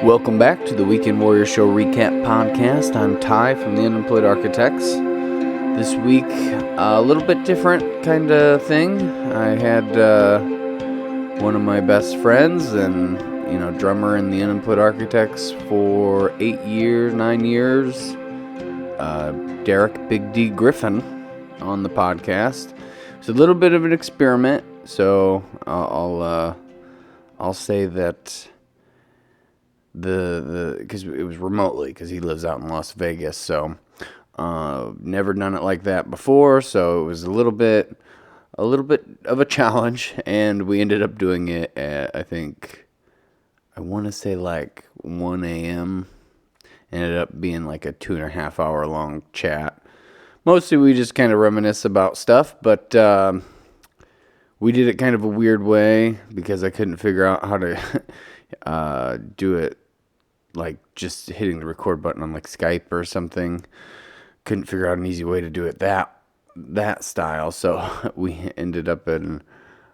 Welcome back to the Weekend Warrior Show Recap Podcast. I'm Ty from the Unemployed Architects. This week, a little bit different kind of thing. I had one of my best friends and, drummer in the Unemployed Architects for 9 years, Derrick Big D Griffin on the podcast. It's a little bit of an experiment, so I'll say that because it was remotely, because he lives out in Las Vegas, so never done it like that before, so it was a little bit of a challenge, and we ended up doing it at, I want to say like 1 a.m. Ended up being like a 2.5 hour long chat. Mostly we just kind of reminisce about stuff, but we did it kind of a weird way because I couldn't figure out how to do it, like just hitting the record button on like Skype or something. Couldn't figure out an easy way to do it that style, so we ended up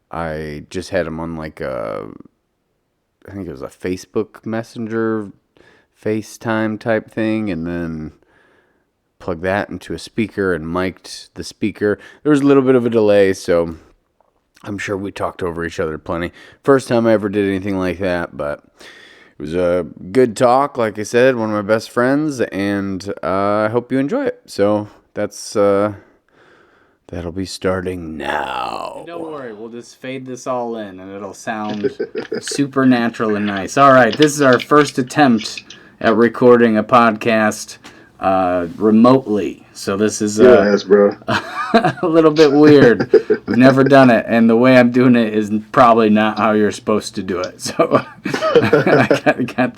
I just had him on like I think it was a Facebook Messenger FaceTime type thing, and then plugged that into a speaker and mic'd the speaker. There was a little bit of a delay, so I'm sure we talked over each other plenty. First time I ever did anything like that, but it was a good talk. Like I said, one of my best friends, and I hope you enjoy it. So that'll be starting now. Don't worry, we'll just fade this all in, and it'll sound supernatural and nice. All right, this is our first attempt at recording a podcast remotely. So this is bro. a little bit weird. We've never done it, and the way I'm doing it is probably not how you're supposed to do it. So I got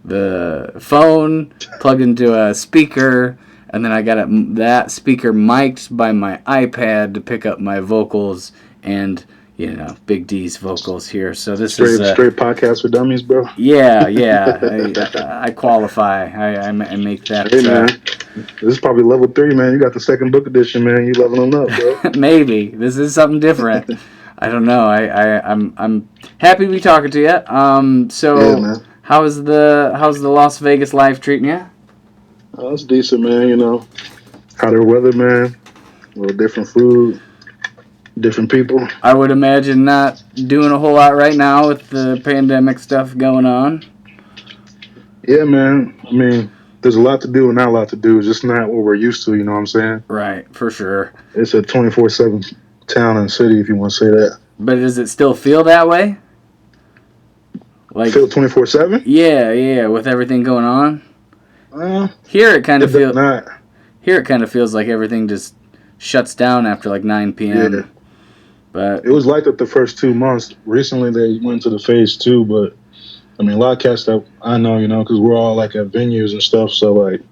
the phone plugged into a speaker, and then I got that speaker mic'd by my iPad to pick up my vocals and, Big D's vocals here. So this is straight podcast for dummies, bro. Yeah. I qualify. I make that. Hey, man. This is probably level 3, man. You got the second book edition, man. You leveling up, bro. Maybe this is something different. I don't know. I'm happy to be talking to you. So yeah, man. how's the Las Vegas life treating you? Oh, it's decent, man. Hotter weather, man. A little different food, different people. I would imagine not doing a whole lot right now with the pandemic stuff going on. Yeah, man. I mean, there's a lot to do and not a lot to do. It's just not what we're used to, you know what I'm saying? Right, for sure. It's a 24/7 town and city, if you want to say that. But does it still feel that way? Feel 24/7? Yeah, with everything going on. Here it kind of feels. Here it kind of feels like everything just shuts down after like 9 p.m. Yeah. But it was like that the first 2 months. Recently they went to the phase 2, but I mean, a lot of cats that I know, because we're all like at venues and stuff, so like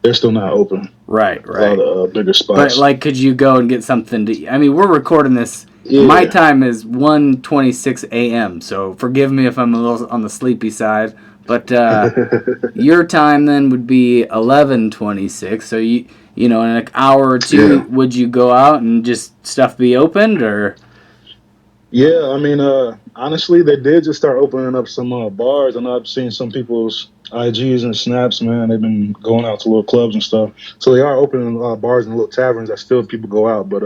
they're still not open. Right. A lot of bigger spots. But like, could you go and get something to eat? I mean, we're recording this. Yeah. My time is 1:26 a.m. So forgive me if I'm a little on the sleepy side. But your time then would be 11:26. So in an hour or two, would you go out and just stuff be opened or? Yeah, I mean, honestly, they did just start opening up some bars, and I've seen some people's IGs and snaps. Man, they've been going out to little clubs and stuff. So they are opening a lot of bars and little taverns that still people go out, but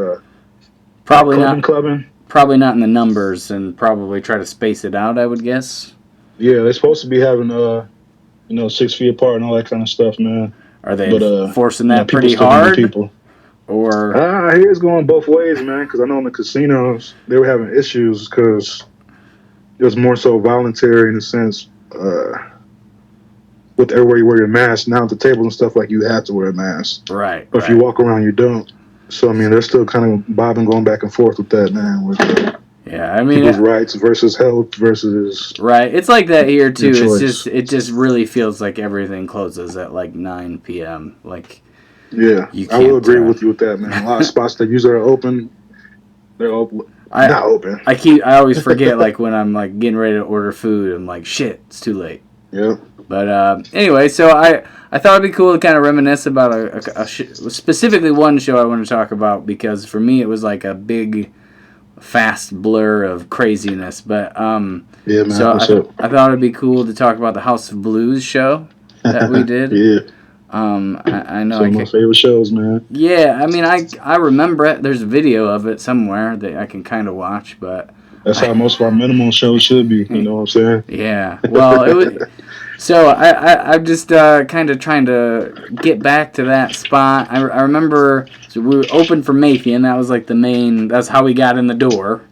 probably not clubbing. Probably not in the numbers, and probably try to space it out, I would guess. Yeah, they're supposed to be having 6 feet apart and all that kind of stuff, man. Are they forcing that pretty hard? People. Or I hear it's going both ways, man. Because I know in the casinos they were having issues because it was more so voluntary in a sense. With everywhere you wear your mask, now at the tables and stuff, like you have to wear a mask. Right. But if you walk around, you don't. So I mean, they're still kind of bobbing, going back and forth with that, man. With yeah, I mean, people's rights versus health versus right. It's like that here too. It just really feels like everything closes at like 9 p.m. Like. Yeah, I will agree with you with that, man. A lot of spots that usually are open, they're open. Not open. I always forget, like, when I'm, like, getting ready to order food, I'm like, shit, it's too late. Yeah. But, anyway, so I thought it'd be cool to kind of reminisce about specifically one show I want to talk about, because for me it was, like, a big fast blur of craziness. But Yeah, man. so What's up? I thought it'd be cool to talk about the House of Blues show that we did. Yeah. I know. Some of my favorite shows, man. Yeah, I mean, I remember it. There's a video of it somewhere that I can kind of watch, but That's how most of our minimal shows should be. You know what I'm saying? yeah. Well, it was. So I'm just kind of trying to get back to that spot. I remember so we were open for Mayfian. That was like the main. That's how we got in the door.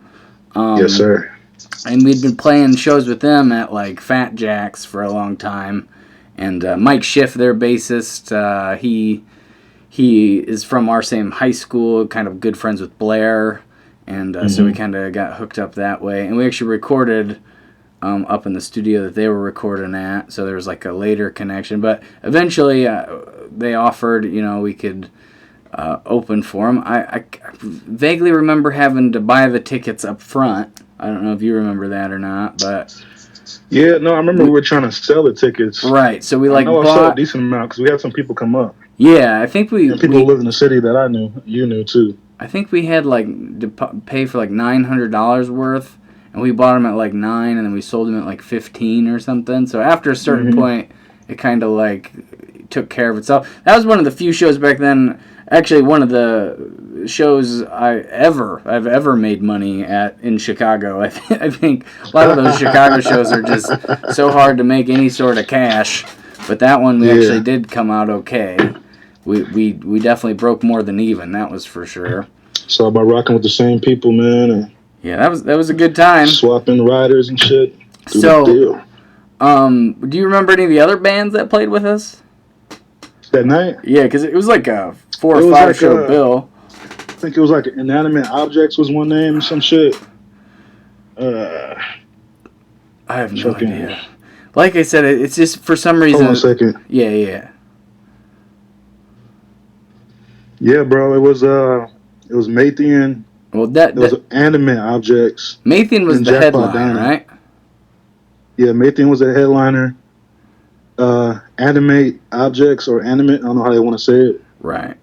Yes, sir. And we'd been playing shows with them at like Fat Jack's for a long time. And Mike Schiff, their bassist, he is from our same high school, kind of good friends with Blair, and so we kind of got hooked up that way. And we actually recorded up in the studio that they were recording at, so there was like a later connection. But eventually, they offered, we could open for them. I vaguely remember having to buy the tickets up front. I don't know if you remember that or not, but. Yeah, no, I remember we were trying to sell the tickets. Right, so we I bought... I sold a decent amount because we had some people come up. Yeah, I think people who live in the city that I knew, you knew too. I think we had to pay for $900 worth, and we bought them at $9, and then we sold them at $15 or something. So after a certain point, it kind of took care of itself. That was one of the few shows back then. Actually, one of the shows I've ever made money at in Chicago. I think a lot of those Chicago shows are just so hard to make any sort of cash. But that one we actually did come out okay. We definitely broke more than even. That was for sure. It's all about rocking with the same people, man. And yeah, that was a good time. Swapping riders and shit. So, do you remember any of the other bands that played with us that night? Yeah, because it was like a 4 or 5 show bill. I think it was Inanimate Objects was one name, some shit. I have no idea. Like I said, it's just for some reason. Hold on a second. Yeah. Yeah, bro. It was Mathian. Well, it was Animate Objects. Mathian was the headliner, right? Yeah, Mathian was the headliner. Animate Objects or Animate, I don't know how they want to say it. Right.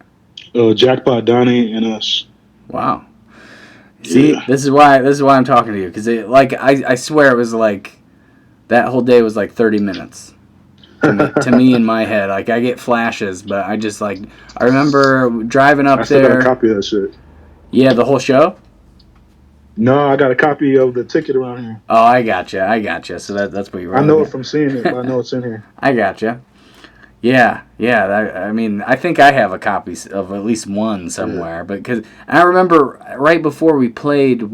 Jackpot Donnie and us. Wow. See, this is why I'm talking to you, because I swear it was that whole day was 30 minutes to me in my head. I get flashes, but I just I remember driving up there. I still got a copy of that shit. Yeah, the whole show? No, I got a copy of the ticket around here. Oh, I gotcha. So that's what you were. I know it from seeing it, but I know it's in here. I gotcha. Yeah. I mean, I think I have a copy of at least one somewhere. But because I remember right before we played,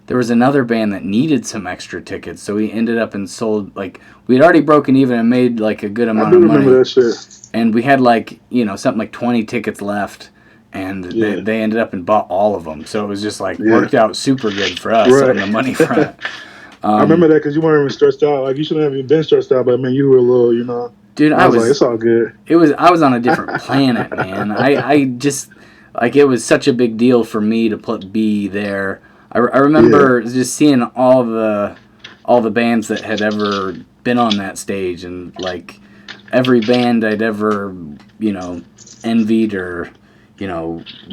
there was another band that needed some extra tickets, so we ended up and sold we'd already broken even and made a good amount of money. I remember that shit. And we had something like 20 tickets left. And they ended up and bought all of them. So it was just worked out super good for us on the money front. I remember that because you weren't even stressed out. You shouldn't have even been stressed out, but you were a little, Dude, I was it's all good. I was on a different planet, man. I just, it was such a big deal for me to be there. I remember just seeing all the bands that had ever been on that stage, and every band I'd ever, envied or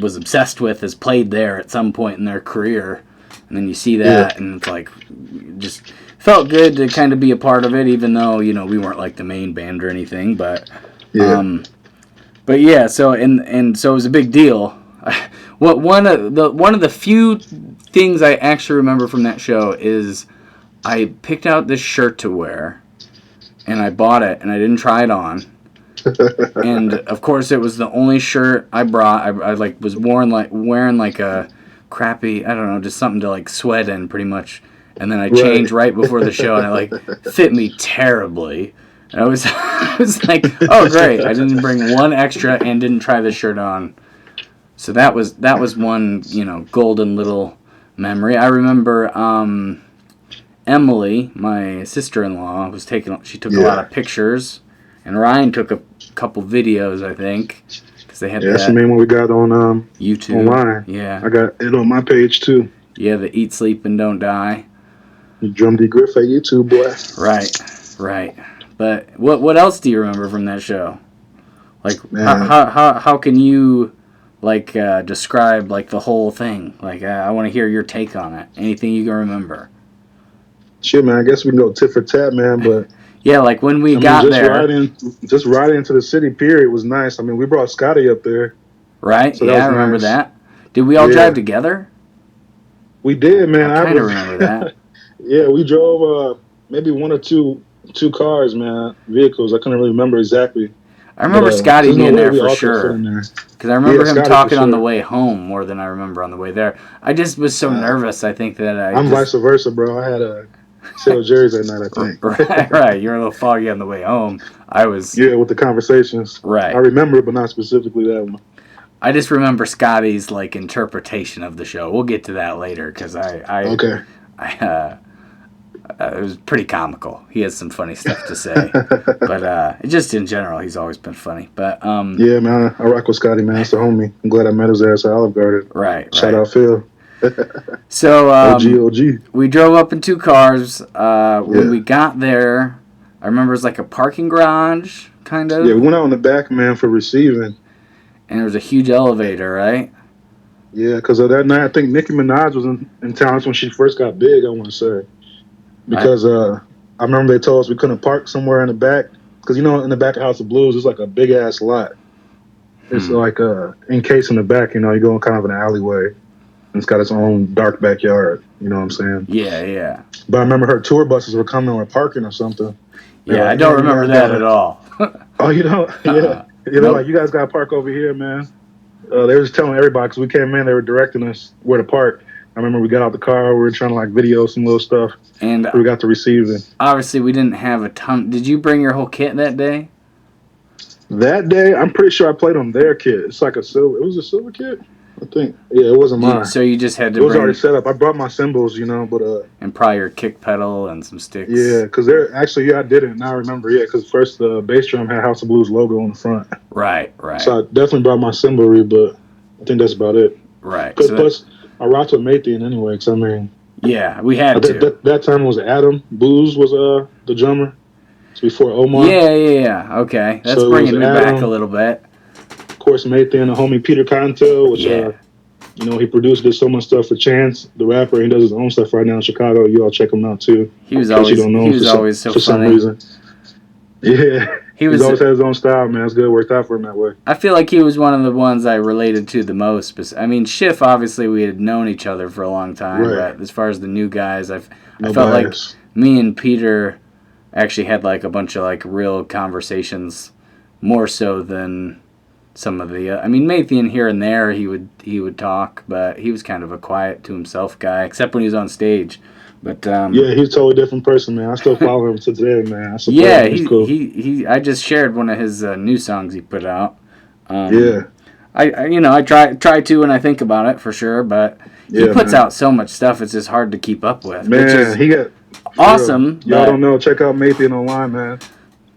was obsessed with has played there at some point in their career. And then you see that, and it's just felt good to kind of be a part of it, even though, we weren't the main band or anything. But, so, and so it was a big deal. One of the few things I actually remember from that show is I picked out this shirt to wear, and I bought it, and I didn't try it on. And of course, it was the only shirt I brought. I was wearing a crappy, I don't know, just something to sweat in, pretty much. And then I changed right before the show, and it fit me terribly. And I was oh great! I didn't bring one extra and didn't try the shirt on. So that was one golden little memory. I remember Emily, my sister-in-law, she took a lot of pictures. And Ryan took a couple videos, I think, because they had that's the main one we got on YouTube. Online. Yeah, I got it on my page too. Yeah, the Eat, Sleep, and Don't Die. DRUMDGRIFF at YouTube, boy. Right. But what else do you remember from that show? How can you like describe like the whole thing. Like I want to hear your take on it. Anything you can remember. Shit, man. I guess we can go tit for tat, man. But yeah, like when we got just there, just riding into the city. Period was nice. I mean, we brought Scotty up there. Right? So yeah, I remember nice. that. Did we all drive together? We did, man. I kind of remember that. Yeah, we drove maybe one or two cars, man, vehicles. I couldn't really remember exactly. I remember Scotty being there for sure. Because I remember him Scotty talking on the way home more than I remember on the way there. I just was so nervous, I think, that I'm vice versa, bro. I had a sale Jerry's that night, I think. right. You're a little foggy on the way home. I was... Yeah, with the conversations. Right. I remember it, but not specifically that one. I just remember Scotty's, like, interpretation of the show. We'll get to that later, because Okay. It was pretty comical. He has some funny stuff to say, but just in general, he's always been funny. But yeah, man, I rock with Scotty, man. It's a homie. I'm glad I met his ass at Olive Garden. Right. Shout out Phil. So OG. We drove up in 2 cars. When we got there, I remember it was like a parking garage, kind of. Yeah, we went out in the back, man, for receiving. And there was a huge elevator, right? Yeah, because of that night, I think Nicki Minaj was in town. That's when she first got big, I want to say. Because I remember they told us we couldn't park somewhere in the back. Because, you know, in the back of House of Blues, it's like a big-ass lot. It's like encased in the back, you know, you go in kind of an alleyway. And it's got its own dark backyard, you know what I'm saying? Yeah, yeah. But I remember her tour buses were coming or parking or something. Yeah, I don't remember that at all. Oh, you don't? Yeah. They're like, you guys got to park over here, man. They were just telling everybody, because we came in, they were directing us where to park. I remember we got out the car, we were trying to like video some little stuff. And we got to receive it. Obviously, we didn't have a ton. Did you bring your whole kit that day? That day, I'm pretty sure I played on their kit. It's like a silver. It was a silver kit, I think. Yeah, it wasn't mine. So you just had to. It was already set up. I brought my cymbals, you know, but and probably your kick pedal and some sticks. Yeah, because they're actually I did it. Now I remember. Yeah, because first the bass drum had House of Blues logo on the front. Right, right. So I definitely brought my cymbalry, but I think that's about it. Right. Because plus I rocked with Mathian anyway. Because I mean. Yeah, we had to. That time was Adam Booz was the drummer. It's before Omar. Yeah. Okay, that's bringing me back a little bit. Of course, Mathian, the homie Peter Conto, which you know, he did so much stuff for Chance, the rapper. He does his own stuff right now in Chicago. You all check him out too. He was always so funny. For some reason. Yeah. He's always had his own style, man. It's good. It worked out for him that way. I feel like he was one of the ones I related to the most. I mean, Schiff, obviously, we had known each other for a long time. Right. But as far as the new guys, I felt like me and Peter actually had like a bunch of like real conversations, more so than some of the. I mean, Mathian here and there, he would talk, but he was kind of a quiet to himself guy, except when he was on stage. But yeah, he's a totally different person, man. I still follow him to today, man. Yeah, he's cool. He I just shared one of his new songs he put out. I try to when I think about it for sure, but he puts out so much stuff. It's just hard to keep up with. Man, he got awesome. Y'all don't know? Check out Mathian online, man.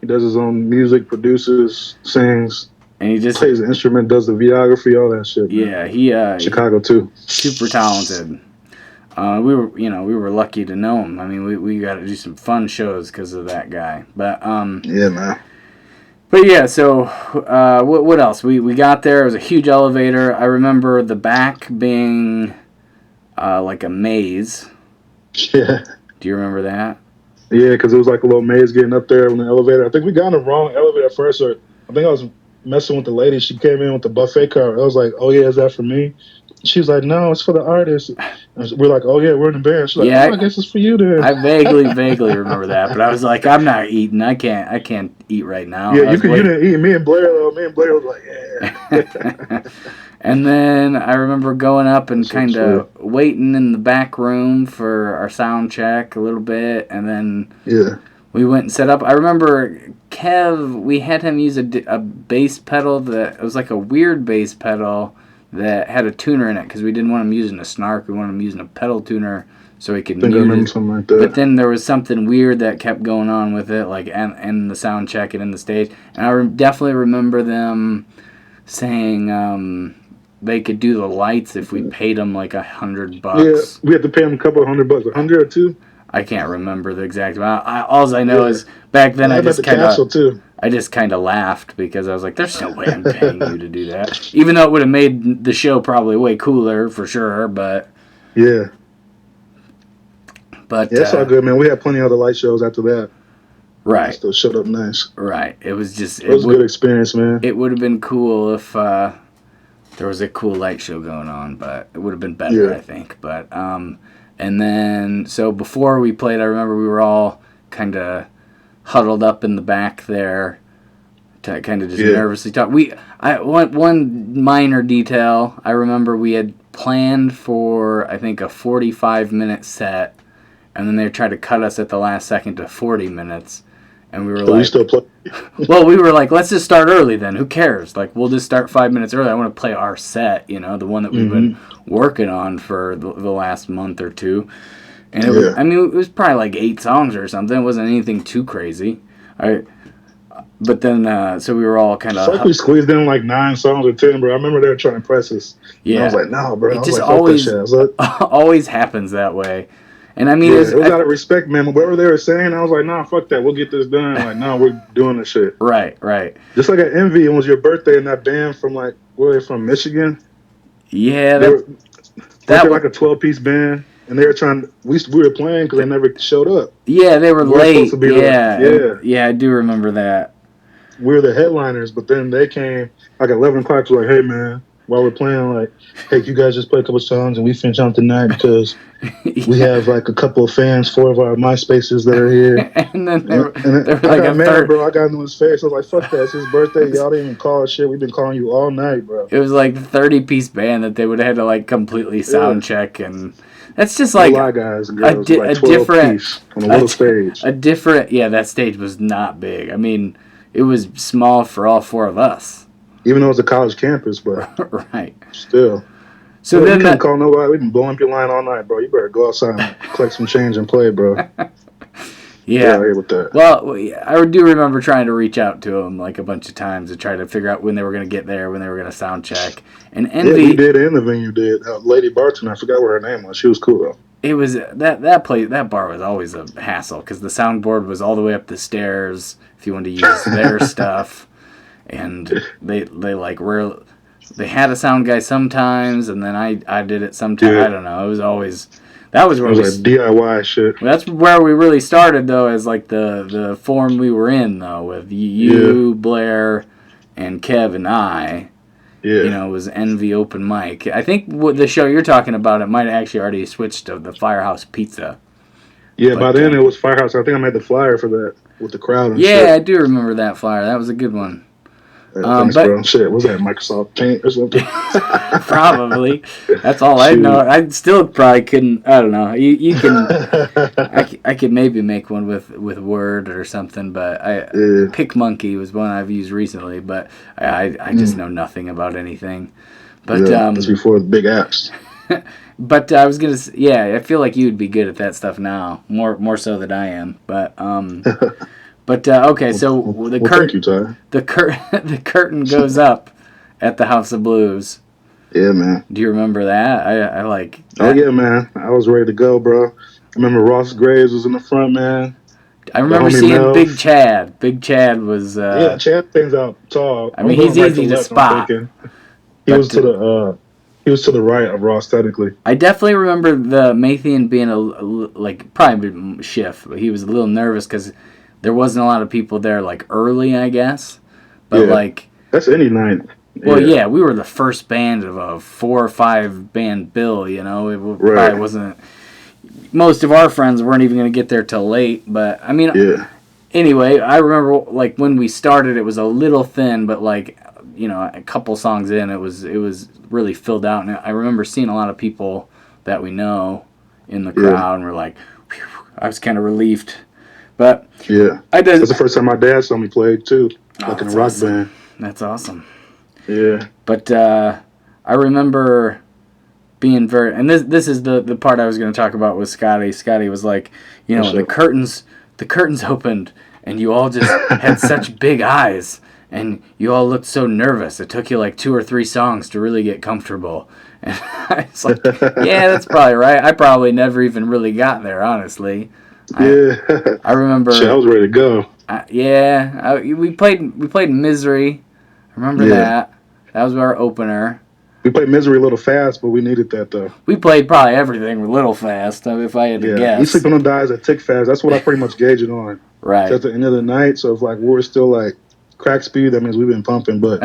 He does his own music, produces, sings, and he just plays the instrument, does the videography, all that shit. Man. Yeah, Chicago too. Super talented. We were lucky to know him. I mean, we got to do some fun shows because of that guy. But yeah, man. But yeah, so what else? We got there. It was a huge elevator. I remember the back being like a maze. Yeah. Do you remember that? Yeah, because it was like a little maze getting up there on the elevator. I think we got in the wrong elevator at first, or I think I was messing with the lady. She came in with the buffet cart. I was like, "Oh yeah, is that for me?" She was like, "No, it's for the artist." We're like, "Oh yeah, we're in the band." She's like, "Oh, I guess it's for you then." I vaguely remember that, but I was like, "I'm not eating. I can't eat right now." Yeah, you didn't eat. Me and Blair though. Me and Blair was like, "Yeah." And then I remember going up and kind of waiting in the back room for our sound check a little bit, and then we went and set up. I remember Kev. We had him use a bass pedal that it was like a weird bass pedal that had a tuner in it because we didn't want him using a snark. We wanted him using a pedal tuner so he could mute it. Something like that. But then there was something weird that kept going on with it, like in the sound check and in the stage. And I definitely remember them saying they could do the lights if we paid them like $100. Yeah, we had to pay them a couple of $100, $100 or $2. I can't remember the exact amount. All I know is back then I just I just kind of laughed because I was like, there's no way I'm paying you to do that. Even though it would have made the show probably way cooler for sure, but... Yeah. But, yeah, it's all good, man. We had plenty of other light shows after that. Right. I still showed up nice. Right. It was just... It was a good experience, man. It would have been cool if there was a cool light show going on, but it would have been better, I think. But, and then, so before we played, I remember we were all kind of huddled up in the back there to kind of just nervously talk. One minor detail, I remember we had planned for, I think, a 45-minute set, and then they tried to cut us at the last second to 40 minutes. And we were like, we still play. well, we were like, let's just start early then. Who cares? Like, we'll just start 5 minutes early. I want to play our set, you know, the one that we've been working on for the last month or two. And it was, I mean, it was probably like 8 songs or something. It wasn't anything too crazy. But then, so we were all kind of... It's like we squeezed in like 9 songs or 10, bro. I remember they were trying to press us. Yeah. And I was like, no, bro. It just always happens that way. And I mean, it was out of respect, man. Whatever they were saying, I was like, nah, fuck that. We'll get this done. Like, nah, we're doing this shit. Right, right. Just like at Envy, it was your birthday, and that band from like, where are they from, Michigan? Yeah, they were like a 12-piece band, and they were trying. We were playing because they never showed up. Yeah, they were late. Yeah, I do remember that. We were the headliners, but then they came like at 11 o'clock. Like, hey, man, while we're playing, like, hey, you guys just play a couple songs and we finish on tonight because we have like a couple of fans, 4 of our MySpaces that are here. And then they were like, I got mad, bro. I got into his face. I was like, fuck that. It's his birthday. Y'all didn't even call us shit. We've been calling you all night, bro. It was like 30-piece band that they would have had to like completely sound check, and that's just like guys and girls, a different piece on a little stage. A different, that stage was not big. I mean, it was small for all 4 of us. Even though it's a college campus, but right. Still. So then you can't call nobody. We've been blowing up your line all night, bro. You better go outside and collect some change and play, bro. Yeah. Get with that. Well, I do remember trying to reach out to them like a bunch of times to try to figure out when they were going to get there, when they were going to sound check. And Envy, we did in the venue. Lady Barton, I forgot what her name was. She was cool though. It was that bar was always a hassle because the soundboard was all the way up the stairs if you wanted to use their stuff. And they had a sound guy sometimes, and then I did it sometimes. I don't know. It was always like DIY shit. That's where we really started though, as like the form we were in though, with you, Blair, and Kev and I. Yeah. You know, it was Envy open mic. I think the show you're talking about, it might have actually already switched to the Firehouse Pizza. Yeah, by then it was Firehouse. I think I made the flyer for that with the crowd and shit. Yeah, I do remember that flyer. That was a good one. Thanks, bro. Shit, was that Microsoft Paint or something? Probably. That's all I know. I still probably couldn't. I don't know. You can. I could maybe make one with Word or something, but PicMonkey was one I've used recently, but I just know nothing about anything. But that's before the big apps. But I was gonna. I feel like you'd be good at that stuff now, more so than I am. But But okay, so the curtain goes up at the House of Blues. Yeah, man. Do you remember that? I like. Oh yeah, man. I was ready to go, bro. I remember Ross Graves was in the front, man. I remember seeing Big Chad. Big Chad was. Chad stands out tall. I mean, he's easy to spot. He was to the right of Ross technically. I definitely remember the Mathian being probably Schiff, but he was a little nervous because there wasn't a lot of people there, like, early, I guess. But, that's any night. Well, we were the first band of a 4 or 5 band bill, you know. It probably wasn't... Most of our friends weren't even going to get there till late, but, I mean... Yeah. Anyway, I remember, like, when we started, it was a little thin, but, like, you know, a couple songs in, it was really filled out. And I remember seeing a lot of people that we know in the crowd, and we're like, whew, I was kind of relieved. But that's the first time my dad saw me play too, like in a rock band. That's awesome. Yeah. But I remember being very, and this is the part I was going to talk about with Scotty. Scotty was like, you know, the curtains opened, and you all just had such big eyes, and you all looked so nervous. It took you like 2 or 3 songs to really get comfortable. And I was like, yeah, that's probably right. I probably never even really got there, honestly. I remember. Shit, I was ready to go. We played Misery. I remember that. That was our opener. We played Misery a little fast, but we needed that though. We played probably everything a little fast, if I had to guess. We sleep on the dies that tick fast. That's what I pretty much gauge it on. Right. So at the end of the night, so if like we're still like crack speed, that means we've been pumping, but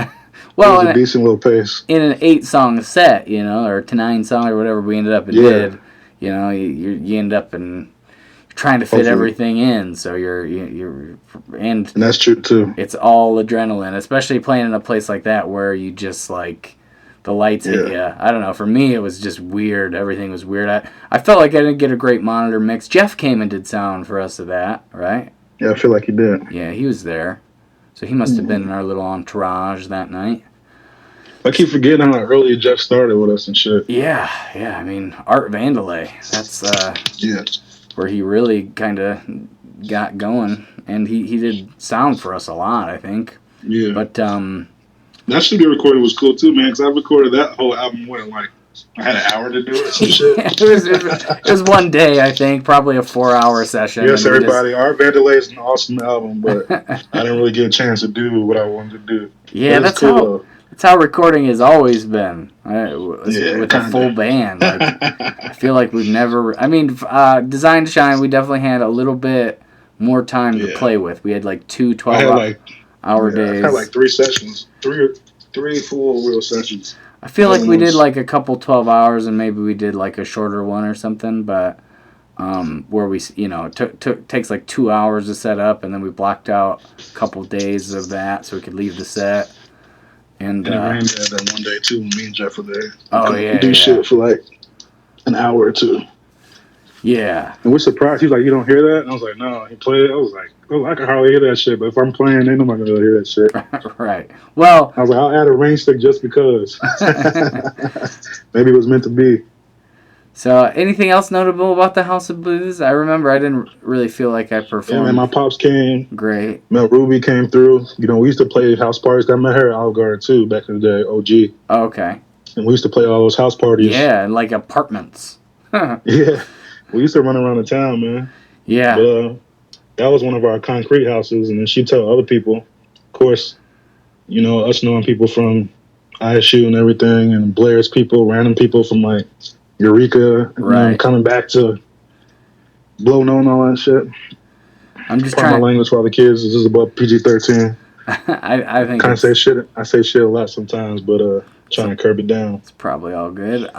well, it was a decent little pace. In an 8-song set, or to 9 song or whatever we ended up and did, you end up and trying to fit everything in, so you're and that's true too. It's all adrenaline, especially playing in a place like that where you just like the lights hit you. I don't know. For me, it was just weird. Everything was weird. I felt like I didn't get a great monitor mix. Jeff came and did sound for us of that, right? Yeah, I feel like he did. Yeah, he was there, so he must have been in our little entourage that night. I keep forgetting how early Jeff started with us and shit. Yeah. I mean, Art Vandelay. That's where he really kind of got going, and he did sound for us a lot, I think. Yeah. But that studio recording was cool too, man. Because I recorded that whole album when I had an hour to do it. Some shit. it was one day, I think, probably a 4-hour session. Yes, everybody. Art Vandelay is an awesome album, but I didn't really get a chance to do what I wanted to do. Yeah, that's cool. That's how recording has always been, with a full band. Like, I feel like we've never... I mean, Design to Shine, we definitely had a little bit more time to play with. We had like 2 12-hour days. I had like 3 sessions. 3 full real sessions. I feel like we did like a couple 12 hours and maybe we did like a shorter one or something, but where we, takes like 2 hours to set up and then we blocked out a couple days of that so we could leave the set. And it rained that one day too when me and Jeff were there. Oh, do shit for like an hour or 2. Yeah. And we're surprised. He's like, you don't hear that? And I was like, no. He played it. I was like, oh, I can hardly hear that shit. But if I'm playing, ain't nobody gonna hear that shit. Right. Well, I was like, I'll add a rain stick just because. Maybe it was meant to be. So, anything else notable about the House of Blues? I remember I didn't really feel like I performed. Yeah, man, my pops came. Great. Mel Ruby came through. We used to play house parties. I met her at Olive Garden too back in the day, OG. Oh, okay. And we used to play all those house parties. Yeah, and like apartments. Yeah. We used to run around the town, man. Yeah. But, that was one of our concrete houses. And then she'd tell other people, of course, us knowing people from ISU and everything, and Blair's people, random people from like Eureka, coming back to blow no and all that shit. I'm just trying. My language for all the kids is just above PG-13. I think kind of say shit. I say shit a lot sometimes, but trying to curb it down. It's probably all good.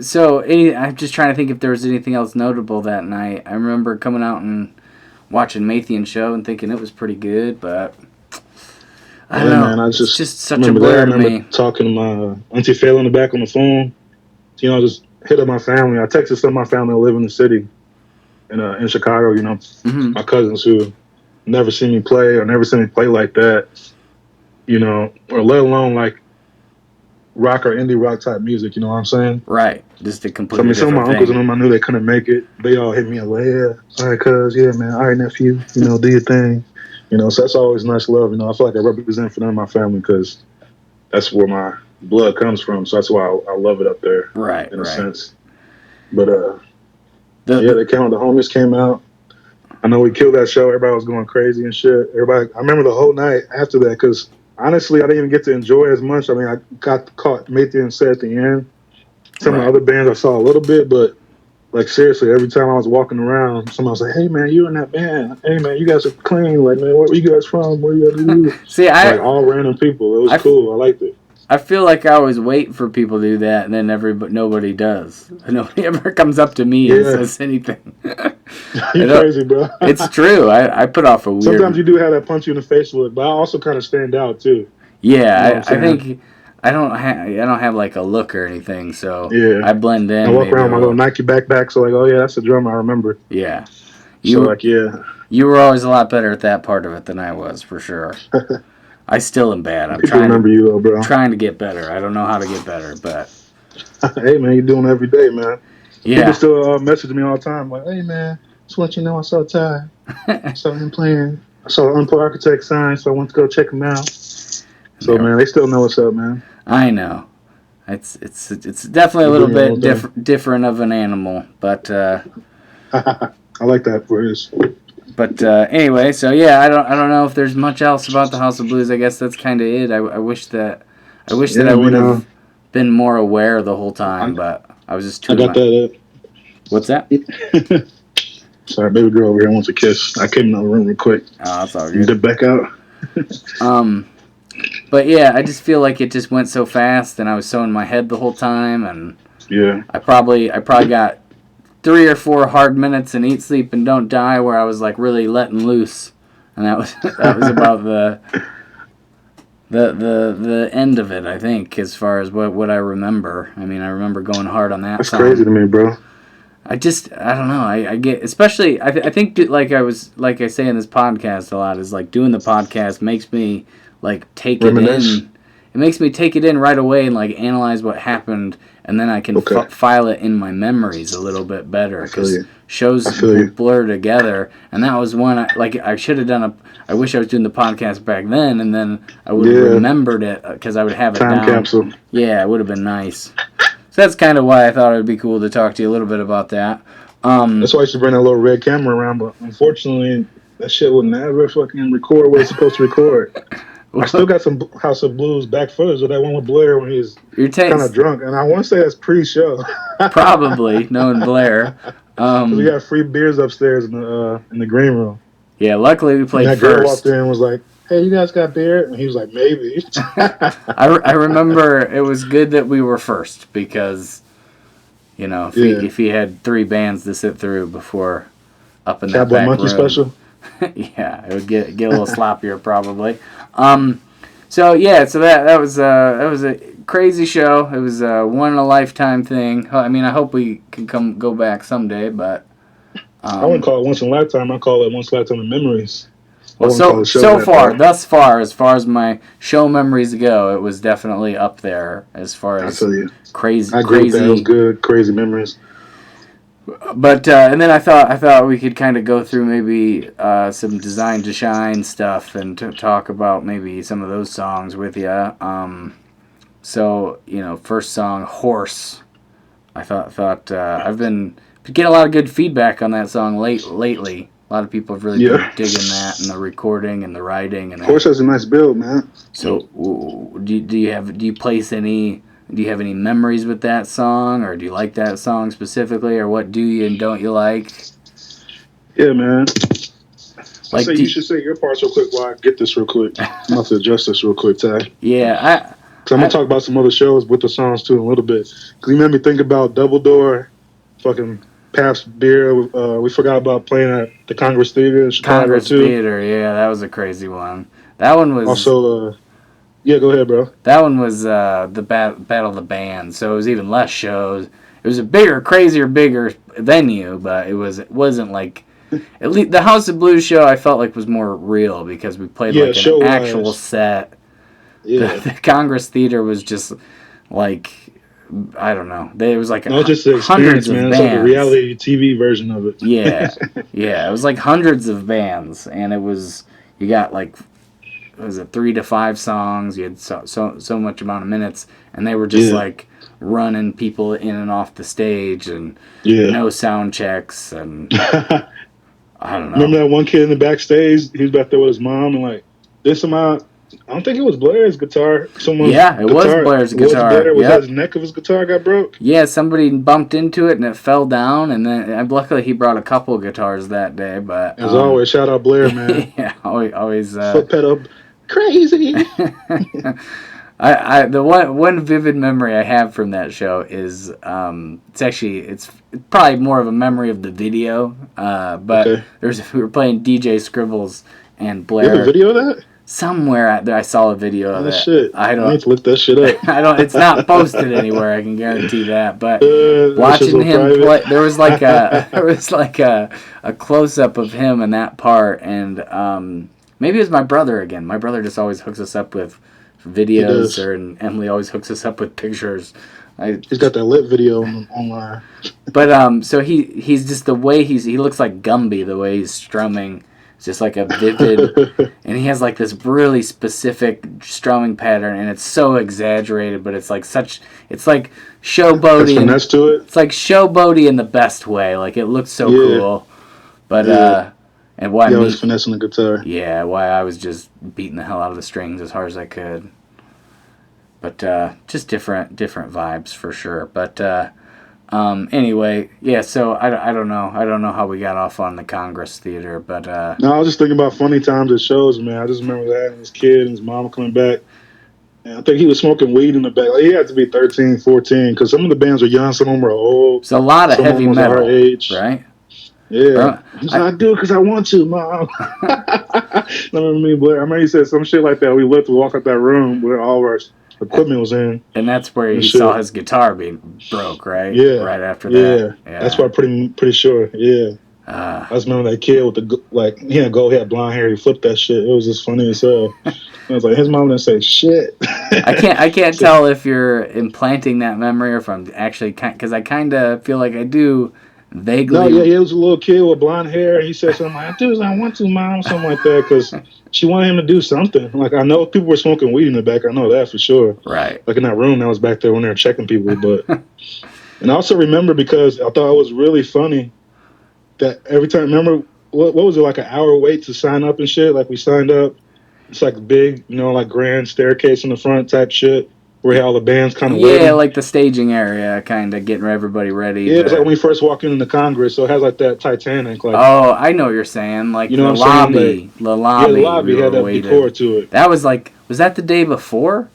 So I'm just trying to think if there was anything else notable that night. I remember coming out and watching Mathian's show and thinking it was pretty good, but I don't know. Man, it's just such a blur to me. I remember talking to my Auntie Phil in the back on the phone. Just hit up my family. I texted some of my family who live in the city in Chicago, my cousins who never seen me play or never seen me play like that, or let alone like rock or indie rock type music, you know what I'm saying? Right. Just a completely some of my uncles and them, I knew they couldn't make it. They all hit me up like, yeah, all right, cuz, yeah, man, all right, nephew, do your thing. So that's always nice love. I feel like I represent for them and my family because that's where my blood comes from. So that's why I love it up there. Right. In a sense. But, they came out, the homies came out. I know we killed that show. Everybody was going crazy and shit. I remember the whole night after that because honestly, I didn't even get to enjoy it as much. I mean, I got caught Mathian set at the end. Some of the other bands I saw a little bit, but like seriously, every time I was walking around, somebody was like, "Hey man, you in that band? Hey man, you guys are clean. Like man, where you guys from? Where you guys?" See, like all random people. It was cool. I liked it. I feel like I always wait for people to do that, and then nobody does. Nobody ever comes up to me and says anything. You're crazy, bro. It's true. I put off a weird... Sometimes you do have that punch you in the face look, but I also kind of stand out, too. Yeah, I think... I don't have like a look or anything, so I blend in. I walk around with my little Nike backpack, so like, oh yeah, that's the drum I remember. Yeah. You were always a lot better at that part of it than I was, for sure. I still am bad. I'm trying remember you though, bro. Trying to get better. I don't know how to get better, but hey man, you're doing it every day, man. Yeah. People still message me all the time, like, hey man, just want you to know I saw Ty. I saw him playing. I saw the Unemployed Architect sign, so I went to go check him out. So man, they still know what's up, man. I know. It's definitely a little bit different of an animal, but I like that phrase. But anyway, so yeah, I don't know if there's much else about the House of Blues. I guess that's kind of it. I wish that I would have been more aware the whole time, but I was just too. I got that. What's that? Sorry, baby girl over here wants a kiss. I came in the room real quick. Oh, that's all good. Get back out. But yeah, I just feel like it just went so fast, and I was so in my head the whole time, and yeah, I probably got 3 or 4 hard minutes in Eat, Sleep, and Don't Die where I was like really letting loose, and that was about the end of it, I think, as far as what I remember. I mean, I remember going hard on that. That's song. Crazy to me, bro. I don't know. I get, especially, I think like I say in this podcast a lot, is like doing the podcast makes me like take it in. It makes me take it in right away and like analyze what happened, and then I can file it in my memories a little bit better because shows blur together. And that was one I should have done I wish I was doing the podcast back then, and then I would have remembered it because I would have it Time down. Capsule. Yeah, it would have been nice. So that's kind of why I thought it would be cool to talk to you a little bit about that. That's why I should bring that little red camera around, but unfortunately, that shit would never fucking record what it's supposed to record. I still got some House of Blues back footage of that one with Blair when he's kind of drunk, and I want to say that's pre-show. Probably, knowing Blair. We got free beers upstairs in the green room. Yeah, luckily we played and that first. Girl walked in and was like, "Hey, you guys got beer?" And he was like, "Maybe." I remember it was good that we were first because, you know, if he had 3 bands to sit through before up in that back Monkey room, special. yeah, it would get a little sloppier probably. So that was a crazy show. It was a one in a lifetime thing. I mean, I hope we can go back someday, but I wouldn't call it once in a lifetime. I call it once in a lifetime of memories. Well, thus far, as far as my show memories go, it was definitely up there as far as crazy. I agree with that. It was good, crazy memories. But and then I thought we could kind of go through maybe some Design to Shine stuff and to talk about maybe some of those songs with you. So first song, Horse. I thought I've been getting a lot of good feedback on that song lately. A lot of people have really been digging that and the recording and the writing and. Horse has a nice build, man. So do you have any memories with that song, or do you like that song specifically, or what do you and don't you like? Yeah, man. I say you should say your parts real quick while I get this real quick. I'm about to adjust this real quick, Ty. Yeah, Because I'm going to talk about some other shows with the songs, too, in a little bit. Because you made me think about Double Door, fucking Pabst beer. We forgot about playing at the Congress Theater in Chicago, Congress too. Theater, yeah, that was a crazy one. That one was... Also, yeah, go ahead, bro. That one was the Battle of the Bands, so it was even less shows. It was a bigger venue, but it wasn't like... At least the House of Blues show I felt like was more real because we played like an actual set. Yeah. The Congress Theater was just like... I don't know. There was like just the experience, man. It's like a reality TV version of it. Yeah. It was like hundreds of bands, and you got like... Was it 3 to 5 songs? You had so much amount of minutes, and they were just like running people in and off the stage, and no sound checks, and I don't know. Remember that one kid in the backstage? He was back there with his mom, and like this amount. I don't think it was Blair's guitar. It was Blair's guitar. Was his neck of his guitar got broke? Yeah, somebody bumped into it and it fell down, and then luckily he brought a couple of guitars that day. But as always, shout out Blair, man. Yeah, always. Foot pedal. Crazy. The one vivid memory I have from that show is it's probably more of a memory of the video, but we were playing DJ Scribbles and Blair. You have a video of that? Somewhere out there, I saw a video of that. Shit. I need to look that shit up. It's not posted anywhere. I can guarantee that. But watching him play, there was like a close up of him in that part, and maybe it was my brother again. My brother just always hooks us up with videos, and Emily always hooks us up with pictures. He's got that lit video online. But so he's just the way he looks like Gumby, the way he's strumming. It's just like a vivid, and he has like this really specific strumming pattern, and it's so exaggerated, but it's like it's like showboaty. Finesse to it. It's like showboaty in the best way. Like it looks so cool, but And why Yeah, I me? was finessing the guitar. Yeah, why I was just beating the hell out of the strings as hard as I could. But just different vibes for sure. But anyway, yeah. So I don't know. I don't know how we got off on the Congress Theater, but No, I was just thinking about funny times at shows, man. I just remember that and his kid and his mom coming back. And I think he was smoking weed in the back. Like, he had to be 13, 14, because some of the bands were young, some of them were old. it's a lot of Some heavy them was metal, our age. right? Yeah. He's like, I do it because I want to, Mom. I remember he said some shit like that. We left to walk out that room where all of our equipment was in. And that's where he shit. saw his guitar being broke, right? Yeah. Right after that. Yeah. That's what I'm pretty sure. Yeah. I just remember that kid with he had blonde hair. He flipped that shit. It was just funny as hell. I was like, his mom didn't say shit. I can't tell if you're implanting that memory or if I'm actually, because I kind of feel like I do vaguely. No, yeah, he was a little kid with blonde hair. He said something like, I do as I want to, Mom, something like that, because she wanted him to do something. Like, I know people were smoking weed in the back. I know that for sure. Right. Like in that room that was back there when they were checking people. But and I also remember, because I thought it was really funny, that every time, remember, what was it, like an hour wait to sign up and shit? Like, we signed up. It's like big, like grand staircase in the front type shit, where all the bands kind of waiting. Yeah, like the staging area, kind of getting everybody ready. Yeah, it's like when we first walk into Congress, so it has like that Titanic. Like, oh, I know what you're saying. Like you know the what I'm lobby. saying? Like, the lobby. Yeah, the lobby had that decor to it. That was was that the day before?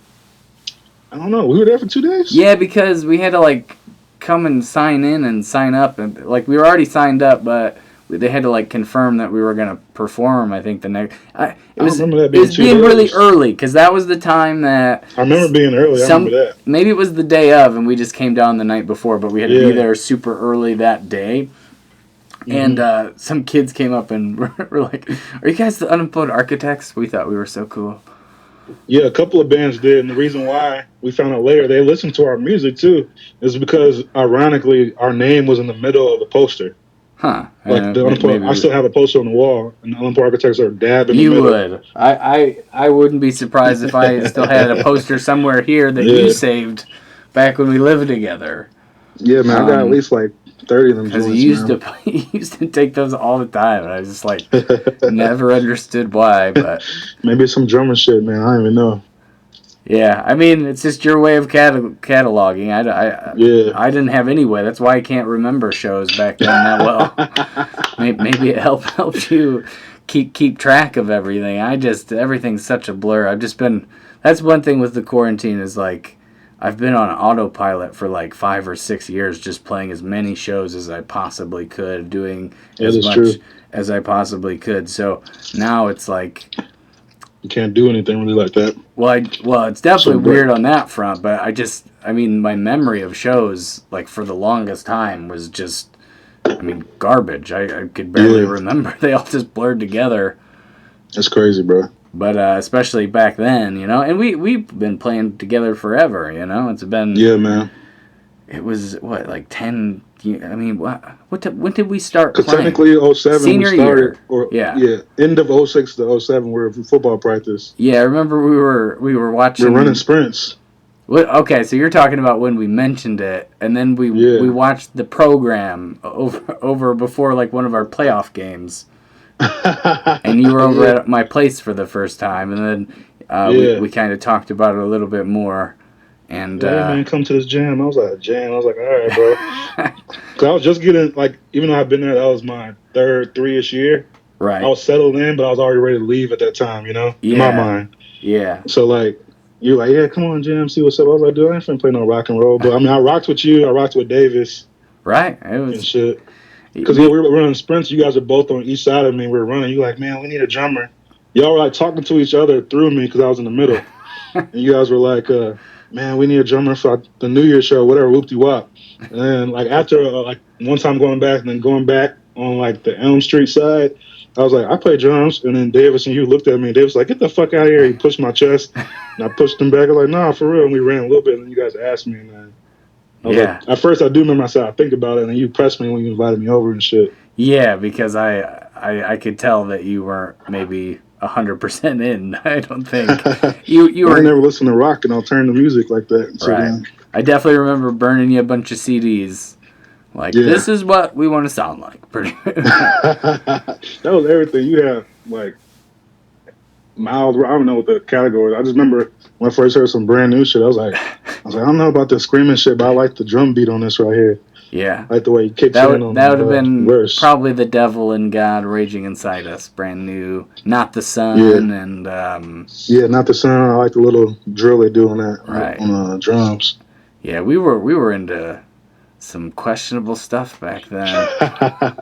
I don't know. We were there for 2 days? Yeah, because we had to come and sign in and sign up. And we were already signed up, but they had to confirm that we were going to perform. I think the next. It was being really early, because that was the time that. I remember being early. I remember that. Maybe it was the day of, and we just came down the night before, but we had to be there super early that day. Mm-hmm. And some kids came up and were like, "Are you guys the Unemployed Architects?" We thought we were so cool. Yeah, a couple of bands did, and the reason why we found out later they listened to our music too is because, ironically, our name was in the middle of the poster. Huh. Like the Unemployed, I still have a poster on the wall, and the Unemployed Architects are dabbing. You would. I wouldn't be surprised if I still had a poster somewhere here that you saved back when we lived together. Yeah, man, I got at least 30 of them. Because he used to take those all the time, and I just never understood why. But maybe it's some drummer shit, man. I don't even know. Yeah, I mean, it's just your way of cataloging. I didn't have any way. That's why I can't remember shows back then that well. Maybe it helps you keep track of everything. Everything's such a blur. That's one thing with the quarantine is I've been on autopilot for 5 or 6 years, just playing as many shows as I possibly could, doing as much as I possibly could. So now it's you can't do anything really like that. Well, it's definitely weird on that front, but my memory of shows, for the longest time, was just, garbage. I could barely remember. They all just blurred together. That's crazy, bro. But especially back then, and we've been playing together forever, It's been... Yeah, man. It was, 10... when did we start playing? Because technically 07 Senior we started, year. End of 06 to 07 we were football practice. Yeah, I remember we were watching. We were running sprints. Okay, so you're talking about when we mentioned it, and then we watched the program over before one of our playoff games, and you were over at my place for the first time, and then we kind of talked about it a little bit more. And man, come to this jam. I was like, jam. I was like, all right, bro. Because I was just getting, even though I've been there, that was my third, 3-ish year. Right. I was settled in, but I was already ready to leave at that time, in my mind. Yeah. So, you were like, yeah, come on, jam, see what's up. I was like, dude, I ain't finna play no rock and roll. But, I rocked with you. I rocked with Davis. Right. It was. And shit. Because we were running sprints. You guys are both on each side of me. We were running. You were like, man, we need a drummer. Y'all were, talking to each other through me because I was in the middle. And you guys were like, man, we need a drummer for the New Year's show, whatever, whoop-de-wop. And then, after, one time going back and then going back on, the Elm Street side, I was like, I play drums. And then Davis and you looked at me, and Davis was like, get the fuck out of here. He pushed my chest, and I pushed him back. I was like, nah, for real. And we ran a little bit, and then you guys asked me, and then I was at first I do remember I said, I think about it, and then you pressed me when you invited me over and shit. Yeah, because I could tell that you weren't maybe 100% in. I don't think you were. I never listened to rock and alternative music like that. So right. I definitely remember burning you a bunch of CDs Like, this is what we want to sound like. Pretty. That was everything. You have like mild. I don't know what the category. I just remember when I first heard some brand new shit. I was like, I don't know about the screaming shit, but I like the drum beat on this right here. Yeah. I like the way he kicks that in on that would have been verse. Probably The Devil and God Raging Inside Us, brand new. Not the Sun and Not the Sun. I like the little drill they do on that on drums. Yeah, we were into some questionable stuff back then. I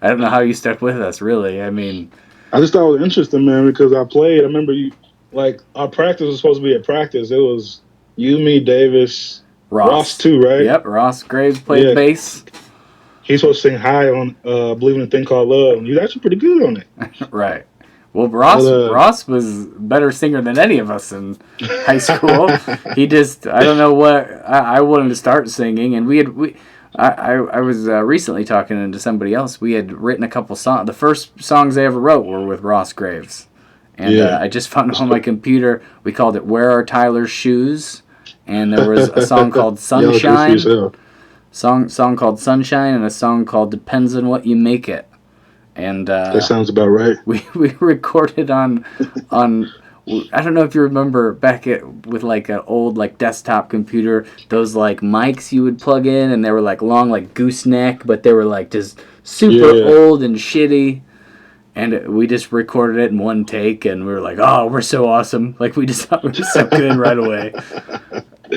don't know how you stuck with us, really. I mean, I just thought it was interesting, man, because I remember you, like, our practice was supposed to be at practice. It was you, me, Davis, Ross too, right? Yep, Ross Graves played bass. He's supposed to sing high on Believe in a Thing Called Love. He's actually pretty good on it. Right. Well, Ross was a better singer than any of us in high school. He just, I don't know what, I wanted to start singing, and I was recently talking to somebody else. We had written a couple songs. The first songs I ever wrote were with Ross Graves. And I just found it on my computer. We called it Where Are Tyler's Shoes? And there was a song called Sunshine. Song called Sunshine, and a song called Depends on What You Make It. And that sounds about right. We recorded on I don't know if you remember with like an old like desktop computer, those like mics you would plug in, and they were like long like gooseneck, but they were like just super old and shitty. And we just recorded it in one take, and we were like, oh, we're so awesome. Like, we just thought we were so good right away.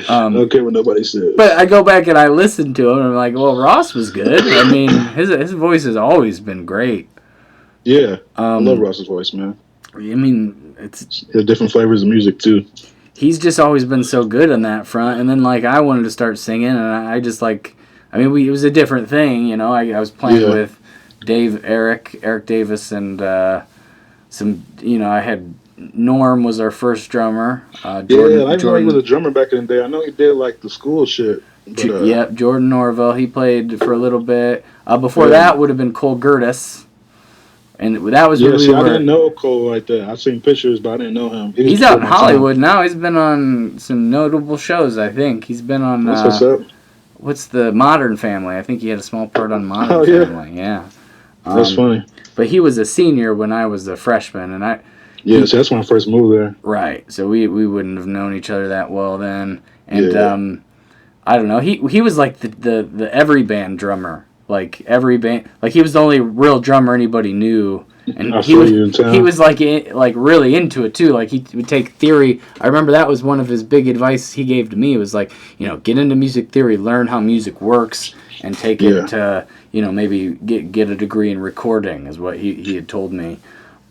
Okay, what nobody says. But I go back and I listen to him, and I'm like, well, Ross was good. I mean, his voice has always been great. Yeah, I love Ross's voice, man. I mean, it's different flavors of music, too. He's just always been so good on that front. And then, like, I wanted to start singing, and I just, like, I mean, it was a different thing, you know. I was playing with Eric Davis, and some, you know, I had Norm was our first drummer. Jordan, I remember he was a drummer back in the day. I know he did like the school shit. But, Jordan Norville. He played for a little bit. Before that would have been Cole Gertis, and that was when I didn't know Cole like that. I've seen pictures, but I didn't know him. He's out in Hollywood now. He's been on some notable shows. I think he's been on. What's up? What's the Modern Family? I think he had a small part on Modern Family. Yeah. That's funny. But he was a senior when I was a freshman, and so that's when I first moved there. Right. So we wouldn't have known each other that well then. And I don't know. He was like the every band drummer. Like every band, like he was the only real drummer anybody knew. And he was like really into it too. Like he would take theory. I remember that was one of his big advice he gave to me. It was like, you know, get into music theory, learn how music works, and take it to, you know, maybe get a degree in recording is what he had told me.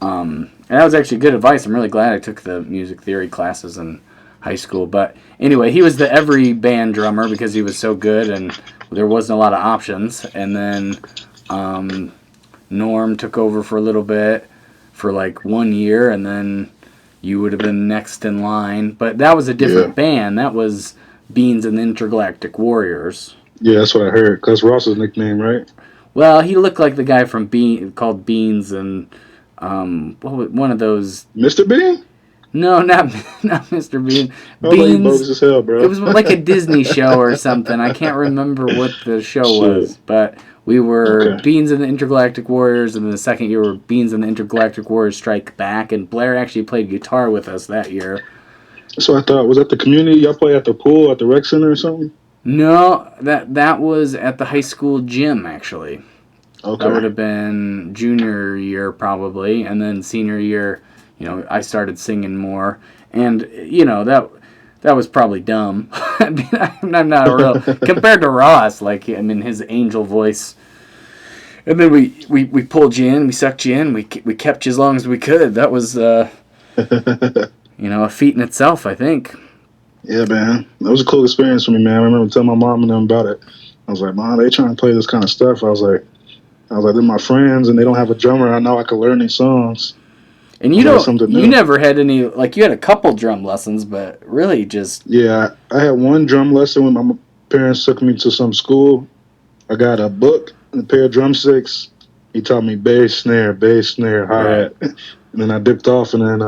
And that was actually good advice. I'm really glad I took the music theory classes in high school. But anyway, he was the every band drummer because he was so good and there wasn't a lot of options. And then Norm took over for a little bit for like 1 year, and then you would have been next in line. But that was a different band. That was Beans and the Intergalactic Warriors. Yeah, that's what I heard. That's Ross's nickname, right? Well, he looked like the guy from called Beans and one of those. Mr. Bean? No, not Mr. Bean. Beans. Bogus as hell, bro. It was like a Disney show or something. I can't remember what the show was, but we were Beans and the Intergalactic Warriors, and then the second year we were Beans and the Intergalactic Warriors Strike Back, and Blair actually played guitar with us that year. So I thought, was that the community? Y'all play at the pool at the rec center or something? No, that was at the high school gym, actually. Okay. That would have been junior year probably, and then senior year, you know, I started singing more, and you know that was probably dumb. I mean, I'm not a real compared to Ross. Like, I mean, his angel voice, and then we pulled you in, we sucked you in, we kept you as long as we could. That was you know, a feat in itself, I think. Yeah, man, that was a cool experience for me, man. I remember telling my mom and them about it. I was like, Mom, they trying to play this kind of stuff. I was like, they're my friends, and they don't have a drummer. I know I can learn these songs. And you never had any, like, you had a couple drum lessons, but really just... Yeah, I had one drum lesson when my parents took me to some school. I got a book and a pair of drumsticks. He taught me bass, snare, hi-hat. And then I dipped off, and then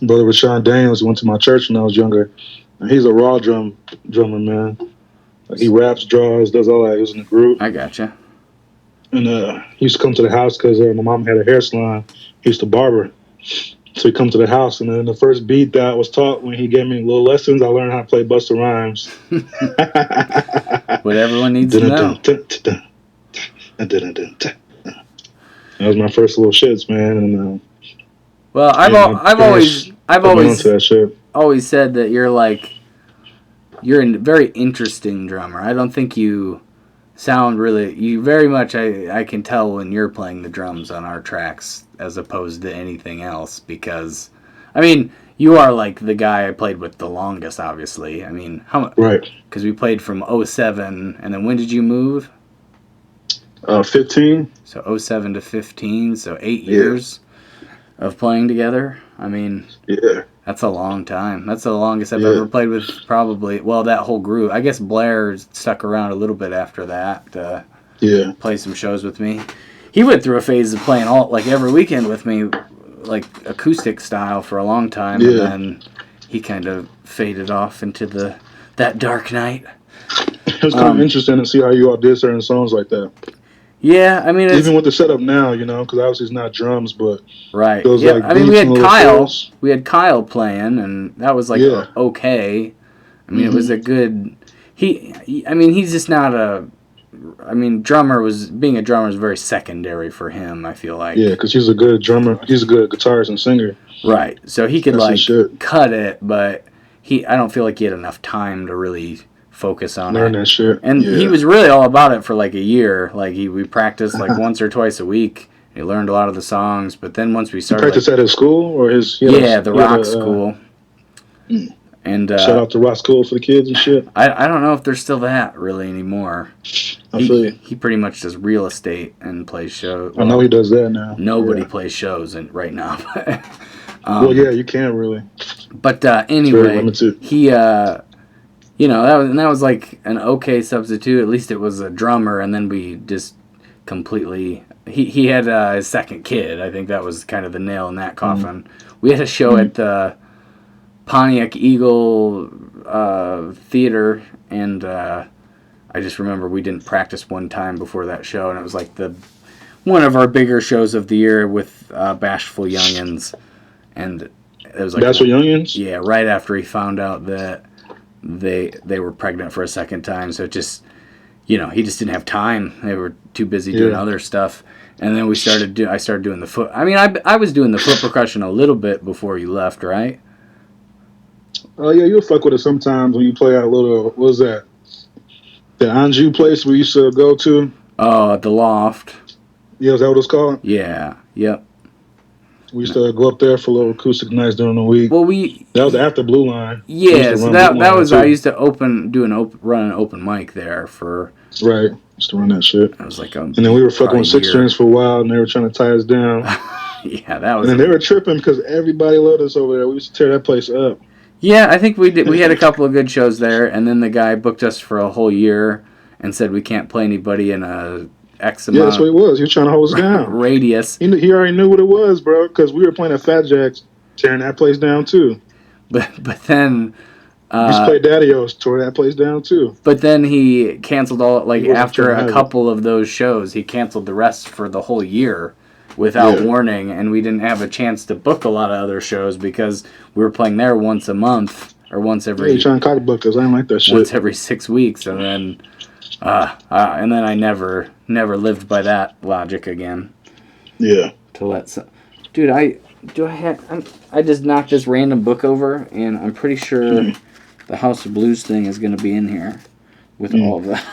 Brother Rashawn Daniels went to my church when I was younger. And he's a raw drummer, man. Like, he raps, draws, does all that. He was in the group. I gotcha. And he used to come to the house because my mom had a hair salon. He used to barber. So he come to the house, and then the first beat that I was taught when he gave me little lessons, I learned how to play Busta Rhymes. What everyone needs to know. That was my first little shits, man. And well, I've always said that you're a very interesting drummer. I don't think you sound you very much, I can tell when you're playing the drums on our tracks as opposed to anything else, because I mean, you are like the guy I played with the longest, obviously. I mean, right, because we played from 07, and then when did you move? 15. So 07 to 15, so 8 years of playing together. I mean, yeah, that's a long time. That's the longest I've ever played with, probably. Well, that whole group. I guess Blair stuck around a little bit after that to play some shows with me. He went through a phase of playing every weekend with me, like acoustic style for a long time, and then he kind of faded off into that dark night. It was kind of interesting to see how you all did certain songs like that. Yeah, I mean, even with the setup now, because obviously it's not drums, but right. Those, I mean, we had Kyle. We had Kyle playing, and that was okay. I mean, it was a good. I mean, he's just not a. I mean, being a drummer is very secondary for him, I feel like. Yeah, because he's a good drummer. He's a good guitarist and singer. Right. So he could cut it, but I don't feel like he had enough time to really focus on learn that shit. And he was really all about it for like a year. Like we practiced like once or twice a week. He learned a lot of the songs, but then once we started, practice at his school or his the rock school. And shout out to rock school for the kids and shit. I don't know if there's still that really anymore. He pretty much does real estate and plays shows. I know he does that now. Nobody plays shows right now. Well, yeah, you can't really. But anyway, he that was like an okay substitute. At least it was a drummer, and then we just completely. He had his second kid. I think that was kind of the nail in that coffin. We had a show at the Pontiac Eagle Theater, and I just remember we didn't practice one time before that show, and it was like one of our bigger shows of the year with Bashful Youngins, and it was like Bashful Youngins. Yeah, right after he found out that they were pregnant for a second time, so it just he just didn't have time. They were too busy doing other stuff. And then I started doing the foot. I mean, I was doing the foot percussion a little bit before you left, right? Oh, yeah, you'll fuck with it sometimes when you play out a little, what was that? The Anjou place we used to go to? Oh, at the Loft. Yeah, is that what it's called? Yeah, yep. We used to go up there for little acoustic nights during the week. Well, that was after Blue Line. Yeah, so that was, I used to run an open mic there for... Right, used to run that shit. I was like, and then we were fucking with six strings for a while, and they were trying to tie us down. Yeah, that was... And then they were tripping because everybody loved us over there. We used to tear that place up. Yeah, I think we did. We had a couple of good shows there, and then the guy booked us for a whole year and said we can't play anybody in a X amount. Yeah, that's what it was. He was trying to hold us down. Radius. He already knew what it was, bro, because we were playing at Fat Jack's, tearing that place down too. But then... we used to play Daddy-O's, tore that place down too. But then he canceled after a couple of those shows, he canceled the rest for the whole year without warning, and we didn't have a chance to book a lot of other shows because we were playing there once a month or once every. Yeah, you trying to cock book us? I didn't like that shit. Once every 6 weeks, and then I never lived by that logic again. Yeah. Dude, I just knocked this random book over, and I'm pretty sure the House of Blues thing is going to be in here with all of that.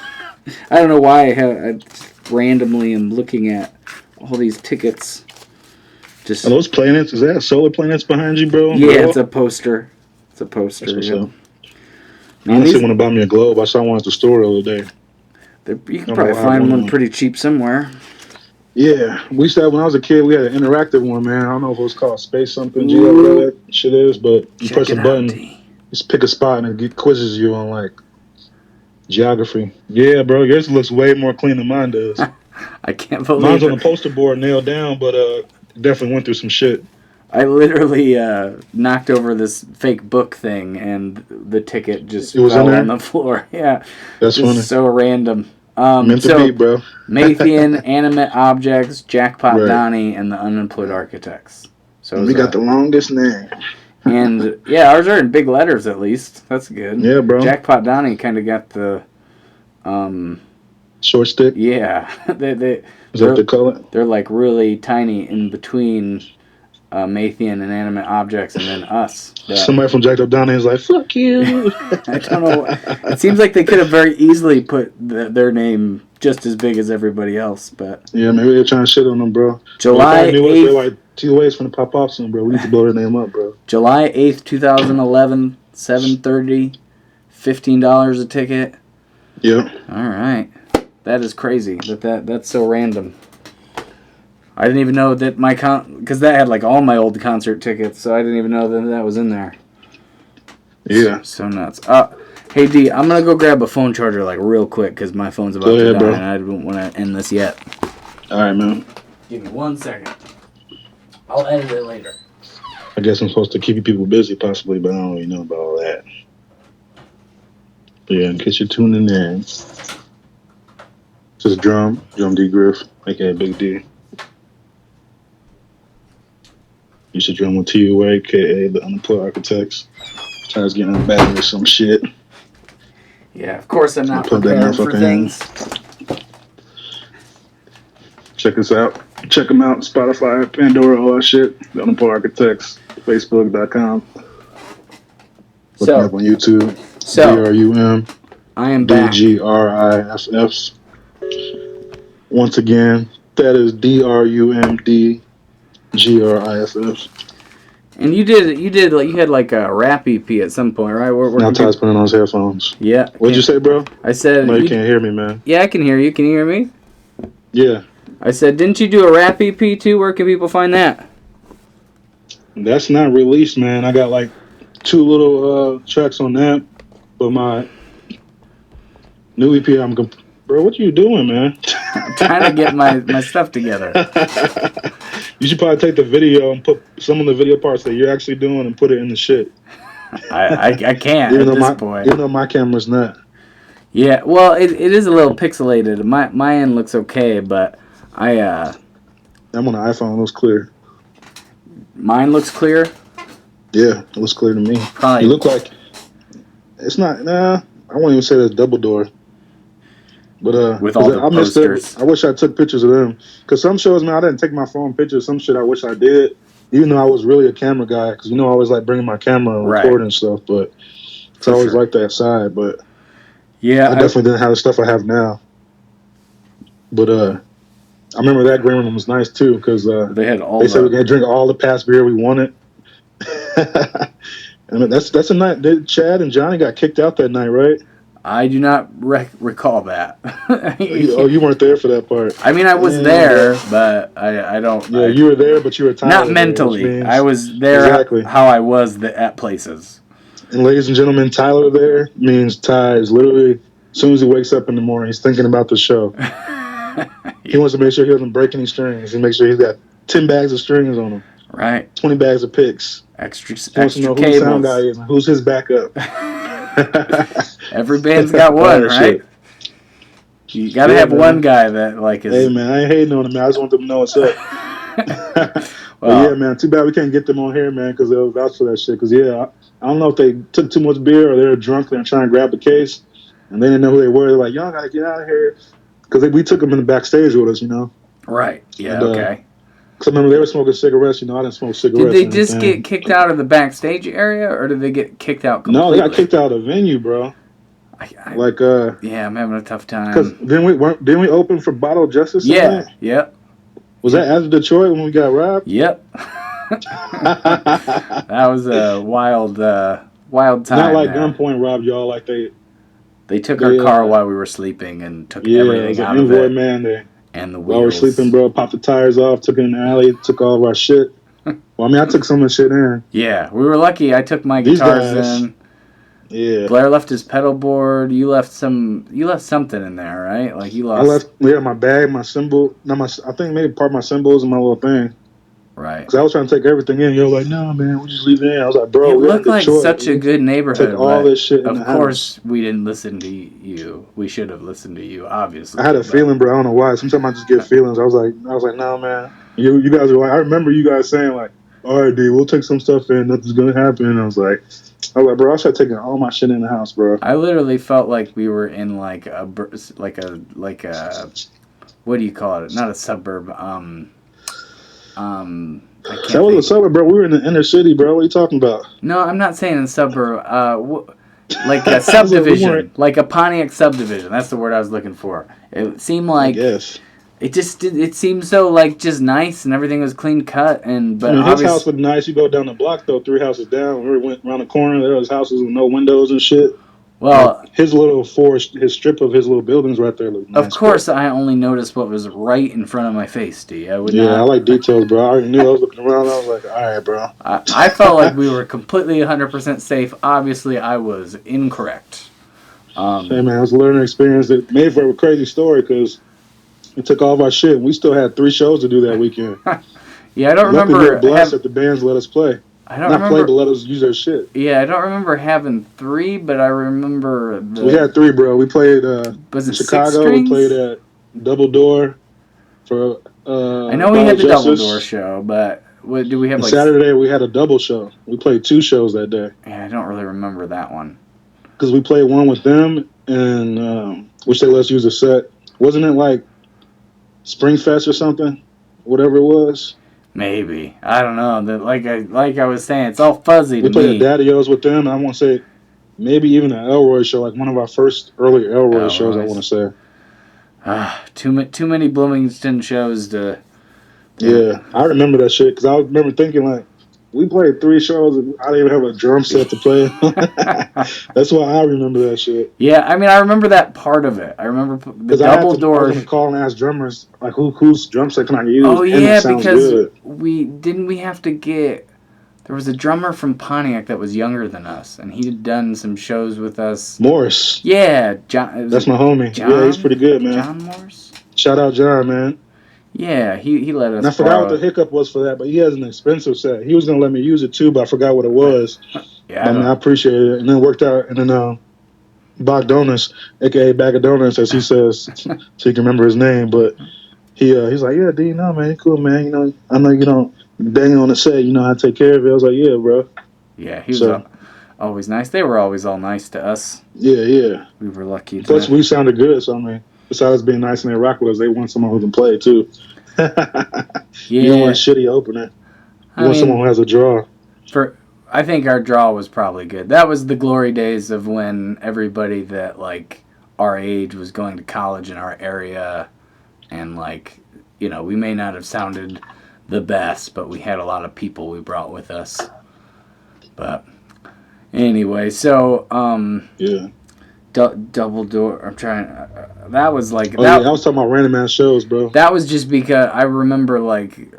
I don't know why I just randomly am looking at all these tickets. Just are those planets? Is that solar planets behind you, bro? Yeah, it's a poster. It's a poster. I honestly want to buy me a globe. I saw one at the store the other day. You can probably find one pretty cheap somewhere. Yeah, we used to have, when I was a kid, we had an interactive one, man. I don't know if it was called Space something, whatever that shit is, but you press a button, just pick a spot, and it quizzes you on, like, geography. Yeah, bro, yours looks way more clean than mine does. I can't believe mine's on the poster board nailed down, but definitely went through some shit. I literally knocked over this fake book thing, and the ticket just It was in fell there? on the floor. Yeah, That's just funny. so random. Meant to be, bro. Mathian, Animate Objects, Jackpot Right. Donnie, and the Unemployed Architects. So it We was, got the longest name. and yeah, ours are in big letters at least. That's good. Yeah, bro. Jackpot Donnie kind of got the, Short stick. yeah, Is that what they call it? they're like really tiny in between Mathian and Animate Objects, and then us. Somebody from Jacked Up Donnie is like, fuck you. I don't know. It seems like they could have very easily put their name just as big as everybody else, but Yeah, maybe they're trying to shit on them, bro. July If I knew us, 8th. they're like 2 ways from the pop off soon, bro. We need to blow their name up, bro. July 8th, 2011, 7:30, $15 a ticket. Yeah. All right. That is crazy. That's so random. I didn't even know that because that had like all my old concert tickets, so I didn't even know that was in there. Yeah. So nuts. Hey D, I'm gonna go grab a phone charger like real quick because my phone's about Go to ahead, die, bro. and I don't want to end this yet. All right, man. Give me 1 second. I'll edit it later. I guess I'm supposed to keep people busy, possibly, but I don't really know about all that. But yeah, in case you're tuning in, this is DRUMDGRIFF, aka Big D. You should drum with TUA, aka the Unemployed Architects. Tries getting in the battery or some shit. Yeah, of course I'm not Plug that prepared for motherfucker in. things. Check us out. Check them out. Spotify, Pandora, all that shit. The Unemployed Architects. Facebook.com. Look So- me up on YouTube. So DRUM. I am back. DGRIFF. Once again, that is DRUMDGRIFF. And you had like a rap EP at some point, right? Now Ty's putting on his headphones. Yeah. What'd you say, bro? I said. No, you can't hear me, man. Yeah, I can hear you. Can you hear me? Yeah. I said, didn't you do a rap EP too? Where can people find that? That's not released, man. I got like 2 little tracks on that. But my new EP, bro, what you doing, man? I'm trying to get my stuff together. You should probably take the video and put some of the video parts that you're actually doing and put it in the shit. I can't at this point. Even though my camera's not. Yeah, well, it is a little pixelated. My end looks okay, but I'm on an iPhone. It looks clear. Mine looks clear. Yeah, it looks clear to me. Probably. You look like it's not. Nah, I won't even say that's double door. But With all the I missed posters. it. I wish I took pictures of them. Cause some shows, man, I didn't take my phone pictures. Some shit I wish I did. Even though I was really a camera guy, cause I always like bringing my camera and Right. recording stuff. But I always liked that side. But Yeah, I definitely didn't have the stuff I have now. But I remember that green room was nice too, because they had all. they said we could drink all the past beer we wanted. I mean, that's a night. Chad and Johnny got kicked out that night, right? I do not recall that. You weren't there for that part. I mean, I was there, but I don't. Yeah, you were there, but you were tired. Not of it, mentally. which means- I was there Exactly. how I was at places. And ladies and gentlemen, Tyler there means Ty is literally, as soon as he wakes up in the morning, he's thinking about the show. He wants to make sure he doesn't break any strings. He makes sure he's got 10 bags of strings on him, Right. 20 bags of picks. Extra He wants to know who the sound guy is and who's his backup. Every band's got one, right? You gotta have man. one guy that like is. Hey, man, I ain't hating on him, man. I just want them to know what's up. Well, But yeah, man, too bad we can't get them on here, man, because they'll vouch for that shit. Because, yeah, I don't know if they took too much beer or they were drunk and trying to grab the case, and they didn't know who they were. They're like, y'all got to get out of here. Because we took them in the backstage with us, Right. Yeah. And, Okay. Because I remember they were smoking cigarettes. I didn't smoke cigarettes. Did they or just anything. get kicked out of the backstage area, or did they get kicked out completely? No, they got kicked out of the venue, bro. Yeah, I'm having a tough Because time. didn't we open for Bottle of Justice? Yeah. Night? Yep. Was that after Detroit when we got robbed? Yep. That was a wild time. Not like there. gunpoint robbed y'all, like They took our car while we were sleeping and took it everything was out an of envoy, it. man. And the wheels. While we're sleeping, bro, popped the tires off, took it in the alley, took all of our shit. Well, I mean, I took some of the shit in. Yeah, we were lucky. I took my These guitars guys- in. Yeah. Blair left his pedal board. You left something in there, right? Like you I lost. left, my bag, my cymbal. I think maybe part of my cymbals and my little thing. Right. Because I was trying to take everything in. You're like, no, man, we just leave it in. I was like, bro, It we looked like Detroit. such a good neighborhood. Take all this shit in of the course, house. we didn't listen to you. We should have listened to you, obviously. I had a feeling, bro. I don't know why. Sometimes I just get feelings. I was like, no, man. You guys are like, I remember you guys saying like, all right, dude, we'll take some stuff in. Nothing's gonna happen. And I was like, bro, I started taking all my shit in the house, bro. I literally felt like we were in like a what do you call it? Not a suburb. That was a suburb, bro. We were in the inner city, bro. What are you talking about? No, I'm not saying a suburb. Like a subdivision, like a Pontiac subdivision. That's the word I was looking for. It seemed like it seemed so like just nice and everything was clean cut but his house was nice. You go down the block though, 3 houses down. We went around the corner. There was houses with no windows and shit. Well, like his little his strip of his little buildings right there looked nice. Of course, I only noticed what was right in front of my face, D. I like details, bro. I already knew. I was looking around. I was like, all right, bro. I felt like we were completely 100% safe. Obviously, I was incorrect. Hey, man, it was a learning experience that made for a crazy story because we took all of our shit and we still had 3 shows to do that weekend. Yeah, I don't remember. We were blessed that the bands let us play. I don't remember. Play, but let us use their shit. Yeah, I don't remember having 3, but I remember we had 3, bro. We played was it Chicago. We played at Double Door for. I know we had the Double Door show, but what do we have? Like Saturday, we had a double show. We played 2 shows that day. Yeah, I don't really remember that one. Because we played one with them, and which they let us use a set. Wasn't it like Springfest or something? Whatever it was. Maybe. I don't know. Like I was saying, it's all fuzzy to me. We played at Daddy-O's with them. I want to say maybe even an Elroy show, like one of our first early Elroy shows, I want to say. Too many Bloomington shows to... Yeah, I remember that shit because I remember thinking like, we played 3 shows and I didn't even have a drum set to play. That's why I remember that shit. Yeah, I mean, I remember that part of it. I remember the Double Door. I was going to call and ask drummers, like, whose drum set can I use? Oh, yeah, because we have to get... There was a drummer from Pontiac that was younger than us, and he had done some shows with us. Morris. Yeah. John, that's my homie. John, yeah, he's pretty good, man. John Morris? Shout out John, man. Yeah, he let us. And I forgot what the hiccup was for that, but he has an expensive set. He was going to let me use it too, but I forgot what it was. Yeah, I appreciate it. And then it worked out. And then Bogdanis, a.k.a. Bag of Donuts, as he says, so he can remember his name. But he's like, yeah, D, no, man, cool, man. You know, I know you don't bang on the set. You know how to take care of it. I was like, yeah, bro. Yeah, he was always nice. They were always all nice to us. Yeah. We were lucky. Plus, we sounded good, so I mean, besides being nice and they rock with us, they want someone who can play too. You don't want a shitty opener. You want someone who has a draw. I think our draw was probably good. That was the glory days of when everybody that like our age was going to college in our area, and like, you know, we may not have sounded the best, but we had a lot of people we brought with us. But anyway, so yeah. Double Door. I'm trying. That was like. I was talking about random ass shows, bro. That was just because I remember like.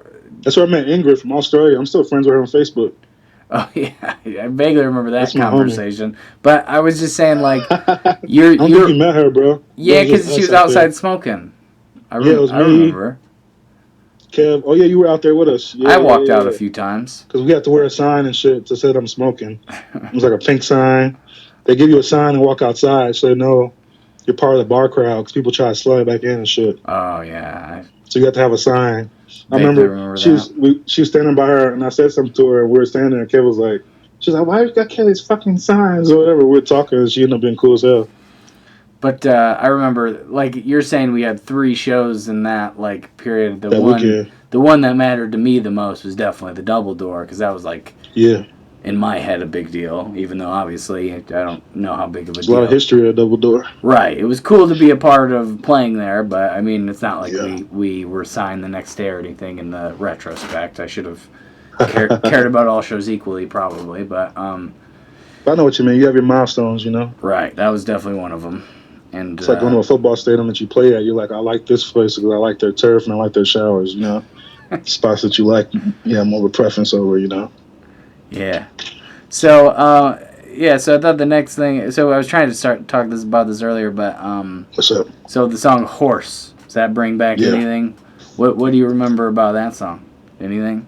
That's where I met Ingrid from Australia. I'm still friends with her on Facebook. Oh yeah, I vaguely remember that conversation. But I was just saying, like, I don't think you met her, bro. Yeah, because she was outside smoking. It was me. I remember. Kev, oh yeah, you were out there with us. Yeah, I walked out a few times because we had to wear a sign and shit that said I'm smoking. It was like a pink sign. They give you a sign and walk outside so they know you're part of the bar crowd because people try to slide back in and shit. Oh yeah. So you have to have a sign. I remember she was standing by her and I said something to her and we were standing there and Kev was like, she's like, why you got Kelly's fucking signs or whatever. We were talking and she ended up being cool as hell. But I remember, like you're saying, we had 3 shows in that like period. The one that mattered to me the most was definitely the Double Door because that was like in my head a big deal. Even though obviously I don't know how big of a deal. There's a lot of history at Double Door. Right. It was cool to be a part of playing there, but I mean it's not like we were signed the next day or anything. In the retrospect, I should have cared about all shows equally, probably. But I know what you mean. You have your milestones, you know. Right. That was definitely one of them. And it's like going to a football stadium that you play at. You're like, I like this place because I like their turf and I like their showers, you know. Spots that you like, you have more of a preference over, you know. Yeah. So, so I thought the next thing... So I was trying to start talking about this earlier, but... What's up? So the song Horse, does that bring back anything? What do you remember about that song? Anything?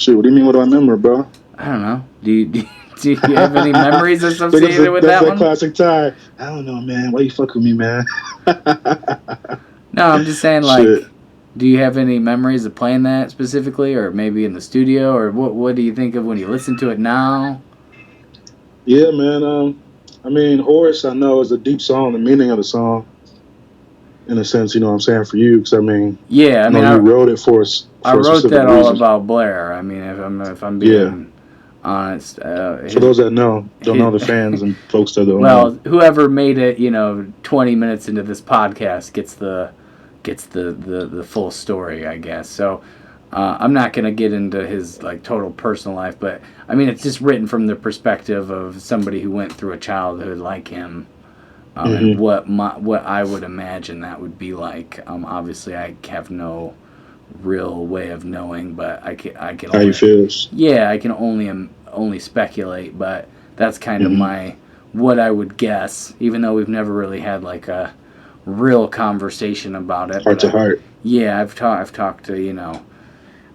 Shit, what do you mean? What do I remember, bro? I don't know. Do you have any memories associated with that's that one? classic Ty. I don't know, man. Why you fuck with me, man? No, I'm just saying, like, Shit. do you have any memories of playing that specifically, or maybe in the studio, or what do you think of when you listen to it now? Yeah, man. I mean, Horse, I know, is a deep song, the meaning of the song, in a sense, you know what I'm saying, for you, because, I mean, Yeah, I mean, you wrote it for us. I wrote that all about Blair. I mean, if I'm being honest. For those that don't know, the fans and folks that don't know. Well, whoever made it, 20 minutes into this podcast gets the full story, I guess. So I'm not going to get into his like total personal life, but I mean, it's just written from the perspective of somebody who went through a childhood like him. And what I would imagine that would be like. Obviously, I have no real way of knowing, but I can how he feels. Yeah, I can only speculate, but that's kind of what I would guess. Even though we've never really had like a real conversation about it. Heart to heart. Yeah, I've talked to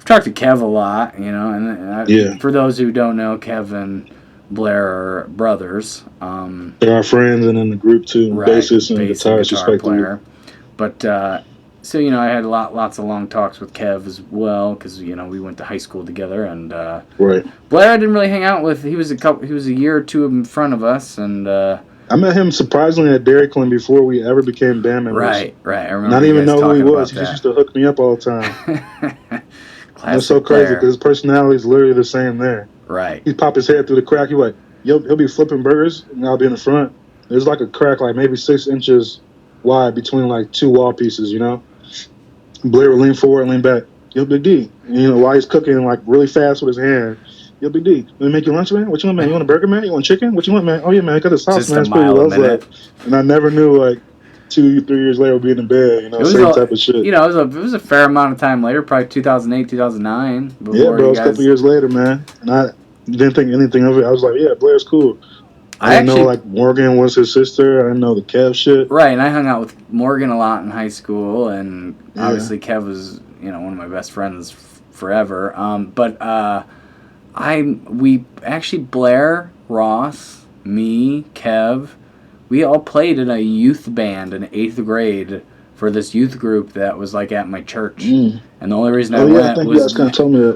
Kev a lot, and for those who don't know, Kev and Blair are brothers. They're our friends, and in the group too, bassist and guitarist, respectively. But so I had lots of long talks with Kev as well, because we went to high school together, and Blair I didn't really hang out with. He was a year or two in front of us, and I met him surprisingly at Derrick before we ever became band members. Right. I remember. Not even know who he was. He just used to hook me up all the time. That's so crazy because his personality is literally the same there. Right. He'd pop his head through the crack. He'll be flipping burgers, and I'll be in the front. There's like a crack, like maybe 6 inches wide between like two wall pieces, Blair would lean forward and lean back. Yo, Big D. And, while he's cooking like really fast with his hand. Yo, Big D. Let me make you lunch, man? What you want, man? You want a burger, man? You want chicken? What you want, man? Oh, yeah, man. I got this sauce, man. It's pretty low. And I never knew, like, 2-3 years later we'll be in the bed, same type of shit. It was a fair amount of time later, probably 2008, 2009. Yeah, bro, it was a couple years later, man. And I didn't think anything of it. I was like, yeah, Blair's cool. I didn't know, like, Morgan was his sister. I didn't know the Kev shit. Right, and I hung out with Morgan a lot in high school, and obviously Kev was, one of my best friends forever. Blair, Ross, me, Kev, we all played in a youth band in 8th grade for this youth group that was like at my church. And the only reason I went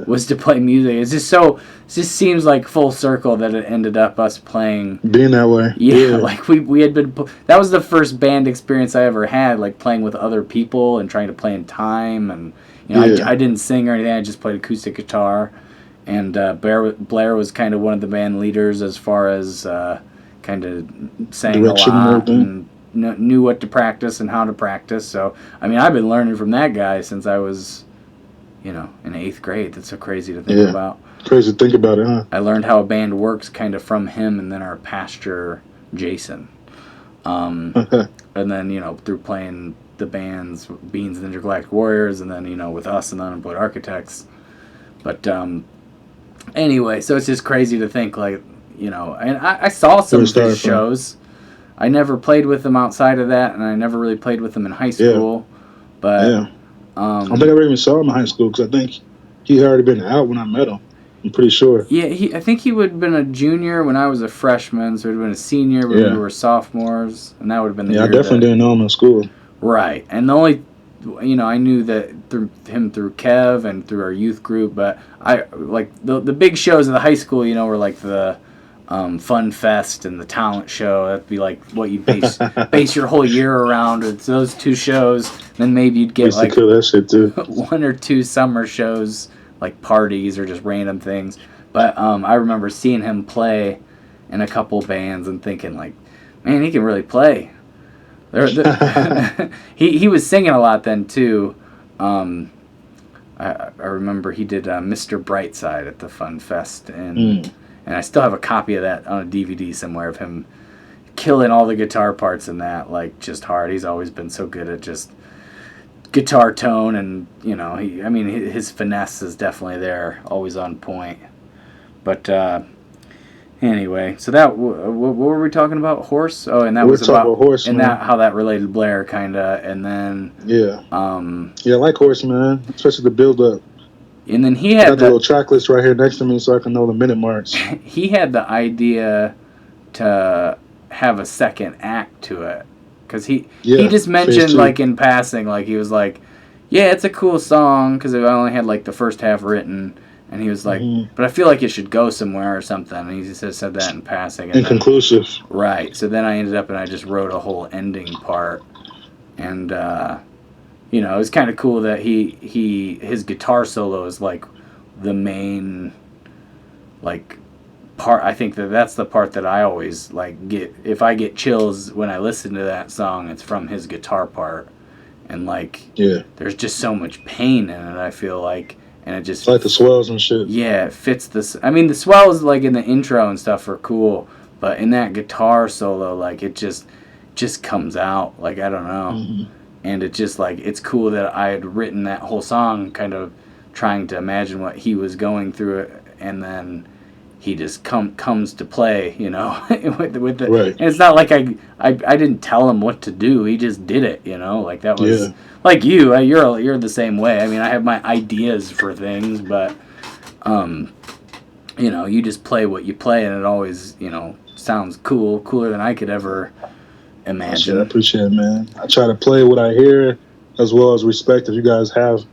was to play music. It just seems like full circle that it ended up us playing. Being that way. Yeah, like we had been, that was the first band experience I ever had, like playing with other people and trying to play in time. And, I didn't sing or anything, I just played acoustic guitar. And Blair was kind of one of the band leaders as far as kind of sang direction a lot and knew what to practice and how to practice. So, I mean, I've been learning from that guy since I was, in 8th grade. That's so crazy to think about. Crazy to think about it, huh? I learned how a band works kind of from him and then our pastor, Jason. And then, through playing the bands, Beans and the Intergalactic Warriors, and then, with us and the Unemployed Architects. But anyway, so it's just crazy to think, like, and I saw some of his shows. I never played with them outside of that, and I never really played with them in high school. But I don't think I ever even saw him in high school because I think he had already been out when I met him. I'm pretty sure. Yeah, I think he would have been a junior when I was a freshman, so he would have been a senior when we were sophomores, and that would have been the year. I definitely didn't know him in school. Right, and the only, I knew that through Kev and through our youth group, but I like the big shows of the high school, were like the Fun Fest and the talent show. That'd be like what you base your whole year around. It's those two shows. Then maybe you'd get like that shit too. 1 or 2 summer shows, like parties or just random things. But I remember seeing him play in a couple bands and thinking like, man, he can really play. He was singing a lot then too. I remember he did Mr. Brightside at the Fun Fest and I still have a copy of that on a DVD somewhere of him killing all the guitar parts in that, like, just hard. He's always been so good at just guitar tone, and, his finesse is definitely there, always on point. But, anyway, so that, what were we talking about? Horse? Oh, and that was about Horse, and that how that related to Blair, kind of, and then... Yeah. I like Horse, man, especially the build-up. And then he I had got the little track list right here next to me so I can know the minute marks. he had the idea to have a second act to it. Because he just mentioned, like, in passing, like, he was like, yeah, it's a cool song, because I only had, like, the first half written. And he was like, but I feel like it should go somewhere or something. And he just said that in passing. And inconclusive. Right. So then I ended up and I just wrote a whole ending part. And, you know, it was kind of cool that his guitar solo is, like, the main, like, part. I think that's the part that I always, like, get. If I get chills when I listen to that song, it's from his guitar part. And, like, there's just so much pain in it, I feel like. And it just... It's like the swells and shit. Yeah, it fits this... I mean, the swells, like, in the intro and stuff are cool. But in that guitar solo, like, it just comes out. Like, I don't know. And it just, like, it's cool that I had written that whole song kind of trying to imagine what he was going through it. And then he just comes to play, you know, with the... Right. And it's not like I didn't tell him what to do. He just did it, you know? Like, that was... Yeah. Like you're the same way. I mean, I have my ideas for things, but, you know, you just play what you play, and it always, you know, sounds cooler than I could ever imagine. I appreciate it, man. I try to play what I hear, as well as respect if you guys have,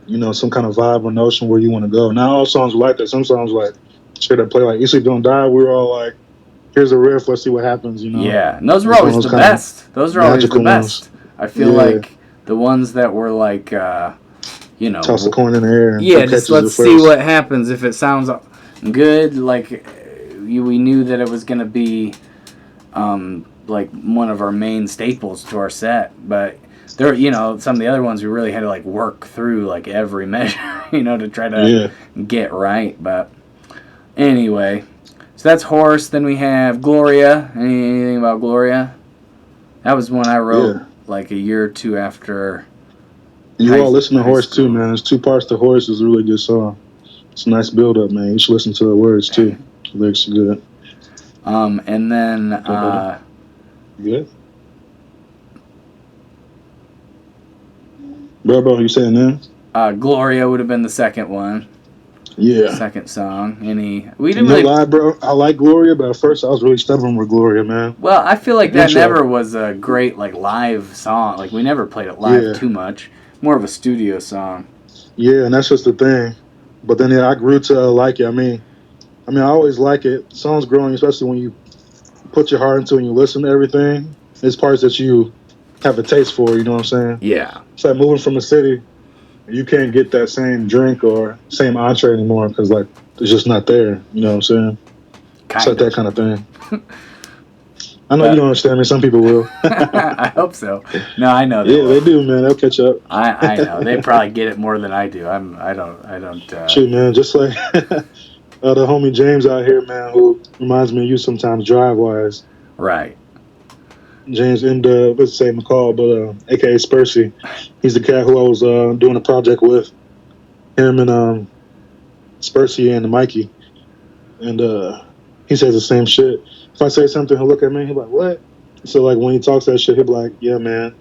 you know, some kind of vibe or notion where you want to go. Not all songs are like that. Some songs like shit I play like "You Sleep Don't Die." We were all like, "Here's a riff. Let's see what happens." You know. Yeah, and those were always the best. Those are always the best. I feel like the ones that were like, you know, toss the coin in the air. Yeah, just let's see what happens. If it sounds good, like we knew that it was gonna be, like one of our main staples to our set. But there, you know, some of the other ones we really had to like work through like every measure, you know, to try to get right. But anyway, so that's Horse. Then we have Gloria. Anything about Gloria? That was one I wrote like a year or two after. You all listen to Horse too, man. There's two parts to Horse. It's a really good song. It's a nice build up, man. You should listen to the words too. The lyrics are good. And then good. Bro, you saying that? Gloria would have been the second one. Yeah. Second song. We didn't really lie, bro. I like Gloria, but at first I was really stubborn with Gloria, man. Well, I feel like that never was a great like live song. Like we never played it live too much. More of a studio song. Yeah, and that's just the thing. But then I grew to like it. I mean, I always like it. Songs growing, especially when you put your heart into it and you listen to everything. There's parts that you have a taste for. You know what I'm saying? Yeah. It's like moving from the city. You can't get that same drink or same entree anymore because, like, it's just not there. You know what I'm saying? It's like that kind of thing. I know you don't understand me. Some people will. I hope so. No, I know. They do, man. They'll catch up. I know. They probably get it more than I do. I don't. Shoot, man. Just like the homie James out here, man, who reminds me of you sometimes drive-wise. Right. James let's say McCall, but aka Spursy. He's the cat who I was doing a project with. Him and Spursy and Mikey. And he says the same shit. If I say something, he'll look at me, he'll be like, what? So like when he talks that shit, he'll be like, yeah, man,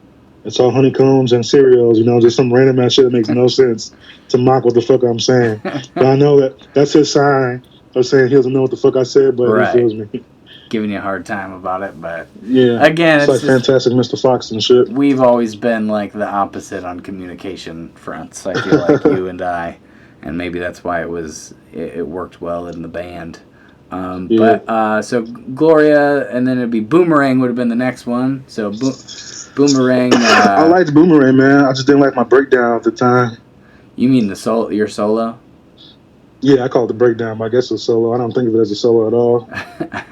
it's all honeycombs and cereals, you know, just some random ass shit that makes no sense to mock what the fuck I'm saying. But I know that's his sign of saying he doesn't know what the fuck I said, but he feels me. Giving you a hard time about it, but again, it's like Fantastic Mr. Fox and shit. We've always been like the opposite on communication fronts. I feel like you and I, and maybe that's why it worked well in the band. But so Gloria, and then it'd be Boomerang would have been the next one. So Boomerang. I liked Boomerang, man. I just didn't like my breakdown at the time. You mean your solo? Yeah, I call it the breakdown, but I guess it's solo. I don't think of it as a solo at all.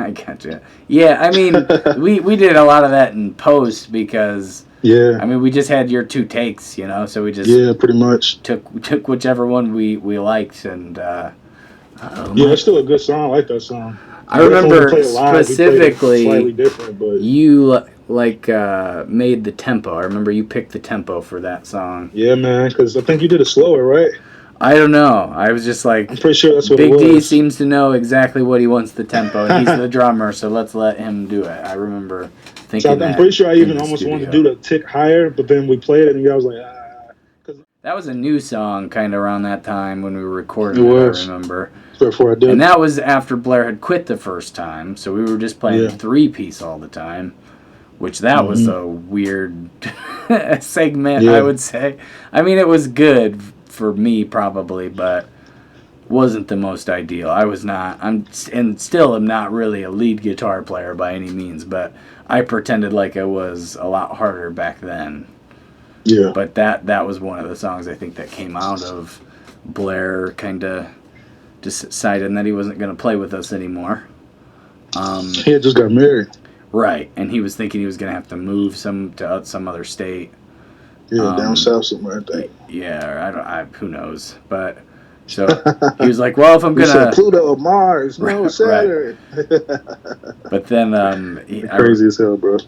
I gotcha. Yeah, I mean, we did a lot of that in post because, I mean, we just had your two takes, you know, so we just pretty much took whichever one we liked, and it's still a good song. I like that song. I remember specifically slightly different, but you made the tempo. I remember you picked the tempo for that song. Yeah, man, because I think you did it slower, right? I don't know. I was just like, I'm pretty sure that's what Big it was. D seems to know exactly what he wants the tempo, and he's the drummer, so let's let him do it. I remember thinking I'm pretty sure I even almost wanted to do the tick higher, but then we played it, and I was like, That was a new song kind of around that time when we were recording It it, was. I remember. Before I did. And that was after Blair had quit the first time, so we were just playing 3-piece all the time, which that was a weird segment, I would say. I mean, it was good for me probably, but wasn't the most ideal. And still am not really a lead guitar player by any means, but I pretended like I was a lot harder back then. Yeah. But that was one of the songs I think that came out of Blair kind of deciding that he wasn't going to play with us anymore. He had just got married. Right, and he was thinking he was going to have to move to some other state. Yeah, down south somewhere, I think. Yeah, who knows? But so he was like, "Well, if I'm gonna Pluto, Mars, no Saturn." But then crazy as hell, bro.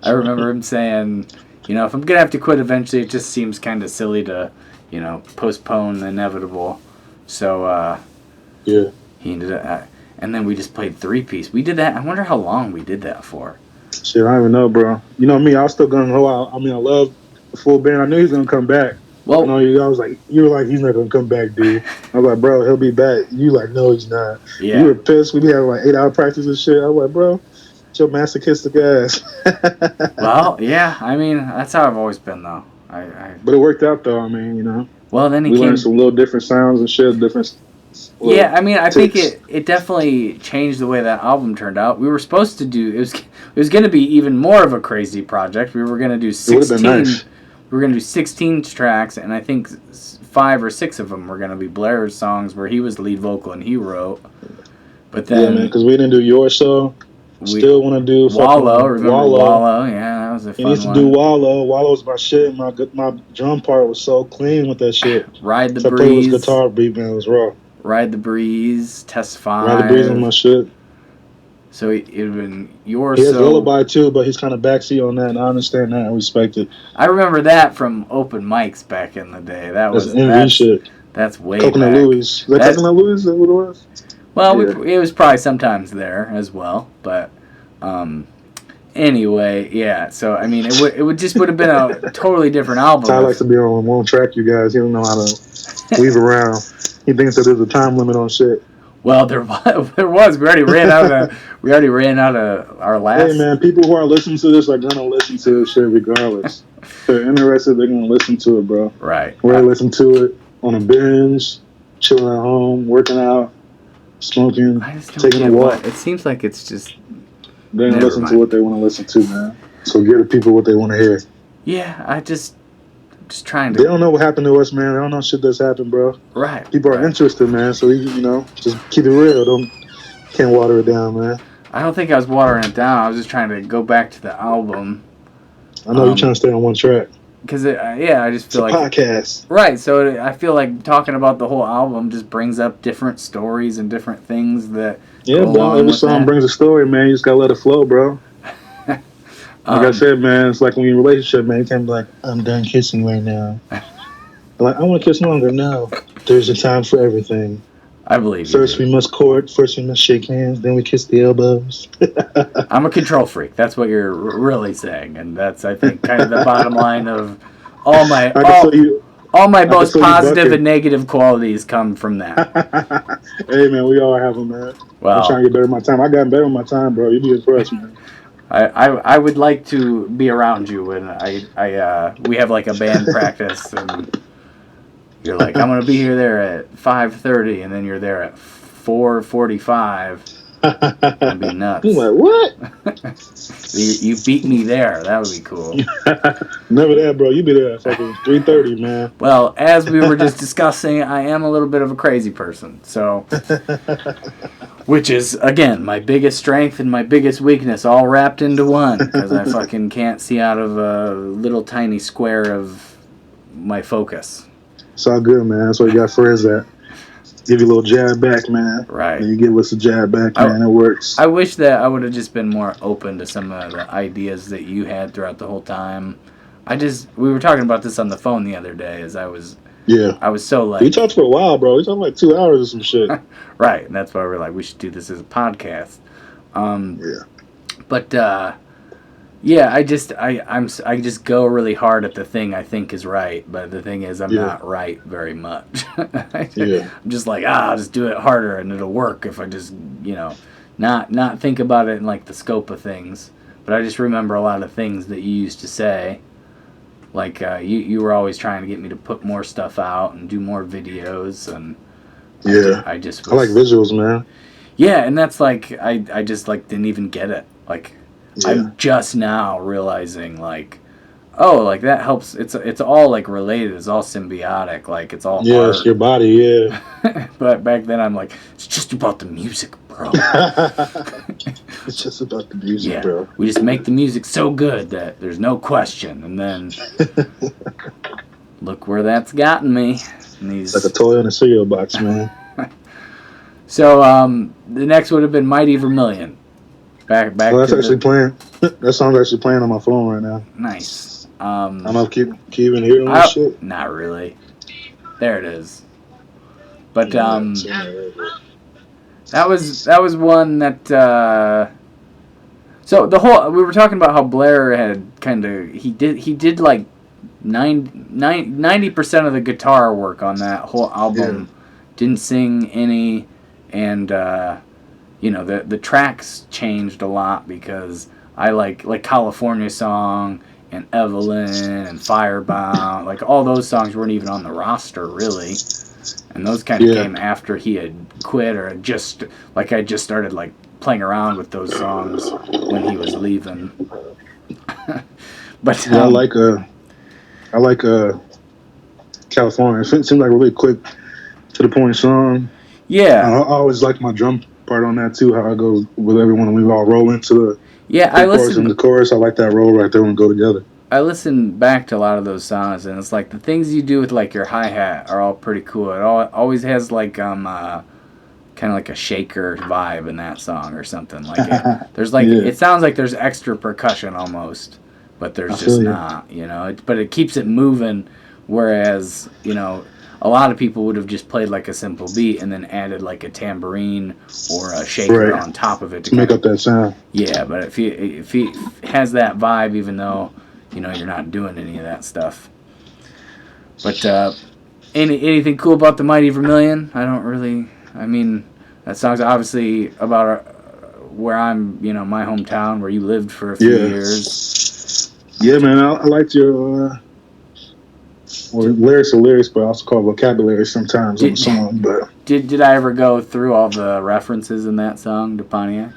I remember him saying, if I'm gonna have to quit eventually, it just seems kind of silly to, postpone the inevitable. So yeah, he ended up, and then we just played 3-piece. We did that. I wonder how long we did that for. Shit, I don't even know, bro. You know me, I was still gonna go out. I mean, I love the full band. I knew he was gonna come back. Well, you were like, he's not gonna come back, dude. I was like, bro, he'll be back. You like, no, he's not. Yeah. You were pissed. We be having like 8-hour practice and shit. I was like, bro, it's your masochistic ass. Well, yeah. I mean, that's how I've always been, though. But it worked out, though. I mean, Well, then we learned some little different sounds and shit. Yeah, I mean, I think it definitely changed the way that album turned out. We were supposed to do it was going to be even more of a crazy project. We were going to do 16. Nice. We were going to do 16 tracks, and I think 5 or 6 of them were going to be Blair's songs where he was the lead vocal and he wrote. But then, yeah, man, because we didn't do your show. Still want to do Wallow. Remember Wallow? Yeah, that was a fun one. He used to do Wallow. Wallow was my shit. My drum part was so clean with that shit. Ride the so Breeze. I played his guitar beat, man. It was raw. Ride the Breeze, Test 5. Ride the Breeze on my shit. So it would have been yours. He has Lullaby too, but he's kind of backseat on that, and I understand that. I respect it. I remember that from open mics back in the day. That's MV shit. That's way Coconut back. Louis. Is that Coconut Louis? Is that what it was? Well, it was probably sometimes there as well, but anyway, yeah. So I mean, it would have been a totally different album. Ty likes to be on one track, you guys. He don't know how to weave around. He thinks that there's a time limit on shit. Well, there was. We already ran out of our last. Hey man, people who are listening to this are gonna listen to this shit regardless. If they're interested, they're gonna listen to it, bro. Right. We're gonna listen to it on a binge, chilling at home, working out, smoking, taking a walk. It seems like it's just. They're gonna listen to what they want to listen to, man. So give the people what they want to hear. Yeah, I'm just trying to. They don't know what happened to us, man. They don't know shit that's happened, bro. Right. People are interested, man. So just keep it real. Can't water it down, man. I don't think I was watering it down. I was just trying to go back to the album. I know you're trying to stay on one track. Because I just feel it's a podcast. Right. So I feel like talking about the whole album just brings up different stories and different things that. Yeah, bro. Every song brings a story, man. You just gotta let it flow, bro. Like I said, man, it's like when you're in a relationship, man. You can't be like, I'm done kissing right now. Like, I want to kiss longer. No, there's a time for everything. I believe First we must court. First we must shake hands. Then we kiss the elbows. I'm a control freak. That's what you're really saying, and that's I think kind of the bottom line of all my most positive and negative qualities come from that. Hey man, we all have them, man. Well, I'm trying to get better with my time. I got better with my time, bro. You'd be impressed, man. I would like to be around you when we have like a band practice and you're like, I'm gonna be there at 5:30 and then you're there at 4:45. That'd be nuts. You're like, what? You beat me there. That would be cool. Never that, bro. You be there at fucking 3:30, man. Well, as we were just discussing, I am a little bit of a crazy person. So, which is, again, my biggest strength and my biggest weakness all wrapped into one. Because I fucking can't see out of a little tiny square of my focus. It's all good, man. That's why you got friends at. Give you a little jab back, man. Right. And you give us a jab back, man. It works. I wish that I would have just been more open to some of the ideas that you had throughout the whole time. We were talking about this on the phone the other day I was so like... We talked for a while, bro. We talked like 2 hours or some shit. Right. And that's why we're like, we should do this as a podcast. Yeah. But, Yeah, I just go really hard at the thing I think is right, but the thing is I'm not right very much. Yeah. I'm just like, I'll just do it harder and it'll work if I just, not think about it in like the scope of things. But I just remember a lot of things that you used to say. Like you were always trying to get me to put more stuff out and do more videos, and I just was, I like visuals, man. Yeah, and that's like I just like didn't even get it. Like I'm just now realizing like, oh, like that helps. It's all like related. It's all symbiotic. Like it's all art. It's your body. Yeah. But back then I'm like, it's just about the music, bro. It's just about the music, bro. We just make the music so good that there's no question. And then look where that's gotten me. It's like a toy in a cereal box, man. So the next would have been Mighty Vermilion. Back. Well, that's actually playing. That song's actually playing on my phone right now. Nice. I don't know if keep even hearing that shit. Not really. There it is. But that was one that. So we were talking about how Blair had kind of he did like 90% of the guitar work on that whole album. Didn't sing any, and the tracks changed a lot because I like California Song and Evelyn and Firebound, like all those songs weren't even on the roster really, and those kind of came after he had quit or just I just started like playing around with those songs when he was leaving. But I like California. It seems like a really quick to the point song. Yeah, I always like my drum part on that too. How it goes with everyone when we all roll into the chorus and the chorus. I like that roll right there when we go together. I listen back to a lot of those songs, and it's like the things you do with like your hi-hat are all pretty cool. It always has like kind of like a shaker vibe in that song or something. Like there's like it sounds like there's extra percussion almost, but there's just not. But it keeps it moving. Whereas a lot of people would have just played like a simple beat and then added like a tambourine or a shaker on top of it to make up that sound. Yeah, but if he has that vibe, even though you're not doing any of that stuff. But anything cool about the Mighty Vermilion? I don't really. I mean, that song's obviously about where I'm. My hometown, where you lived for a few years. Yeah, man. I liked your. Lyrics are lyrics, but I also call vocabulary sometimes on the song. But did I ever go through all the references in that song to Pontiac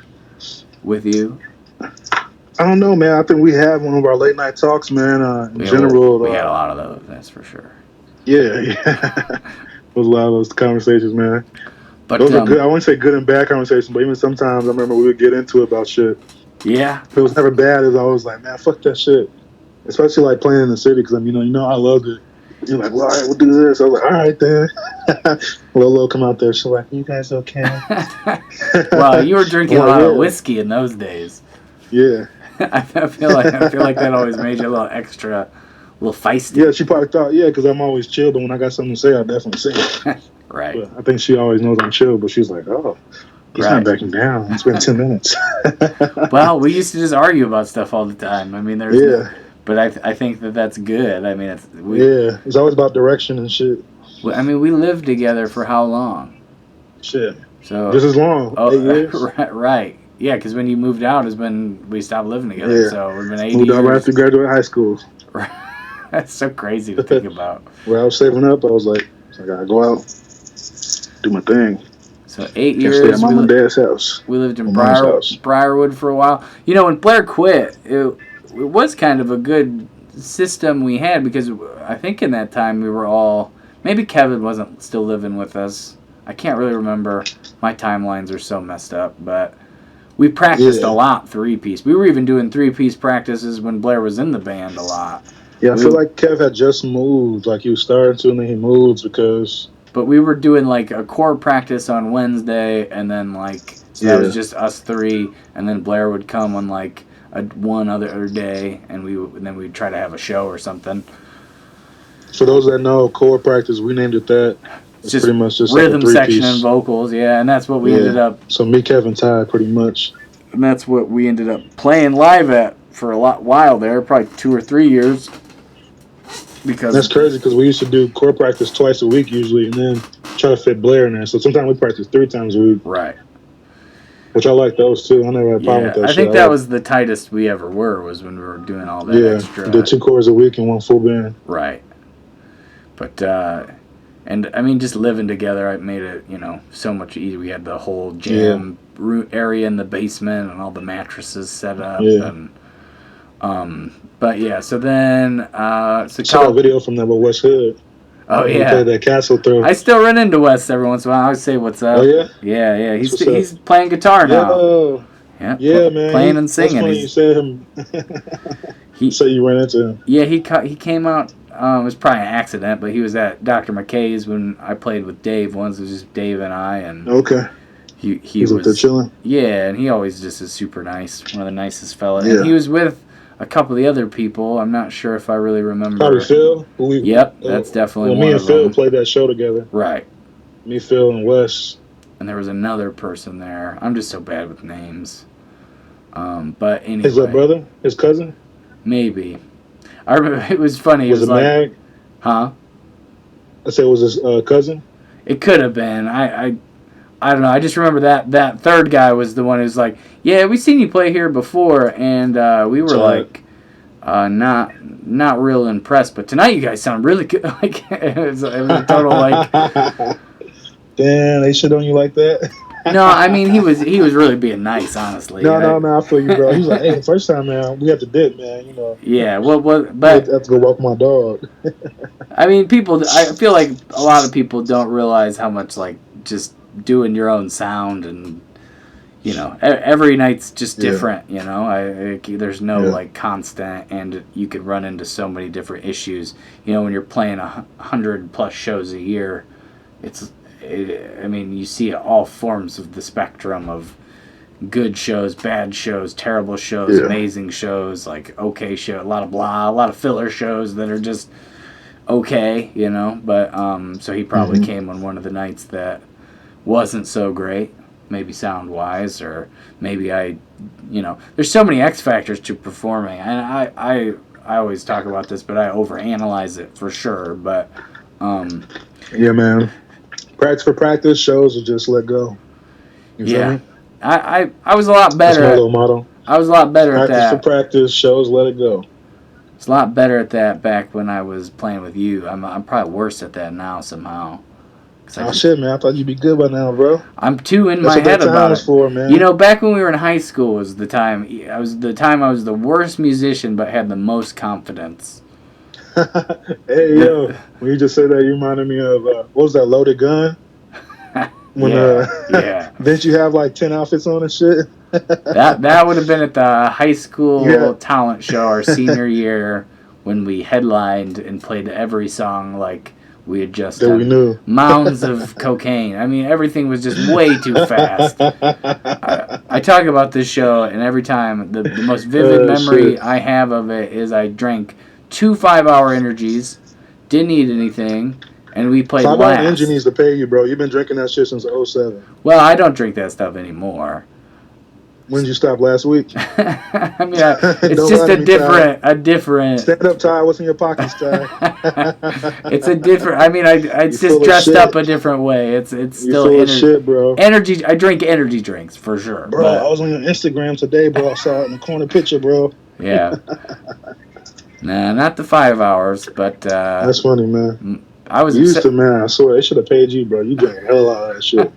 with you? I don't know, man. I think we had one of our late night talks, man. We had a lot of those. That's for sure. Yeah. There was a lot of those conversations, man. But those are good. I wouldn't say good and bad conversations, but even sometimes I remember we would get into it about shit. Yeah. If it was never bad, it was always like, man, fuck that shit. Especially like playing in the city because I loved it. You're like, well, all right, we'll do this. I was like, all right, then. Lolo come out there. She's like, you guys okay? Well, you were drinking a lot of whiskey in those days. Yeah. I feel like that always made you a little extra, a little feisty. Yeah, she probably thought, because I'm always chill, but when I got something to say, I definitely say it. Right. But I think she always knows I'm chill, but she's like, oh, he's not backing down. It's been 10 minutes. Well, we used to just argue about stuff all the time. I mean, but I think that's good. I mean, it's always about direction and shit. I mean, we lived together for how long? Shit. So just as long. 8 years. Right. Yeah, because when you moved out is when we stopped living together. Yeah. So we've been 8 years. Moved out right after graduate high school. That's so crazy to think about. Where I was saving up, I was like, I gotta go out, do my thing. So 8 years. Stay at mom and dad's house. We lived in Briarwood for a while. When Blair quit, it was kind of a good system we had because I think in that time we were all, maybe Kevin wasn't still living with us. I can't really remember. My timelines are so messed up, but we practiced a lot 3-piece. We were even doing 3-piece practices when Blair was in the band a lot. Yeah, I feel like Kev had just moved. Like he was starting to and then he moved because... But we were doing like a core practice on Wednesday and then that was just us 3 and then Blair would come on like one other day, and then we'd try to have a show or something. For those that know, core practice, we named it that. It's just pretty much just rhythm like section and vocals, and that's what we ended up. So me, Kevin, Ty, pretty much. And that's what we ended up playing live at for a while there, probably 2 or 3 years. Because that's crazy because we used to do core practice twice a week usually, and then try to fit Blair in there. So sometimes we practice 3 times a week. Right. Which I like those too. I never had a problem with that. I think that was the tightest we ever was when we were doing all that extra. Yeah, did 2 cores a week and 1 full band. Right. But and I mean, just living together, it made it so much easier. We had the whole jam area in the basement and all the mattresses set up and. But yeah, so then saw a video from that with West Hood. Oh yeah, played that Castle throw. I still run into Wes every once in a while. I always say what's up. Oh yeah, yeah. He's playing guitar now. Yeah, man. Playing and singing. That's funny you said him. So you ran into him. Yeah, he came out. It was probably an accident, but he was at Dr. McKay's when I played with Dave once. It was just Dave and I, and he was up there chilling. Yeah, and he always just is super nice. One of the nicest fellas. Yeah. And he was with a couple of the other people. I'm not sure if I really remember. Probably Phil. Yep, that's definitely one me and of Phil them. played that show together. Right. Me, Phil, and Wes. And there was another person there. I'm just so bad with names. But anyway. His little brother? His cousin? Maybe. I remember it was funny. Was it like, Mag? Huh? I said, was his cousin? It could have been. I don't know. I just remember that third guy was the one who was like, yeah, we seen you play here before, and we were not real impressed. But tonight you guys sound really good. Like it was a total like. Damn, they shit on you like that. No, I mean he was really being nice, honestly. No, I feel you, bro. He was like, hey, first time, man, we have to dip, man. Yeah, but I have to go walk my dog. I mean, I feel like a lot of people don't realize how much like just doing your own sound and every night's just different. There's no like constant, and you could run into so many different issues. When you're playing 100+ shows a year, you see all forms of the spectrum of good shows, bad shows, terrible shows, amazing shows, like okay show, a lot of blah, a lot of filler shows that are just okay, But so he probably came on one of the nights that wasn't so great, maybe sound wise, or maybe there's so many X factors to performing, and I always talk about this, but I overanalyze it for sure. But yeah, man. Practice for practice, shows, or just let go. You feel me? I was a lot better. That's my little motto. I was a lot better at that. Practice for practice, shows, let it go. It's a lot better at that back when I was playing with you. I'm probably worse at that now somehow. Shit, man! I thought you'd be good by now, bro. I'm too in my head about it. For, man. Back when we were in high school was the time. I was the worst musician, but had the most confidence. Hey, yo! When you just said that, you reminded me of what was that, Loaded Gun? When didn't you have like 10 outfits on and shit? that would have been at the high school talent show our senior year when we headlined and played every song like we had just done mounds of cocaine. I mean, everything was just way too fast. I talk about this show, and every time the most vivid memory I have of it is I drank 2 5-hour energies, didn't eat anything, and we played 5-hour last. energy needs to pay you, bro. You've been drinking that shit since 07. Well, I don't drink that stuff anymore. When did you stop last week? I mean, it's just a different. Stand up, Ty. What's in your pockets, Ty? It's a different. I mean, it's just dressed up a different way. It's still shit, bro. Energy. I drink energy drinks for sure. Bro, I was on your Instagram today, bro. I saw it in the corner picture, bro. Yeah. Nah, not the 5 hours, but. That's funny, man. I was used to, man. I swear they should have paid you, bro. You drank a hell of a lot of that shit.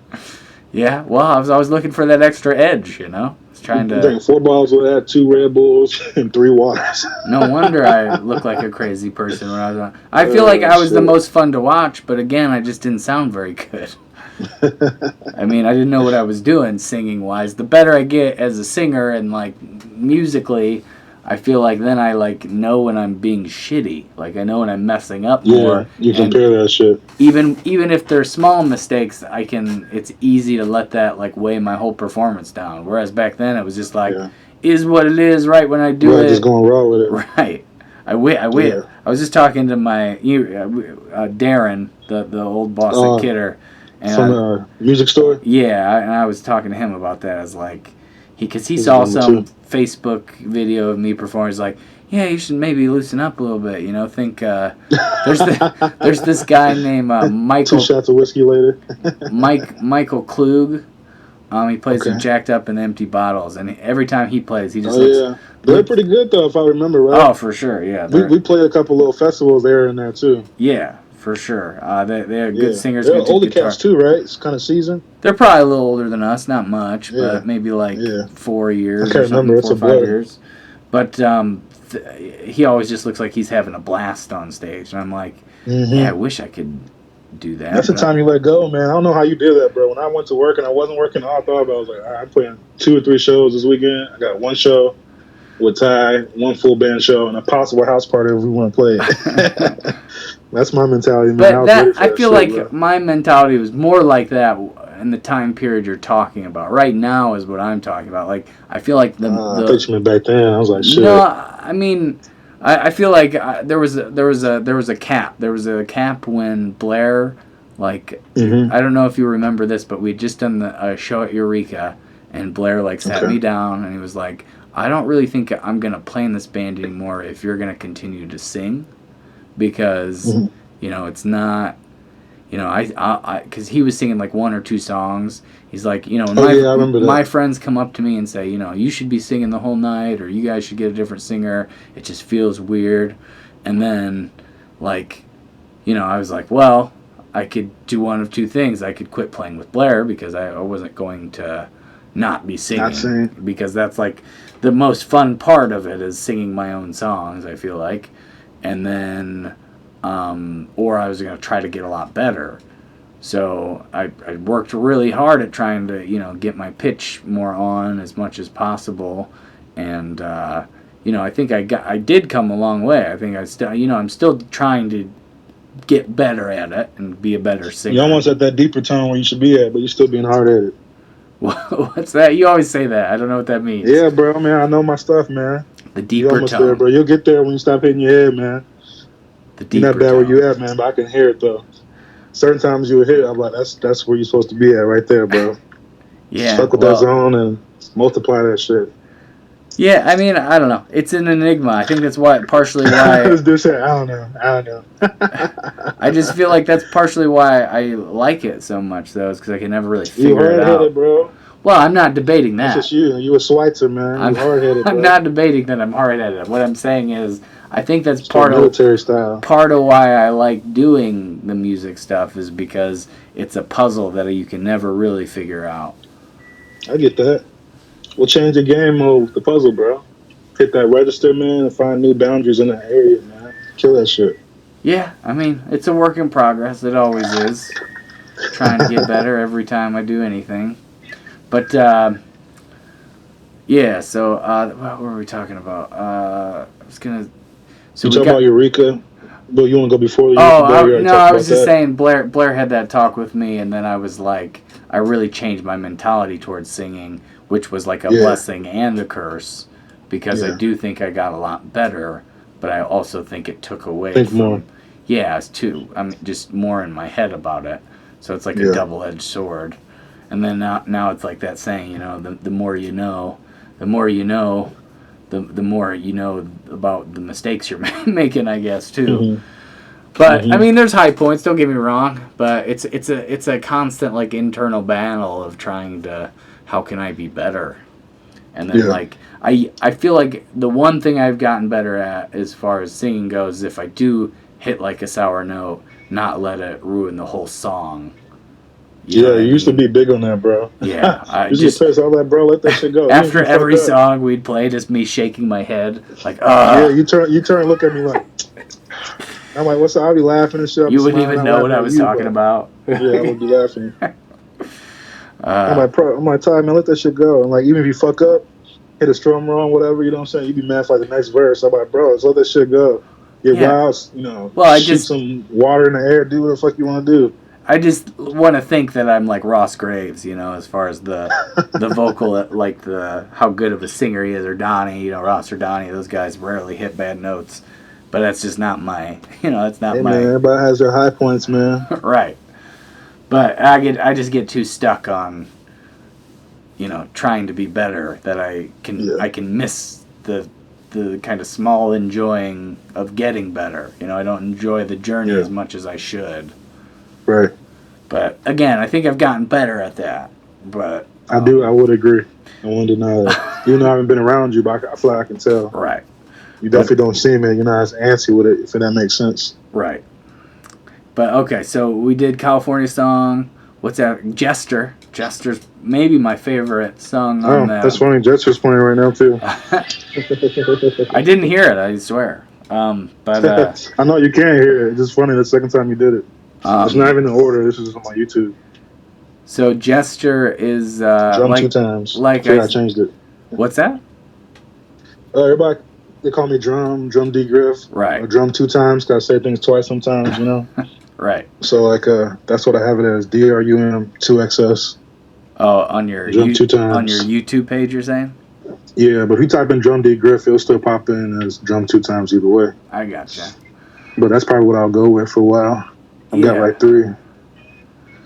Yeah, well, I was looking for that extra edge, I was trying to... You drank 4 bottles of that, 2 Red Bulls, and 3 waters. No wonder I look like a crazy person when I was on. I feel like I was the most fun to watch, but again, I just didn't sound very good. I mean, I didn't know what I was doing singing-wise. The better I get as a singer and, musically... I feel like then I know when I'm being shitty. Like I know when I'm messing up more. Yeah, you compare that shit. Even if they're small mistakes, it's easy to let that weigh my whole performance down. Whereas back then it was just is what it is right when I do it. Just going raw with it. Right. I was just talking to my Darren, the old boss at Kidder. And from the music store? Yeah, and I was talking to him about that as because he saw some Facebook video of me performing. He's like, yeah, you should maybe loosen up a little bit. Think there's this guy named Michael. 2 shots of whiskey later. Michael Klug. He plays in Jacked Up and Empty Bottles, and every time he plays, he just looks. They're pretty good though, if I remember right. Oh, for sure, yeah. We played a couple little festivals there and there too. Yeah, for sure. They're good singers. They're good older guitar. cats too, right? It's kind of seasoned. They're probably a little older than us, not much, but maybe 4 years. I can't remember. It's 4 or a 5 blur. years. But he always just looks like he's having a blast on stage, and I'm like, yeah, I wish I could do that. That's the time you let go, man. I don't know how you did that, bro. When I went to work and I wasn't working, all I thought about was like, all right, I'm playing 2 or 3 shows this weekend. I got 1 show with Ty, 1 full band show, and a possible house party if we want to play it. That's my mentality, man. But I feel like my mentality was more like that in the time period you're talking about. Right now is what I'm talking about. Like, I feel like the I thought you meant back then. I was like, shit. No, I mean, I feel like there was a cap. There was a cap when Blair, like, I don't know if you remember this, but we had just done a show at Eureka, and Blair sat me down and he was like, I don't really think I'm gonna play in this band anymore if you're gonna continue to sing, because it's not. Because he was singing 1 or 2 songs. He's like, my friends come up to me and say, you should be singing the whole night, or you guys should get a different singer. It just feels weird. And then, I was like, well, I could do one of 2 things. I could quit playing with Blair because I wasn't going to not be singing. Because that's the most fun part of it is singing my own songs, I feel like. And then... or I was going to try to get a lot better. So I worked really hard at trying to, get my pitch more on as much as possible. And, I think I did come a long way. I think I'm still trying to get better at it and be a better singer. You're almost at that deeper tone where you should be at, but you're still being hard at it. What's that? You always say that. I don't know what that means. Yeah, bro, man. I know my stuff, man. The deeper you're almost tone. There, bro. You'll get there when you stop hitting your head, man. You're not bad where you at, man, but I can hear it though. Certain times you will hit it, I'm like, that's where you're supposed to be at right there, bro. Yeah. Stuck with that zone and multiply that shit. Yeah, I mean, I don't know. It's an enigma. I think that's partially why. I don't know. I just feel like that's partially why I like it so much, though, is because I can never really figure it out. You hard-headed, bro. Well, I'm not debating that. That's just you. You a Schweitzer, man. You hard-headed, bro. I'm not debating that I'm hard-headed. What I'm saying is, I think that's part military style. Part of why I like doing the music stuff is because it's a puzzle that you can never really figure out. I get that. We'll change the game mode with the puzzle, bro. Hit that register, man, and find new boundaries in that area, man. Kill that shit. Yeah, I mean, it's a work in progress. It always is. Trying to get better every time I do anything. But, yeah, so, what were we talking about? I was going to... So you talking about Eureka? But you want to go before? I was just saying Blair had that talk with me, and then I was like, I really changed my mentality towards singing, which was like a blessing and a curse, because I do think I got a lot better, but I also think it took away more. Yeah, it's too. I'm just more in my head about it, so it's like a double-edged sword. And then now it's like that saying, the more you know, the more you know. The more you know about the mistakes you're making, I guess, too. But I mean, there's high points. Don't get me wrong, but it's a constant internal battle of trying to how can I be better, and then I feel like the one thing I've gotten better at as far as singing goes is if I do hit a sour note, not let it ruin the whole song. You used to be big on that, bro. Yeah. I just say all that, bro. Let that shit go. After every song we'd play, just me shaking my head, Yeah, you turn and look at me like... I'm like, what's up? I'll be laughing and shit. You wouldn't even know what I was talking about. Yeah, I would be laughing. I'm like, Ty, man, let that shit go. And even if you fuck up, hit a strum wrong, whatever, you know what I'm saying? You be mad for the next verse. I'm like, bro, just let that shit go. Get wild, shoot some water in the air, do what the fuck you want to do. I just want to think that I'm like Ross Graves, as far as the vocal, how good of a singer he is, or Donnie, Ross or Donnie. Those guys rarely hit bad notes, but that's just not my, that's not my. Man, everybody has their high points, man. Right, but I just get too stuck on, trying to be better, that I can miss the kind of small enjoying of getting better. I don't enjoy the journey as much as I should. Right. But again, I think I've gotten better at that. But I would agree. I won't deny that. Even though I haven't been around you, but I feel like I can tell. Right. You definitely don't seem it. You're not as antsy with it, if that makes sense. Right. But okay, so we did California Song. What's that? Jester. Jester's maybe my favorite song on that. That's funny. Jester's playing right now too. I didn't hear it, I swear. But I know you can't hear it. It's just funny the second time you did it. It's not even in order. This is on my YouTube. So Jester is Drum two times. Like I changed it. What's that? Everybody, they call me DRUMDGRIFF. Right. Or drum two times, because I say things twice sometimes, Right. So like that's what I have it as, DRUM2XS. Oh, on your Drum two times. On your YouTube page, you're saying? Yeah, but if you type in DRUMDGRIFF, it'll still pop in as drum two times either way. I gotcha. But that's probably what I'll go with for a while. I've got like 3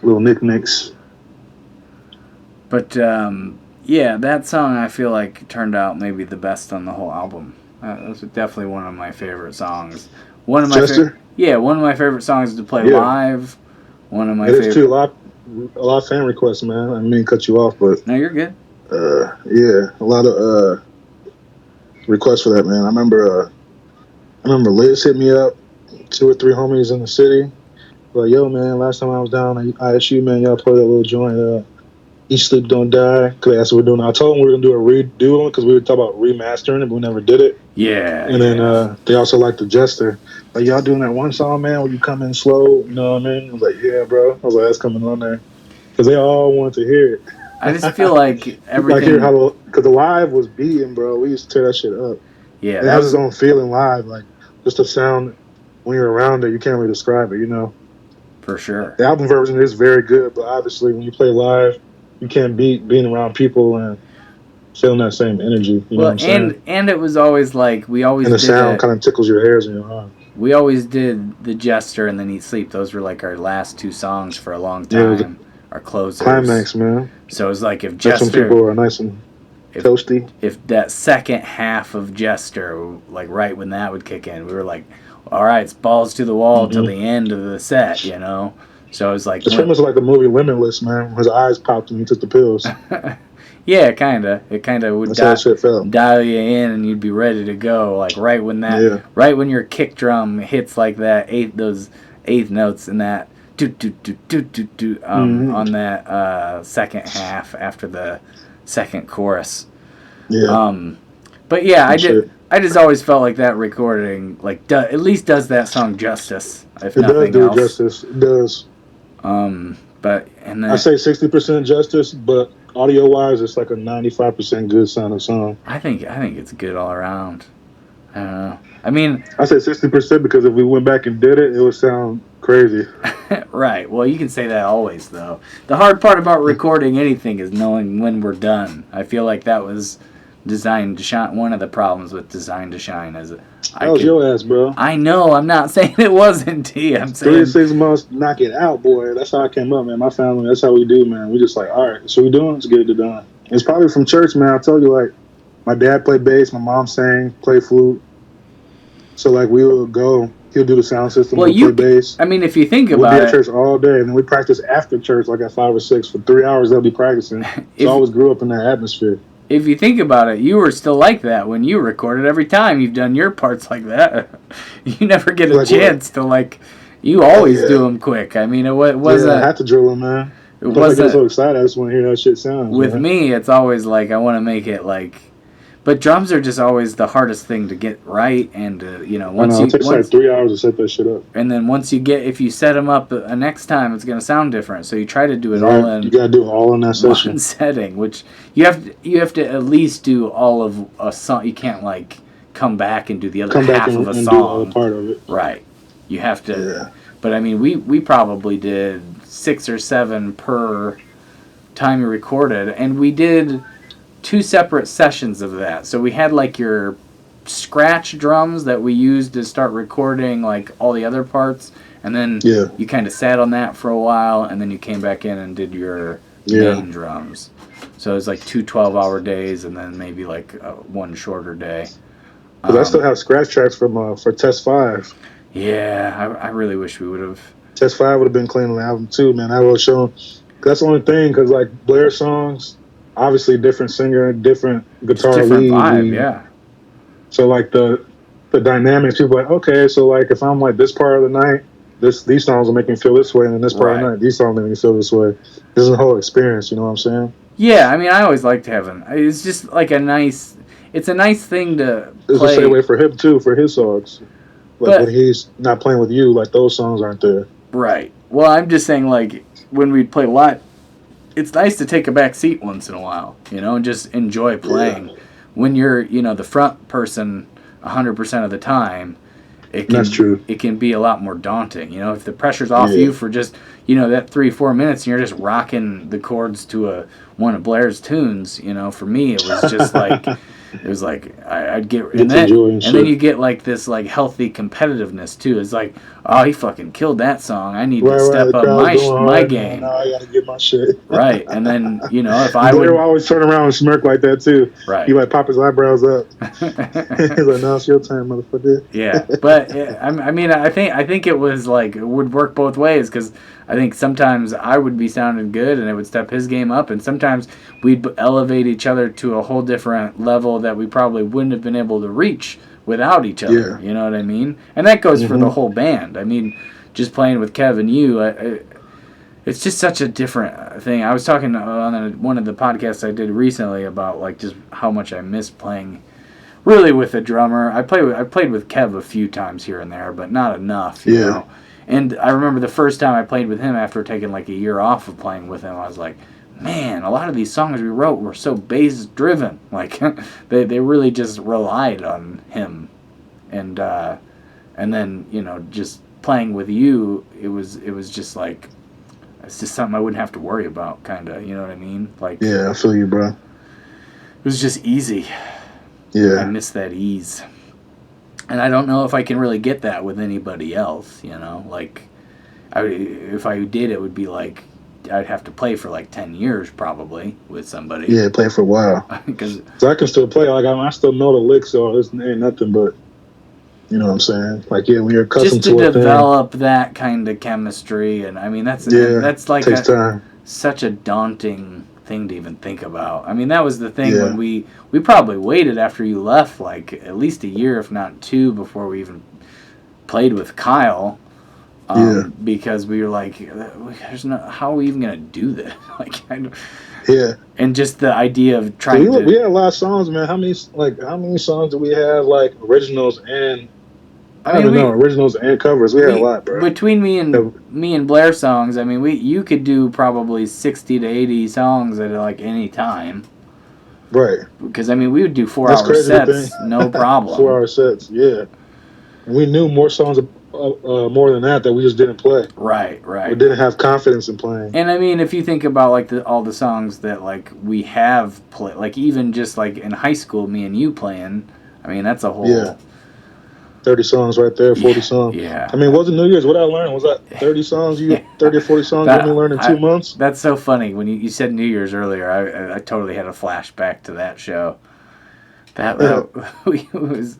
little knickknacks. But that song I feel like turned out maybe the best on the whole album. That was definitely one of my favorite songs. One of my one of my favorite songs to play live. One of my favorite. There's a lot of fan requests, man. I didn't mean to cut you off, but no, you're good. A lot of requests for that, man. I remember Liz hit me up, 2 or 3 homies in the city. Like, yo, man, last time I was down at ISU, man, y'all play that little joint, Eat, Sleep, Don't Die, because that's what we're doing. I told them we were going to do a redo because we were talking about remastering it, but we never did it. Yeah. And then they also liked the Jester. Like, y'all doing that one song, man, where you come in slow, you know what I mean? I was like, yeah, bro. I was like, that's coming on there. Because they all wanted to hear it. I just feel like everything... Because the live was beating, bro. We used to tear that shit up. Yeah. It has its own feeling live. Like, just the sound, when you're around it, you can't really describe it, For sure. The album version is very good, but obviously when you play live, you can't beat being around people and feeling that same energy. You know what I'm saying? And it was always like we always and the did sound kind of tickles your hairs in your arm. We always did the Jester and then Eat Sleep. Those were like our last 2 songs for a long time. Our closers. Climax, man. So it was like if Jester. That's when people are nice and toasty. If that second half of Jester, like right when that would kick in, we were like, all right, it's balls to the wall till the end of the set, So it was like... It's pretty much like the movie Limitless, man. His eyes popped when he took the pills. Yeah, kind of. It kind of would dial you in and you'd be ready to go. Like right when your kick drum hits like that, those 8th notes and that on that second half after the second chorus. Yeah. But yeah, I just always felt like that recording at least does that song justice. If nothing does do else. Justice. It does. But and then I say 60% justice, but audio wise, it's like a 95% good sounding song. I think it's good all around. I don't know. I mean, I say 60% because if we went back and did it, it would sound crazy. Right. Well, you can say that always, though. The hard part about recording anything is knowing when we're done. I feel like that was Designed to Shine. One of the problems with Designed to Shine is that was your ass, bro. I know. I'm not saying it wasn't, T. I'm saying 3 to 6 months, knock it out, boy. That's how I came up, man. My family, that's how we do, man. We just like, all right, so we doing? Let's get it done. It's probably from church, man. I told you, like, my dad played bass, my mom sang, played flute. So, like, we would go. He'll do the sound system. We'll play bass. I mean, if you think about we'll it, be at church all day, and then we practice after church, like at 5 or 6 for 3 hours. They'll be practicing. So I always grew up in that atmosphere. If you think about it, you were still like that when you recorded. Every time you've done your parts like that, you never get a chance to You always do them quick. I mean, it wasn't. I had to drill them, man. It wasn't. I get so excited. I just want to hear that shit sound. With me, it's always like I want to make it like. But drums are just always the hardest thing to get right, and once it takes like 3 hours to set that shit up. And then if you set them up next time, it's gonna sound different. So you try to do it all in. You gotta do it all in that session. One setting, which you have to at least do all of a song. You can't come back and do the other half of a song. Do the other part of it. Right. You have to. Yeah. But I mean, we probably did 6 or 7 per time you recorded, and we did 2 separate sessions of that. So we had your scratch drums that we used to start recording all the other parts, and then you kind of sat on that for a while, and then you came back in and did your main drums. So it's like 2 12-hour days and then maybe like one shorter day. Because I still have scratch tracks from for Test 5. Yeah, I really wish we would have. Test 5 would have been clean on the album too, man. I would have shown. That's the only thing, because like Blair songs, obviously different singer, different guitar Different lead. vibe, yeah. So like the dynamics, people are like, okay, so like if I'm like this part of the night, these songs will make me feel this way, and then this part of the night, these songs make me feel this way. This is a whole experience, you know what I'm saying? Yeah, I mean, I always liked having. It's just like a nice thing to It's play. the same way for him too, for his songs. Like when he's not playing with you, like those songs aren't there. Right. Well, I'm just saying, like, when we play live, it's nice to take a back seat once in a while, you know, and just enjoy playing. Yeah. When you're, you know, the front person 100% of the time, That's true. It can be a lot more daunting, you know, if the pressure's off you for just, you know, that 3-4 minutes and you're just rocking the chords to one of Blair's tunes, you know, for me, it was just like... It was like I'd get and then you get like this like healthy competitiveness too. It's like, oh, he fucking killed that song. I need to step up my game. Now I gotta get my shit. Right, and then you know if I Blair would will always turn around and smirk like that too. Right, he like pop his eyebrows up. He's like, "Now it's your turn, motherfucker." Yeah, but I mean, I think it was like it would work both ways because I think sometimes I would be sounding good and it would step his game up, and sometimes we'd elevate each other to a whole different level that we probably wouldn't have been able to reach without each other. Yeah. You know what I mean? And that goes for the whole band. I mean, just playing with Kev and you, it's just such a different thing. I was talking on one of the podcasts I did recently about like just how much I miss playing really with a drummer. I played with Kev a few times here and there, but not enough. You know? And I remember the first time I played with him after taking like a year off of playing with him, I was like, man, a lot of these songs we wrote were so bass driven. Like they really just relied on him. And then, you know, just playing with you, it was just like it's just something I wouldn't have to worry about, kinda, you know what I mean? Like yeah, I feel you, bro. It was just easy. Yeah. I miss that ease. And I don't know if I can really get that with anybody else, you know? Like, if I did, it would be like, I'd have to play for like 10 years probably with somebody. Yeah, play for a while. So I can still play. Like, I still know the licks, so it ain't nothing but, you know what I'm saying? Like, yeah, when you're accustomed to develop that kind of chemistry. And I mean, that's like takes time. Such a daunting thing to even think about. I mean, that was the thing when we probably waited after you left like at least a year, if not 2, before we even played with Kyle. Because we were like, how are we even gonna do this? Like, and just the idea of trying to. We had a lot of songs, man. How many songs do we have? Like originals and I don't know, originals and covers. We had a lot, bro. Between me and Blair songs, I mean, you could do probably 60 to 80 songs at like any time. Right. Because I mean, we would do 4-hour sets, no problem. 4-hour sets, yeah. And we knew more songs. More than that we just didn't play. Right. We didn't have confidence in playing. And I mean, if you think about like all the songs that like we have played, like even just like in high school, me and you playing, I mean that's a whole 30 songs right there, 40 songs. Yeah. I mean, wasn't New Year's what I learned? Was that 30 sonsongs? 30 or 40 songs you learned in 2 months? That's so funny when you said New Year's earlier. I totally had a flashback to that show. That was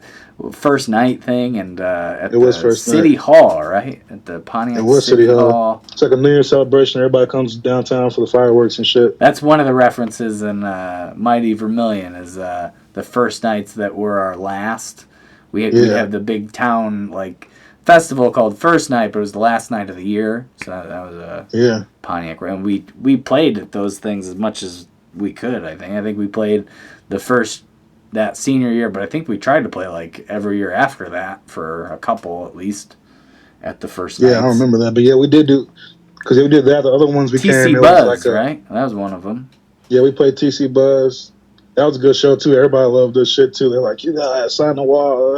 first night thing, and at the City Hall, right? At the Pontiac City Hall. It's like a New Year's celebration. Everybody comes downtown for the fireworks and shit. That's one of the references in Mighty Vermilion is the first nights that were our last. We have the big town like festival called First Night, but it was the last night of the year. So that was Pontiac, and we played at those things as much as we could. I think we played the first. That senior year, but I think we tried to play like every year after that for a couple at least at the first night. Yeah, I don't remember that, but yeah, we did do because we did that. The other ones we TC Buzz, right? That was one of them. Yeah, we played TC Buzz. That was a good show too. Everybody loved this shit too. They're like, you got sign the wall.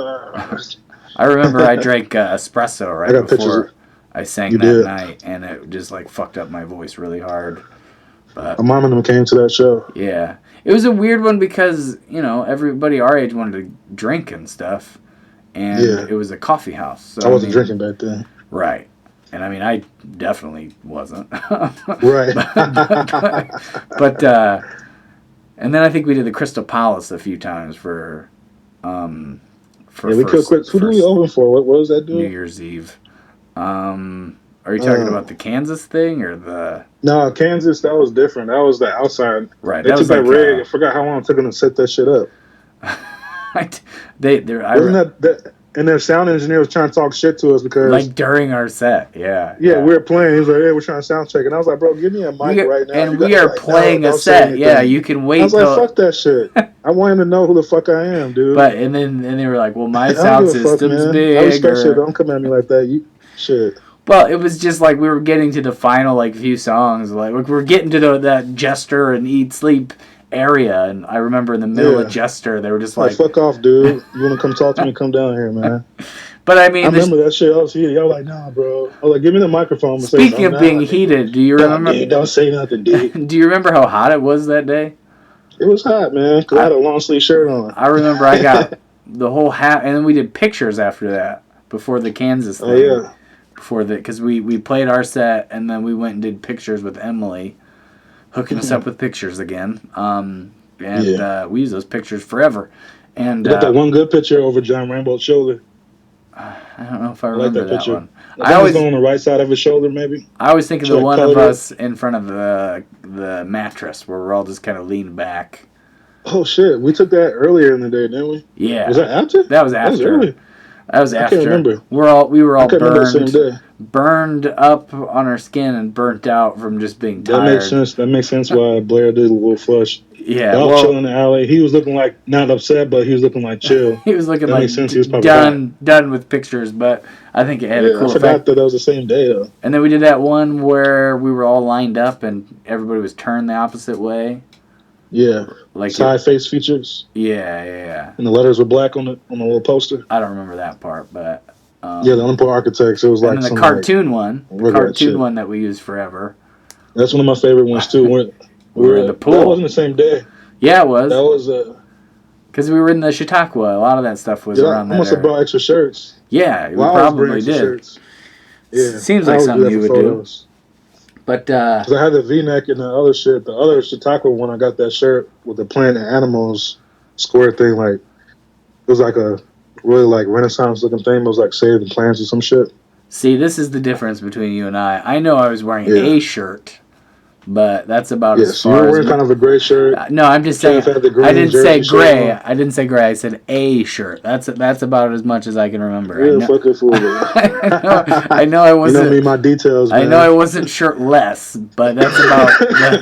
I remember I drank espresso right before I sang that night, and it just like fucked up my voice really hard. But my mom and them came to that show. Yeah. It was a weird one because, you know, everybody our age wanted to drink and stuff. And it was a coffee house. So, I wasn't drinking back then. Right. And I mean, I definitely wasn't. Right. And then I think we did the Crystal Palace a few times for we could quit. Who do we open for? What was that dude? New Year's Eve. Are you talking about the Kansas thing or the? No, Kansas. That was different. That was the outside. Right. They That took was that like, rig. I forgot how long it took them to set that shit up. Wasn't that and their sound engineer was trying to talk shit to us because like during our set, yeah. we were playing. He was like, "Hey, we're trying to sound check," and I was like, "Bro, give me a mic right now." And we are playing a set. Yeah, you can wait. I was like, "Fuck that shit." I want him to know who the fuck I am, dude. But and they were like, "Well, my sound system's big." I respect shit. Don't come at me like that. You shit. Well, it was just like we were getting to the final like few songs. Like we were getting to that Jester and Eat Sleep area, and I remember in the middle of Jester, they were just like, "Fuck off, dude! You want to come talk to me? Come down here, man." But I mean, I remember that shit. I was heated. I was like, "Nah, bro." I was like, "Give me the microphone." Speaking of being heated, do you remember? Dude, don't say nothing, dude. Do you remember how hot it was that day? It was hot, man. Cause I had a long sleeve shirt on. I remember I got the whole hat, and then we did pictures after that before the Kansas thing. Oh yeah. Because we played our set, and then we went and did pictures with Emily, hooking us up with pictures again. We use those pictures forever. And you got that one good picture over John Rambo's shoulder. I don't know if I remember that picture. One. I always on the right side of his shoulder, maybe. I always think of the one of us in front of the mattress where we're all just kind of leaned back. Oh shit, we took that earlier in the day, didn't we? Yeah. Was that after? That was after. That was early. That was after. I can't remember. We were all burned up on our skin and burnt out from just being tired. That makes sense. That makes sense why Blair did a little flush. Yeah, I was chilling in the alley. He was looking like not upset, but he was looking like chill. He was looking that like makes sense. He was probably done with pictures, but I think it had a cool I forgot effect. that was the same day though. And then we did that one where we were all lined up and everybody was turned the opposite way. Yeah, like side face features. Yeah. And the letters were black on the little poster. I don't remember that part, but the Unemployed Architects. It was like the cartoon one, one that we used forever. That's one of my favorite ones too. We were in the pool. That wasn't the same day. Yeah, it was. That was because we were in the Chautauqua. A lot of that stuff was around that. I must have brought extra shirts. Yeah, we probably did. Shirts. Yeah, seems like something you would do. But because I had the V-neck and the other shit. The other Chautauqua one, I got that shirt with the plant and animals square thing. Like it was like a really like Renaissance looking thing. It was like Save the Plants or some shit. See, this is the difference between you and I. I know I was wearing a shirt, but that's about as far. You were wearing kind of a gray shirt. No, I'm just saying. I didn't say gray. I didn't say gray. I said a shirt. That's about as much as I can remember. You're a fucking fool. I know I wasn't. You know me, my details. Man. I know I wasn't shirtless, but that's about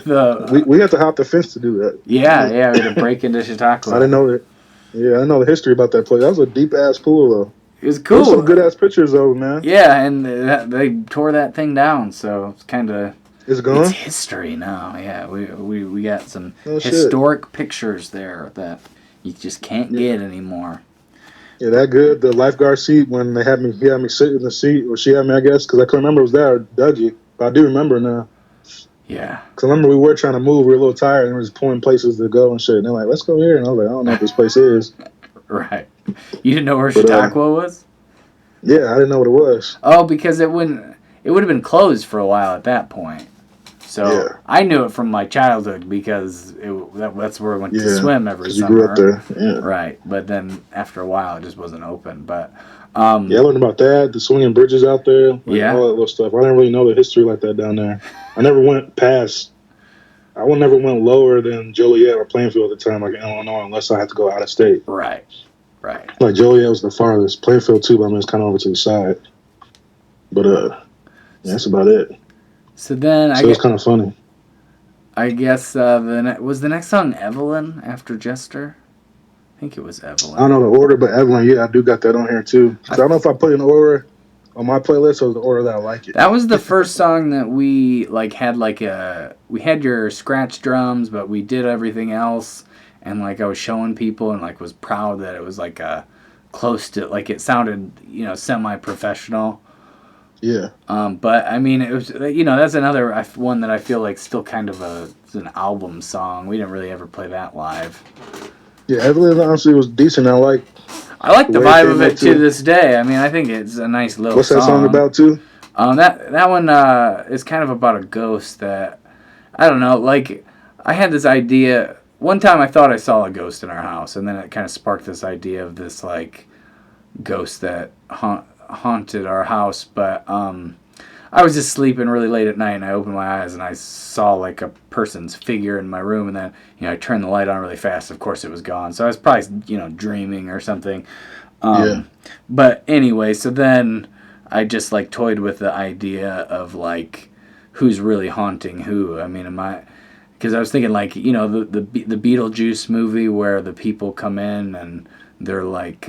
the. We had to hop the fence to do that. Yeah, we had to break into Chautauqua. I didn't know that. Yeah, I know the history about that place. That was a deep ass pool though. It was cool. There's some good ass pictures though, man. Yeah, and they tore that thing down, so it's kind of. It's gone? It's history now, yeah. We got some historic pictures there that you just can't get anymore. Yeah, that good. The lifeguard seat when he had me sit in the seat, or she had me, I guess, because I couldn't remember it was there, Dougie. But I do remember now. Yeah. Because I remember we were trying to move, we were a little tired, and we were just pulling places to go and shit. And they're like, let's go here. And I was like, I don't know what this place is. Right. You didn't know where Chautauqua was? Yeah, I didn't know what it was. Oh, because it would have been closed for a while at that point. So I knew it from my childhood because that's where I went to swim every summer. You grew up there, yeah. Right, but then after a while it just wasn't open. But I learned about that, the swinging bridges out there, all that little stuff. I didn't really know the history like that down there. I never went never went lower than Joliet or Plainfield at the time, like in Illinois, unless I had to go out of state. Right. Like Joliet was the farthest. Plainfield too, but I mean it's kind of over to the side. But that's about it. So then it's kind of funny. I guess was the next song Evelyn after Jester? I think it was Evelyn. I don't know the order, but Evelyn, I do got that on here too. I don't know if I put it in order on my playlist or the order that I like it. That was the first song that we had we had your scratch drums, but we did everything else, and like I was showing people and like was proud that it was like close to like it sounded semi-professional. Yeah. But I mean, it was that's another one that I feel like still kind of it's an album song. We didn't really ever play that live. Yeah, Evelyn honestly was decent. I like the vibe of it to this day. I mean, I think it's a nice little. What's that song about too? That one is kind of about a ghost that I don't know. Like I had this idea one time I thought I saw a ghost in our house, and then it kind of sparked this idea of this like ghost that haunted our house. But I was just sleeping really late at night, and I opened my eyes, and I saw like a person's figure in my room, and then I turned the light on really fast. Of course, it was gone. So I was probably dreaming or something. But anyway, so then I just like toyed with the idea of like who's really haunting who. I mean, because I was thinking like the Beetlejuice movie where the people come in and they're like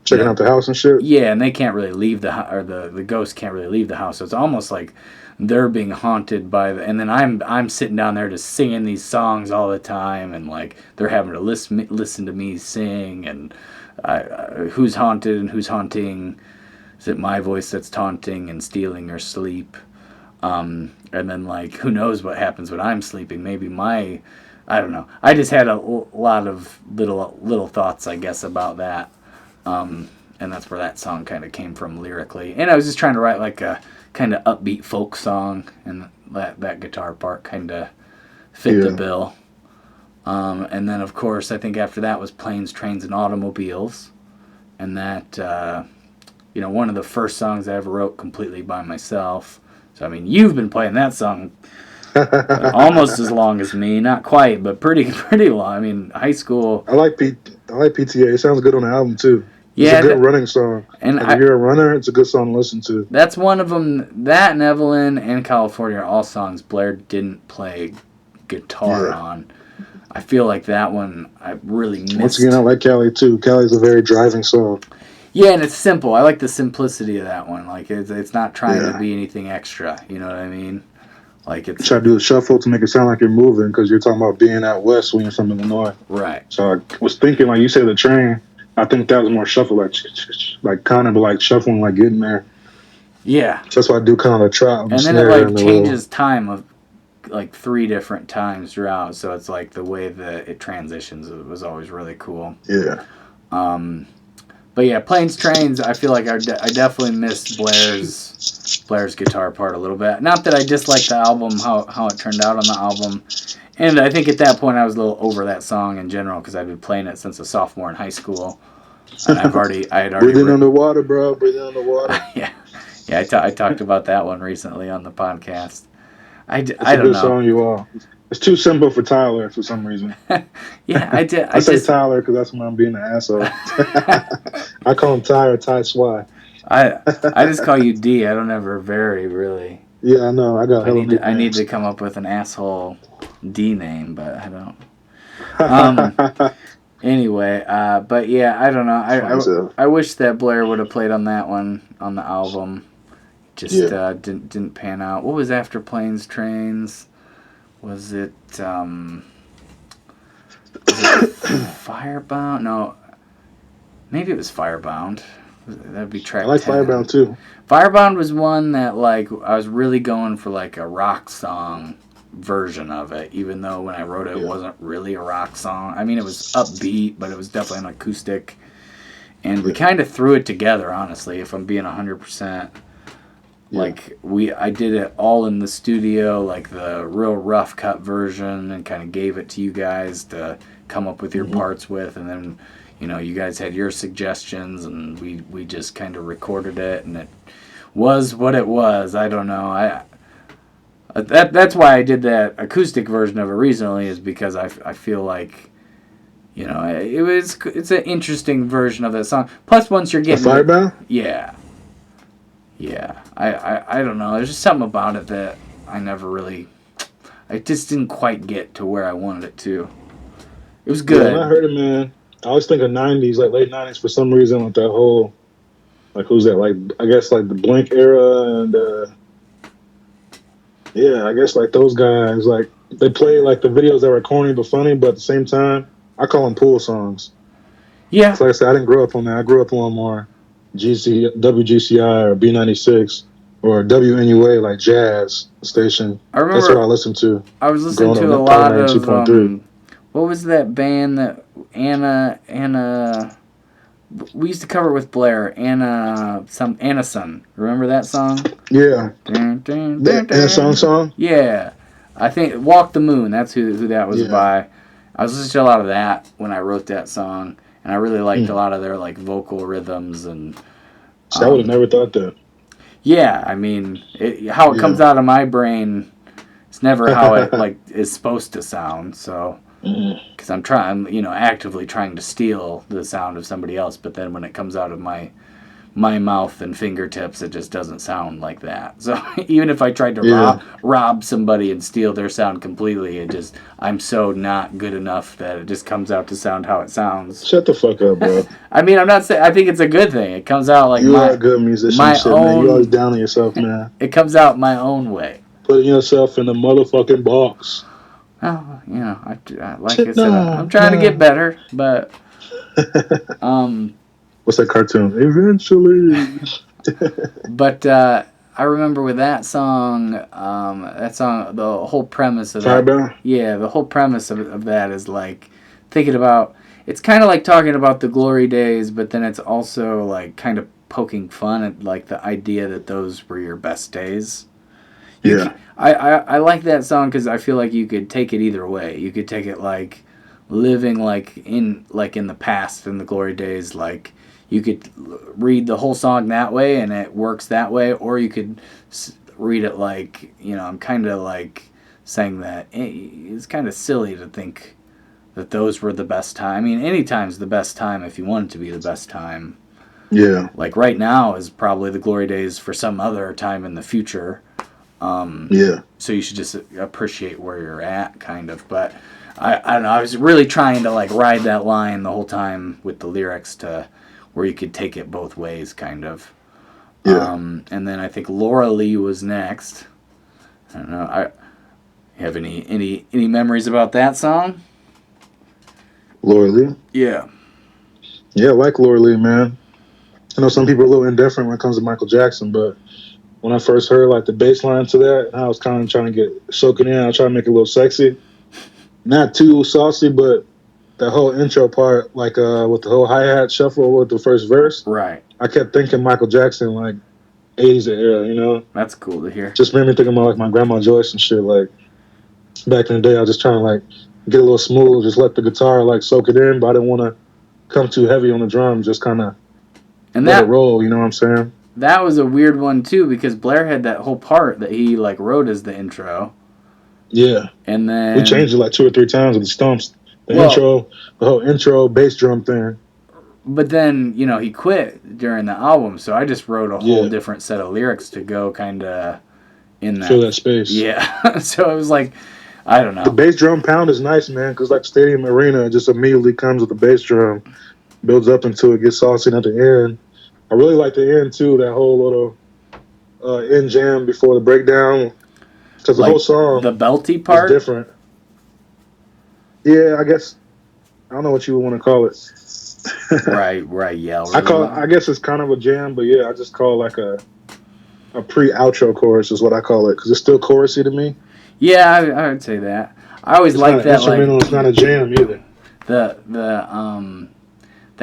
checking out the house and shit. Yeah, and they can't really leave the ghost can't really leave the house. So it's almost like they're being haunted by and then I'm sitting down there just singing these songs all the time, and like they're having to listen to me sing, and who's haunted and who's haunting. Is it my voice that's taunting and stealing your sleep? And then like who knows what happens when I'm sleeping? Maybe I don't know. I just had a lot of little thoughts, I guess, about that. And that's where that song kind of came from lyrically. And I was just trying to write like a kind of upbeat folk song, and that guitar part kind of fit the bill. And then, of course, I think after that was Planes, Trains, and Automobiles. And that, one of the first songs I ever wrote completely by myself. So, I mean, you've been playing that song almost as long as me. Not quite, but pretty long. I mean, high school. I like PTA. It sounds good on the album, too. Yeah, it's a good running song. And if you're a runner, it's a good song to listen to. That's one of them. That and Evelyn and California are all songs Blair didn't play guitar on. I feel like that one I really missed. Once again, I like Cali, too. Cali's a very driving song. Yeah, and it's simple. I like the simplicity of that one. Like, it's not trying to be anything extra. You know what I mean? Like, it's... Try to do the shuffle to make it sound like you're moving, because you're talking about being out west when you're from Illinois. Right. So I was thinking, like you said, the train... I think that was more shuffle, like kind of like shuffling, like getting there. Yeah. So that's why I do kind of a trot. And then it like changes time of like 3 different times throughout. So it's like the way that it transitions was always really cool. Yeah. But yeah, Planes, Trains, I feel like I definitely missed Blair's guitar part a little bit. Not that I disliked the album, how it turned out on the album. And I think at that point I was a little over that song in general because I'd been playing it since a sophomore in high school. And I had already breathing underwater, bro. Breathing underwater. Yeah. I talked about that one recently on the podcast. I don't know. It's a good song, you all. It's too simple for Tyler for some reason. Yeah, I did. I say Tyler because that's when I'm being an asshole. I call him Ty or Ty Swy. I just call you D. I don't ever vary really. Yeah, I know. I need to come up with an asshole D name, but I don't. Anyway, but yeah, I don't know. I wish that Blair would have played on that one on the album. Just didn't pan out. What was after Planes, Trains? Was it Firebound? No, maybe it was Firebound. That'd be track 10. I like Firebound too. Firebound was one that like I was really going for like a rock song version of it, even though when I wrote it, it wasn't really a rock song. I mean, it was upbeat, but it was definitely an acoustic. And we kind of threw it together, honestly, if I'm being 100%. Like, I did it all in the studio, like the real rough cut version, and kind of gave it to you guys to come up with your parts with. And then, you guys had your suggestions, and we just kind of recorded it, and it was what it was. I don't know. That's why I did that acoustic version of it recently, is because I feel like, it's an interesting version of that song. Plus, once you're getting Firebound? Yeah. I don't know. There's just something about it that I just didn't quite get to where I wanted it to. It was good. Yeah, when I heard it, man, I always think of 90s, like late 90s for some reason, with that whole, like, who's that? Like, I guess, like, the Blink era, and, I guess, like, those guys, like, they play, like, the videos that were corny but funny, but at the same time, I call them pool songs. Yeah. So like I said, I didn't grow up on that. I grew up on more WGCI or B96 or WNUA, like jazz station. I remember, that's what I listened to. I was listening to a lot of, what was that band that Anna, we used to cover with Blair, Anna Son. Remember that song? Yeah. Anna Son song? Yeah. I think Walk the Moon, that's who that was by. I was listening to a lot of that when I wrote that song, and I really liked a lot of their like vocal rhythms and. So I would have never thought that. Yeah, I mean, how it comes out of my brain, it's never how it like is supposed to sound. So, because I'm actively trying to steal the sound of somebody else, but then when it comes out of my mouth and fingertips, it just doesn't sound like that. So even if I tried to rob somebody and steal their sound completely, I'm so not good enough that it just comes out to sound how it sounds. Shut the fuck up, bro. I mean, I'm not saying. I think it's a good thing. It comes out like you are a good musician, man. You always down on yourself, man. It comes out my own way. Putting yourself in the motherfucking box. Oh, like I said, I'm trying to get better, but What's that cartoon? Eventually. But I remember with that song, the whole premise of Firebound? the whole premise of that is like thinking about. It's kind of like talking about the glory days, but then it's also like kind of poking fun at like the idea that those were your best days. I like that song because I feel like you could take it either way. You could take it like living like in the past in the glory days, like you could read the whole song that way and it works that way, or you could read it like, I'm kind of like saying that it's kind of silly to think that those were the best time. I mean, any time's the best time if you want it to be the best time. Yeah. Like right now is probably the glory days for some other time in the future. So you should just appreciate where you're at, kind of. But I don't know. I was really trying to like ride that line the whole time with the lyrics to where you could take it both ways, kind of. Yeah. And then I think Laura Lee was next. I don't know. You have any memories about that song? Laura Lee? Yeah. Yeah, I like Laura Lee, man. I know some people are a little indifferent when it comes to Michael Jackson, but when I first heard like the bass line to that, I was kind of trying to soak it in. I was trying to make it a little sexy. Not too saucy, but the whole intro part, like with the whole hi-hat shuffle with the first verse. Right. I kept thinking Michael Jackson, like 80s era, That's cool to hear. Just made me think about like my grandma Joyce and shit. Like back in the day, I was just trying to like get a little smooth, just let the guitar like soak it in, but I didn't want to come too heavy on the drums, just kind of let it roll, you know what I'm saying? That was a weird one too, because Blair had that whole part that he like wrote as the intro. Yeah. And then we changed it like 2 or 3 times with the stumps. The whole intro bass drum thing. But then, he quit during the album, so I just wrote a whole different set of lyrics to go kind of in that. Fill that space. Yeah. So it was like, I don't know. The bass drum pound is nice, man, because like Stadium Arena, it just immediately comes with the bass drum, builds up until it gets saucy at the end. I really like the end, too, that whole little end jam before the breakdown, because the whole song the belty part is different. Yeah, I guess, I don't know what you would want to call it. right, yeah. I guess it's kind of a jam, but yeah, I just call it like a pre-outro chorus is what I call it, because it's still chorusy to me. Yeah, I would say that. I always like that. Instrumental, it's not a jam either. The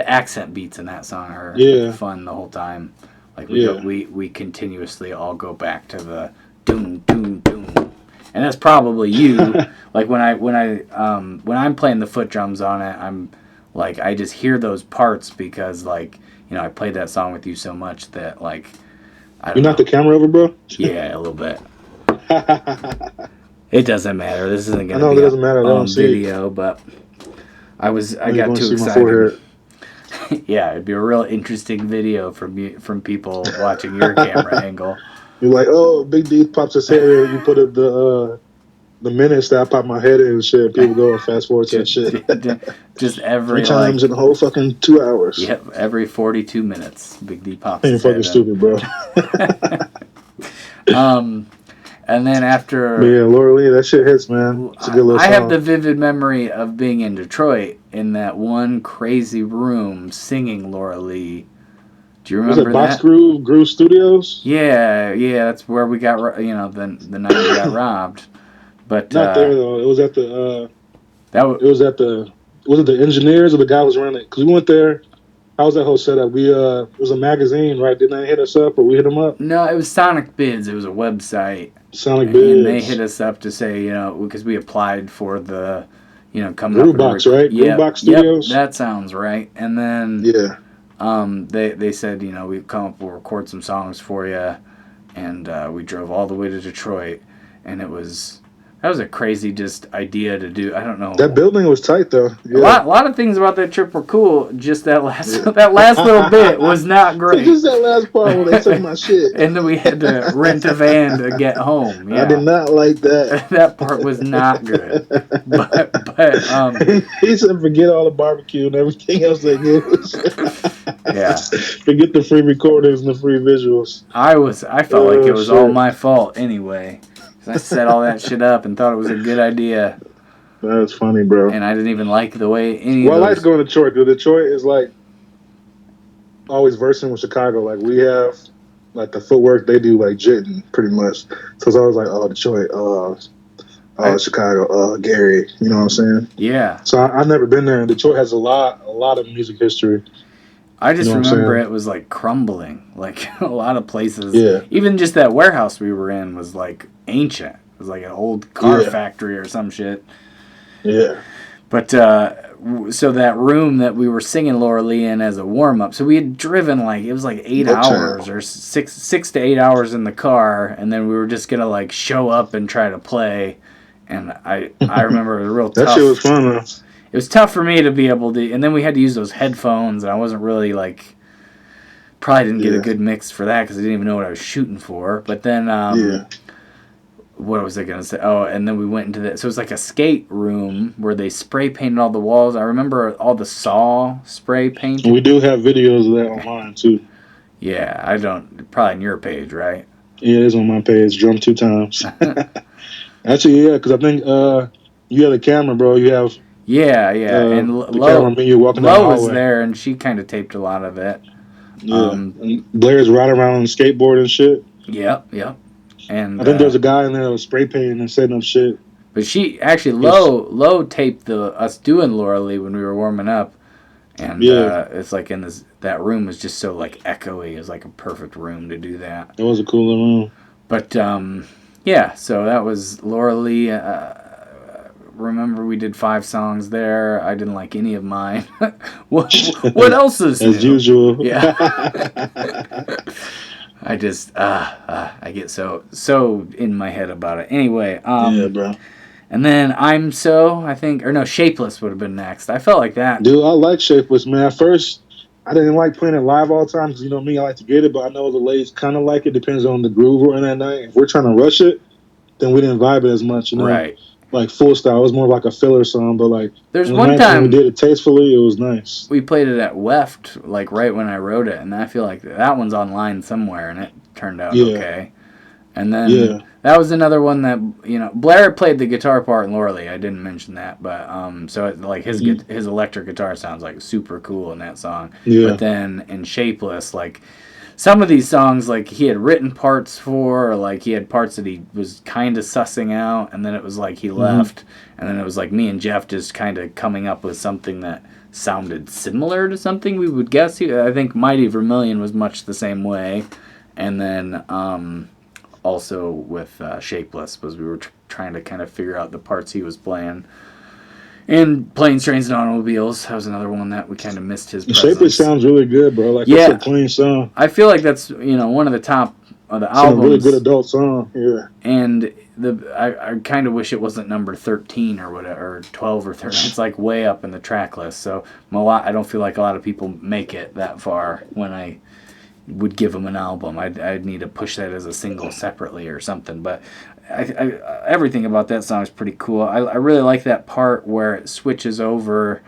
accent beats in that song are fun the whole time. Like we continuously all go back to the doom doom doom, and that's probably you. Like when I'm playing the foot drums on it, I'm like I just hear those parts because like I played that song with you so much that like you knocked the camera over, bro? Yeah, a little bit. It doesn't matter. This isn't gonna be on video, but I got too excited. Yeah, it'd be a real interesting video from people watching your camera angle. You're like, oh, Big D pops his head in. You put the minutes that I pop my head in and shit. People go and fast forward to that shit. Just every 3 times in the whole fucking 2 hours. Yep, every 42 minutes, Big D pops. You're fucking stupid, bro. And then after... Yeah, Laura Lee, that shit hits, man. It's a good little song. I have the vivid memory of being in Detroit in that one crazy room singing Laura Lee. Do you remember that? Was it Box Groove Studios? Yeah, that's where we got, the night we got robbed. But not there, though. It was at the... Was it the engineers or the guy was running it? Because we went there... How was that whole setup? It was a magazine, right? Didn't they hit us up or we hit them up? No, it was Sonic Bids. It was a website. Sonic Bids. And they hit us up to say, because we applied for the, coming up with Brewbox, right? Brewbox Studios? Yep, that sounds right. And then they said, we'd come up, we'll record some songs for you. And we drove all the way to Detroit. And that was a crazy just idea to do. I don't know. That building was tight, though. Yeah. A lot of things about that trip were cool. Just that last little bit was not great. Just that last part when they took my shit. And then we had to rent a van to get home. Yeah. I did not like that. That part was not good. But he said forget all the barbecue and everything else they gave us. Yeah. Forget the free recordings and the free visuals. I felt like it was all my fault anyway. I set all that shit up and thought it was a good idea. That's funny, bro. And I didn't even like the way any Well, of I like those... going to Detroit, because Detroit is like always versing with Chicago. Like, we have like the footwork, they do like jitting pretty much. So it's always like, oh, Detroit, Chicago, Gary. You know what I'm saying? Yeah. So I've never been there, and Detroit has a lot of music history. I just remember it was like crumbling, like a lot of places. Yeah. Even just that warehouse we were in was like ancient. It was like an old car factory or some shit. Yeah. But so that room that we were singing Laura Lee in as a warm up, so we had driven it was like 8 hours or 6 to 8 hours in the car, and then we were just gonna like show up and try to play. And I remember it was real tough. That shit was fun, though. It was tough for me to be able to, and then we had to use those headphones, and I wasn't really probably didn't get a good mix for that because I didn't even know what I was shooting for. But then, what was I going to say? Oh, and then we went into so it was like a skate room where they spray painted all the walls. I remember all the Saw spray painting. We do have videos of that online, too. Yeah, probably on your page, right? Yeah, it's on my page, Drum 2 Times. Actually, yeah, because I think you have a camera, bro. You have... Yeah, and Lo was there, and she kind of taped a lot of it. Yeah, and Blair's riding around on a skateboard and shit. Yep. And I think there's a guy in there that was spray painting and setting up shit. But she actually Lo taped us doing Laura Lee when we were warming up, and it's like in that room was just so like echoey. It was like a perfect room to do that. It was a cool little room. But so that was Laura Lee. Remember we did 5 songs there. I didn't like any of mine. What else is as usual? Yeah. I just I get so in my head about it. Anyway, yeah, bro. And then Shapeless would have been next. I felt like that. Dude, I like Shapeless, man. At first, I didn't like playing it live all the time because, me, I like to get it, but I know the ladies kind of like it. Depends on the groove we're in that night. If we're trying to rush it, then we didn't vibe it as much, Right. Like full style. It was more like a filler song, but there's one time we did it tastefully, it was nice. We played it at Weft, right when I wrote it, and I feel like that one's online somewhere, and it turned out okay. And then that was another one that Blair played the guitar part in Laura Lee. I didn't mention that, but his electric guitar sounds like super cool in that song. Yeah. But then in Shapeless, some of these songs, he had written parts for, or he had parts that he was kind of sussing out, and then it was he left, and then it was me and Jeff just kind of coming up with something that sounded similar to something we would guess. I think Mighty Vermilion was much the same way, and then also with Shapeless was we were trying to kind of figure out the parts he was playing. And Planes, Trains, and Automobiles. That was another one that we kind of missed his presence. Shapeless sounds really good, bro. It's a clean song. I feel like that's, one of the top of the albums. It's a really good adult song, yeah. And I kind of wish it wasn't number 13 or whatever, or 12 or 13. It's way up in the track list. So I don't feel like a lot of people make it that far when I would give them an album. I'd need to push that as a single separately or something. But everything about that song is pretty cool. I really like that part where it switches over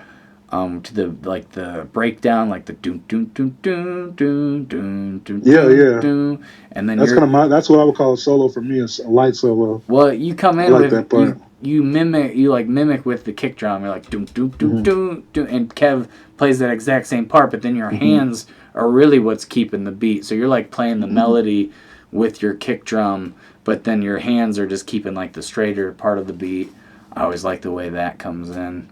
to the breakdown, the doom doom doom doom doom doom doom. Yeah. Doom, and then that's what I would call a solo for me. It's a light solo. Well, you come in with that part. You mimic with the kick drum. You're doom doom doom doom doom, and Kev plays that exact same part, but then your hands are really what's keeping the beat. So you're playing the melody with your kick drum, but then your hands are just keeping the straighter part of the beat. I always like the way that comes in.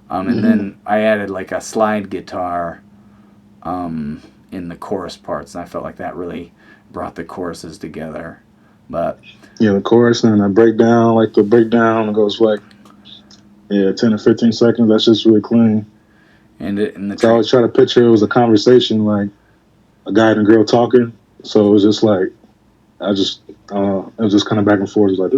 And then I added a slide guitar in the chorus parts, and I felt like that really brought the choruses together. But the chorus and the breakdown, the breakdown goes Yeah, 10 to 15 seconds. That's just really clean. And So I always try to picture it was a conversation, like a guy and a girl talking. So it was just like, it was just kind of back and forth. It was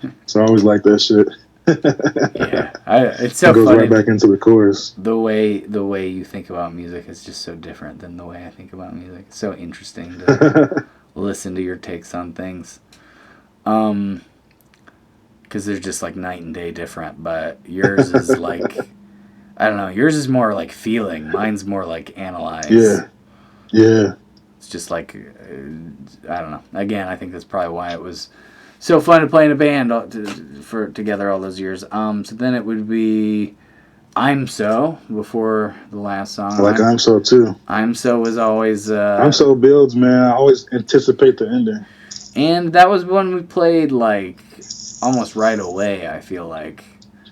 like, so I always like that shit. Yeah, it's so it goes funny. right back into the chorus. The way you think about music is just so different than the way I think about music. It's so interesting to listen to your takes on things. Because they're just like night and day different. But yours is like, I don't know. Yours is more like feeling. Mine's more like analyze. Yeah. It's just like, I don't know. Again, I think that's probably why it was so fun to play in a band together all those years. So then it would be I'm So before the last song. I like I'm So too. I'm So was always... I'm So builds, man. I always anticipate the ending. And that was one we played like almost right away, I feel like.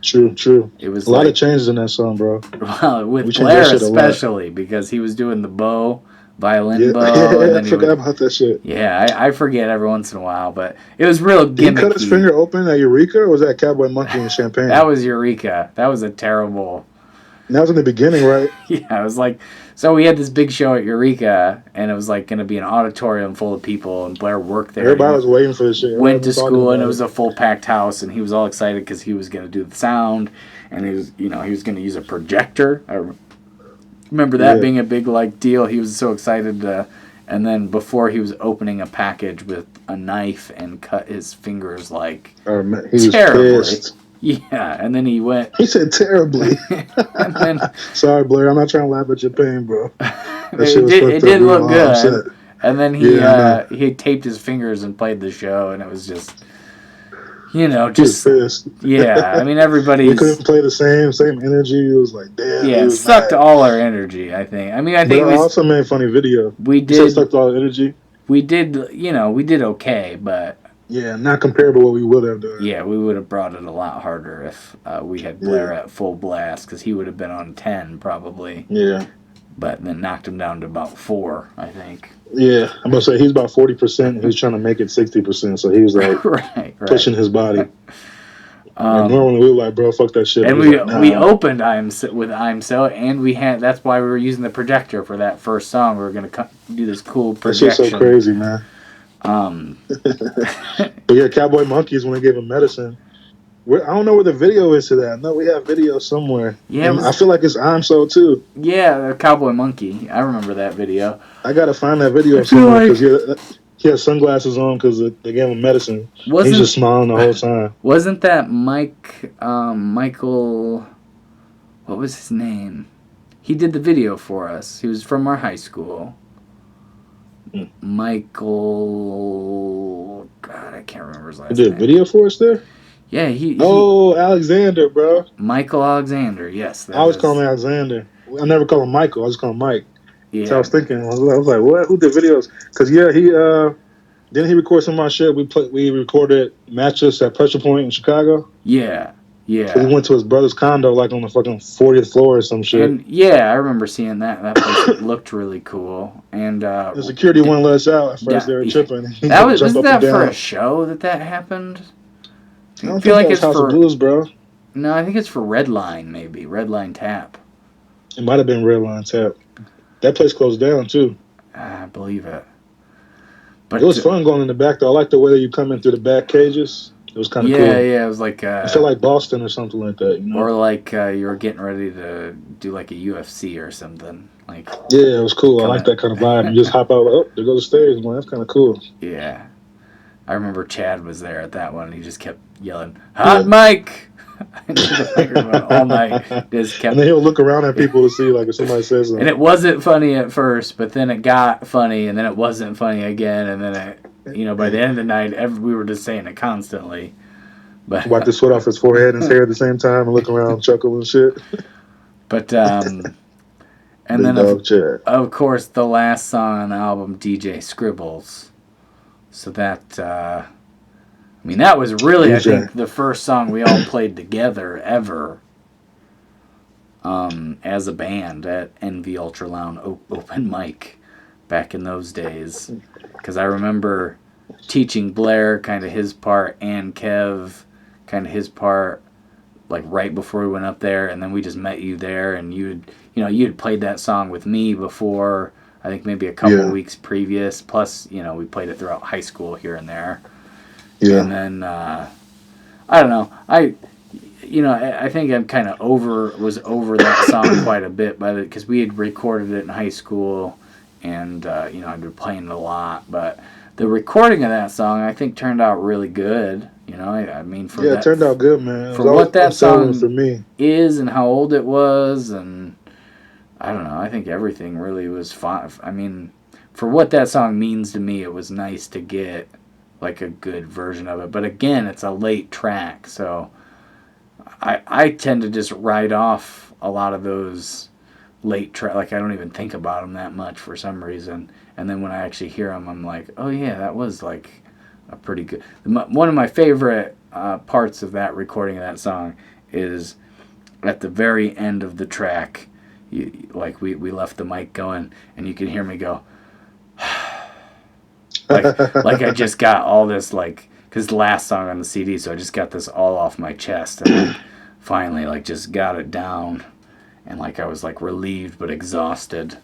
True. It was a lot of changes in that song, bro. Well, with Blair especially, because he was doing the violin bow. And then I forgot about that shit. Yeah, I forget every once in a while, but it was real gimmicky. Did he cut his finger open at Eureka, or was that Cowboy Monkey in Champagne? That was Eureka. That was a terrible... And that was in the beginning, right? Yeah, it was like... So we had this big show at Eureka, and it was like going to be an auditorium full of people, and Blair worked there. Everybody was waiting for this shit. Went to school, and it was a full packed house, and he was all excited because he was going to do the sound, and he was going to use a projector. I remember that being a big like deal. He was so excited, and then before he was opening a package with a knife and cut his fingers like he was terribly. Pissed. Yeah, and then he went. He said terribly. And then, sorry, Blair. I'm not trying to laugh at your pain, bro. It did look good. And then he taped his fingers and played the show, and it was just, just pissed. Yeah. I mean, everybody. We couldn't play the same energy. It was like, damn. Yeah, it sucked all our energy. I think. I think we also made a funny video. We did. Sucked all the energy. We did. We did okay, but. Yeah, not comparable to what we would have done. Yeah, we would have brought it a lot harder if we had Blair at full blast, because he would have been on 10 probably. Yeah. But then knocked him down to about 4, I think. Yeah, I'm going to say he's about 40%. He's trying to make it 60%, so he was like right. pushing his body. And normally we were like, bro, fuck that shit. And we opened with I'm So, and that's why we were using the projector for that first song. We were going to do this cool projection. That shit's so crazy, man. But yeah, Cowboy Monkeys, when they gave him medicine, I don't know where the video is to that. No, we have video somewhere. Yeah, I feel like it's I'm So too. Yeah, Cowboy Monkey. I remember that video. I gotta find that video somewhere because he had sunglasses on because they gave him medicine. He's just smiling the whole time. Wasn't that Michael? What was his name? He did the video for us. He was from our high school. Michael, God, I can't remember his last name. He did a video for us there? Yeah, Alexander, bro. Michael Alexander, yes. I always call him Alexander. I never call him Michael. I just call him Mike. Yeah. So I was thinking, I was like, what? Who did videos? Because he didn't he record some of my shit? We recorded Mattress at Pressure Point in Chicago. Yeah. So we went to his brother's condo, like on the fucking 40th floor or some shit. And yeah, I remember seeing that. That place looked really cool. And the security wouldn't let us out at first. They were tripping. Wasn't that for a show that happened? I don't feel like it's House of Blues, bro. No, I think it's for Redline, maybe Redline Tap. It might have been Redline Tap. That place closed down too. I believe it. But it was fun going in the back though. I like the way that you come in through the back cages. It was kind of cool. Yeah, it was like... I feel like Boston or something like that, Or like you were getting ready to do like a UFC or something. Like. Yeah, it was cool. I like that kind of vibe. You just hop out, there goes the stairs. Man, that's kind of cool. Yeah. I remember Chad was there at that one, and he just kept yelling, Hot Mike! all night. Just kept... And then he'll look around at people to see like if somebody says something. And it wasn't funny at first, but then it got funny, and then it wasn't funny again, and then it... by the end of the night, we were just saying it constantly. But wipe the sweat off his forehead and his hair at the same time and look around, chuckle and shit. But and then of course the last song on the album, DJ Scribbles. So that that was really I think the first song we all played together ever. As a band at NV Ultra Lounge open mic back in those days. Because I remember teaching Blair kind of his part and Kev kind of his part, like right before we went up there, and then we just met you there, and you had played that song with me before. I think maybe a couple weeks previous. Plus, we played it throughout high school here and there. Yeah. And then I don't know. I think I'm kind of was over that song quite a bit because we had recorded it in high school, and I'd been playing it a lot. But the recording of that song, I think, turned out really good. I mean, it turned out good, man. For what that song for me is and how old it was, and I don't know. I think everything really was fun. I mean, for what that song means to me, it was nice to get like a good version of it. But again, it's a late track, so I tend to just write off a lot of those late tracks. Like, I don't even think about them that much for some reason. And then when I actually hear them, I'm like, oh yeah, that was like a pretty good. One of my favorite parts of that recording of that song is at the very end of the track. We left the mic going, and you can hear me go, like I just got all this, like, because the last song on the CD, so I just got this all off my chest, and like, finally, like, just got it down, and like I was like relieved but exhausted.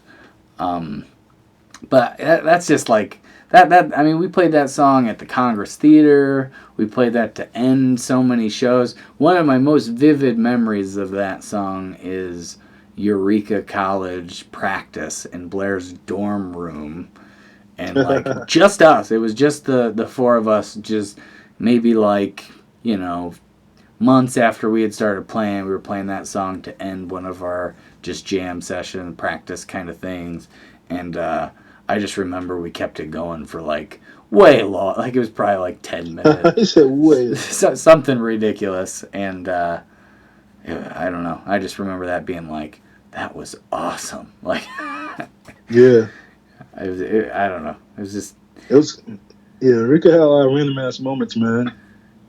But that's just like that. I mean, we played that song at the Congress Theater. We played that to end so many shows. One of my most vivid memories of that song is Eureka College practice in Blair's dorm room, and like just us. It was just the four of us. Just maybe like months after we had started playing, we were playing that song to end one of our just jam session practice kind of things, and I just remember we kept it going for like way long. Like it was probably like 10 minutes. He said way. Something ridiculous, and I don't know. I just remember that being like, that was awesome. Like, yeah. I don't know. It was, Rika had a lot of random ass moments, man.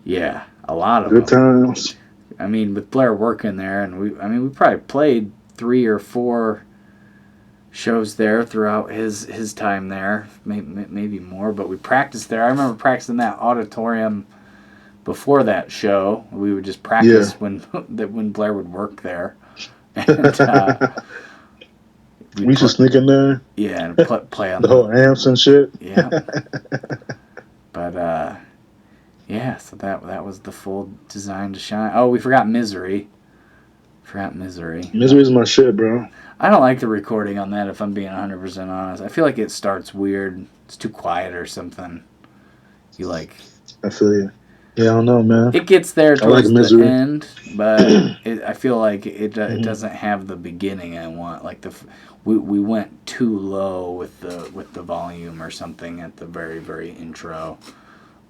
Yeah, a lot of good times. I mean, with Blair working there, and we probably played 3 or 4 shows there throughout his time there, maybe more. But we practiced there. I remember practicing that auditorium before that show. We would just practice when Blair would work there. And, we used to sneak in there. Yeah, and play on the whole amps and shit. Yeah. But yeah, so that was the full Design to Shine. Oh, we forgot Misery. Misery's my shit, bro. I don't like the recording on that, if I'm being 100% honest. I feel like it starts weird. It's too quiet or something. I feel you. Yeah, I don't know, man. It gets there towards the end, but I feel like it doesn't have the beginning I want. Like we went too low with the volume or something at the very, very intro.